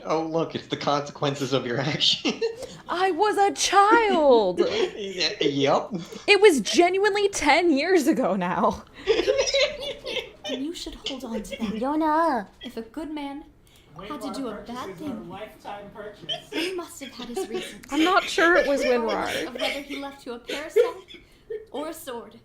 Oh look, it's the consequences of your actions. I was a child! Yep. It was genuinely 10 years ago now. And you should hold on to that. Yona. If a good man had to do a bad thing, Lifetime purchase. he must have had his reasons. I'm not sure it was Regardless Winrar. of whether he left you a parasol or a sword.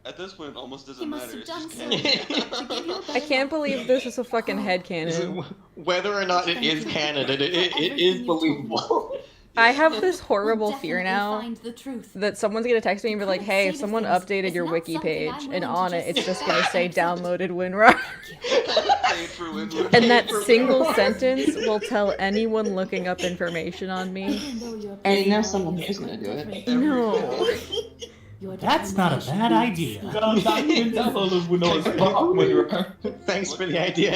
At this point, it almost He doesn't must matter. have It's done just so canon. to give you a I better can't life. believe this is a fucking headcanon. Whether or not it is canon, it is believable. I have this horrible We'll fear definitely now find the truth. that someone's gonna text me and be like, hey, Current state of someone things updated is your not wiki something page, I'm and willing to on it just it's sit just gonna back say and accept. downloaded WinRAR. Paid for Windward. And that single sentence will tell anyone looking up information on me. And you know someone is gonna do it. No. That's not a bad idea. Thanks for the idea.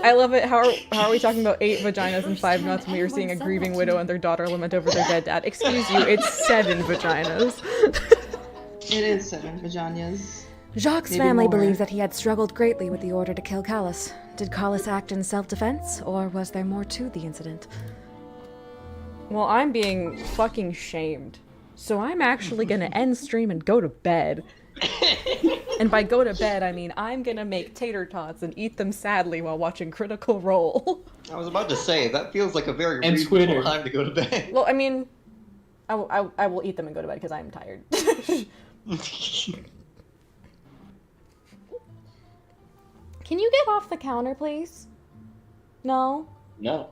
I love it. How are we talking about 8 vaginas and 5 nuts when we were seeing a grieving widow and their daughter lament over their dead dad? Excuse you, it's 7 vaginas. It is 7 vaginas. Jacques' Maybe family more. believes that he had struggled greatly with the order to kill Callus. Did Callus act in self-defense, or was there more to the incident? Well, I'm being fucking shamed. So I'm actually gonna end stream and go to bed. And by go to bed, I mean I'm gonna make tater tots and eat them sadly while watching Critical Role. I was about to say, that feels like a very And reasonable Twitter. time to go to bed. Well, I mean, I will eat them and go to bed because I'm tired. Can you get off the counter, please? No? No.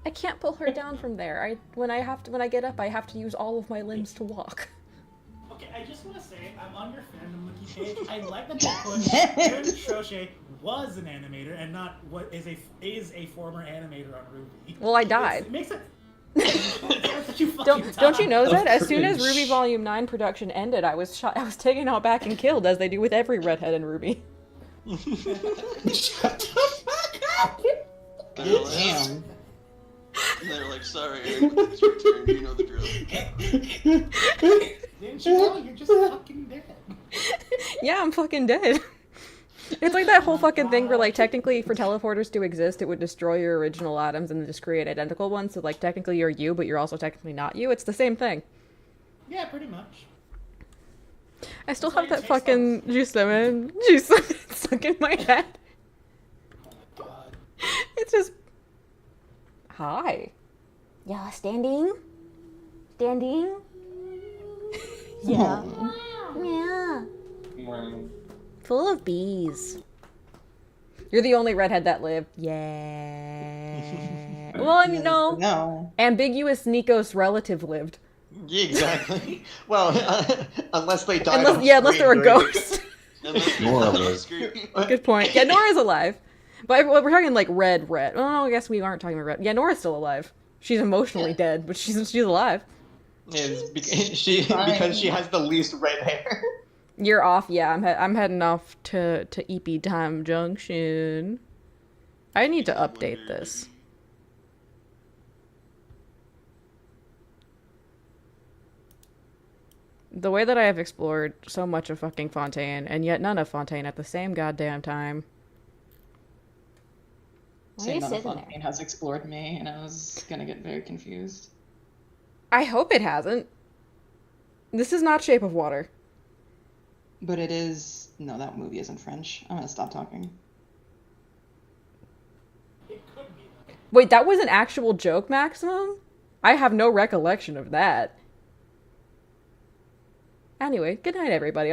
I can't pull her down from there. When I get up, I have to use all of my limbs to walk. Okay, I just want to say, I'm on your fandom wiki page. I like that they put Aaron Crochet was an animator and not what is a former animator on Ruby. Well, I died. It makes it. Don't you know that? As soon as Ruby Volume 9 production ended, I was taken out back and killed, as they do with every redhead in Ruby. Damn. They're like, sorry, Aaron, it's your turn. You know the drill. Didn't you know? You're just fucking dead. Yeah, I'm fucking dead. It's like that whole fucking thing where, like, technically for teleporters to exist, it would destroy your original atoms and just create identical ones. So, like, technically you're you, but you're also technically not you. It's the same thing. Yeah, pretty much. I still have that fucking juice lemon stuck in my head. It's just... Hi. Yeah, standing? Standing? Yeah. Yeah. Full of bees. You're the only redhead that lived. Yeah. Well, I mean, no. No. Ambiguous Nikos relative lived. Yeah, exactly. Well, unless they died. Unless they're a ghost. Nora was. Good point. Yeah, Nora's alive. But we're talking like red. Well, no, I guess we aren't talking about red. Yeah, Nora's still alive. She's emotionally dead, but she's alive. Because she has the least red hair. You're off. Yeah, I'm heading off to EP Time Junction. I need to update this. The way that I have explored so much of fucking Fontaine, and yet none of Fontaine at the same goddamn time. Saying that Fontaine has explored me, and I was gonna get very confused. I hope it hasn't. This is not Shape of Water. But it is... No, that movie isn't French. I'm gonna stop talking. Wait, that was an actual joke, Maximum? I have no recollection of that. Anyway, good night, everybody.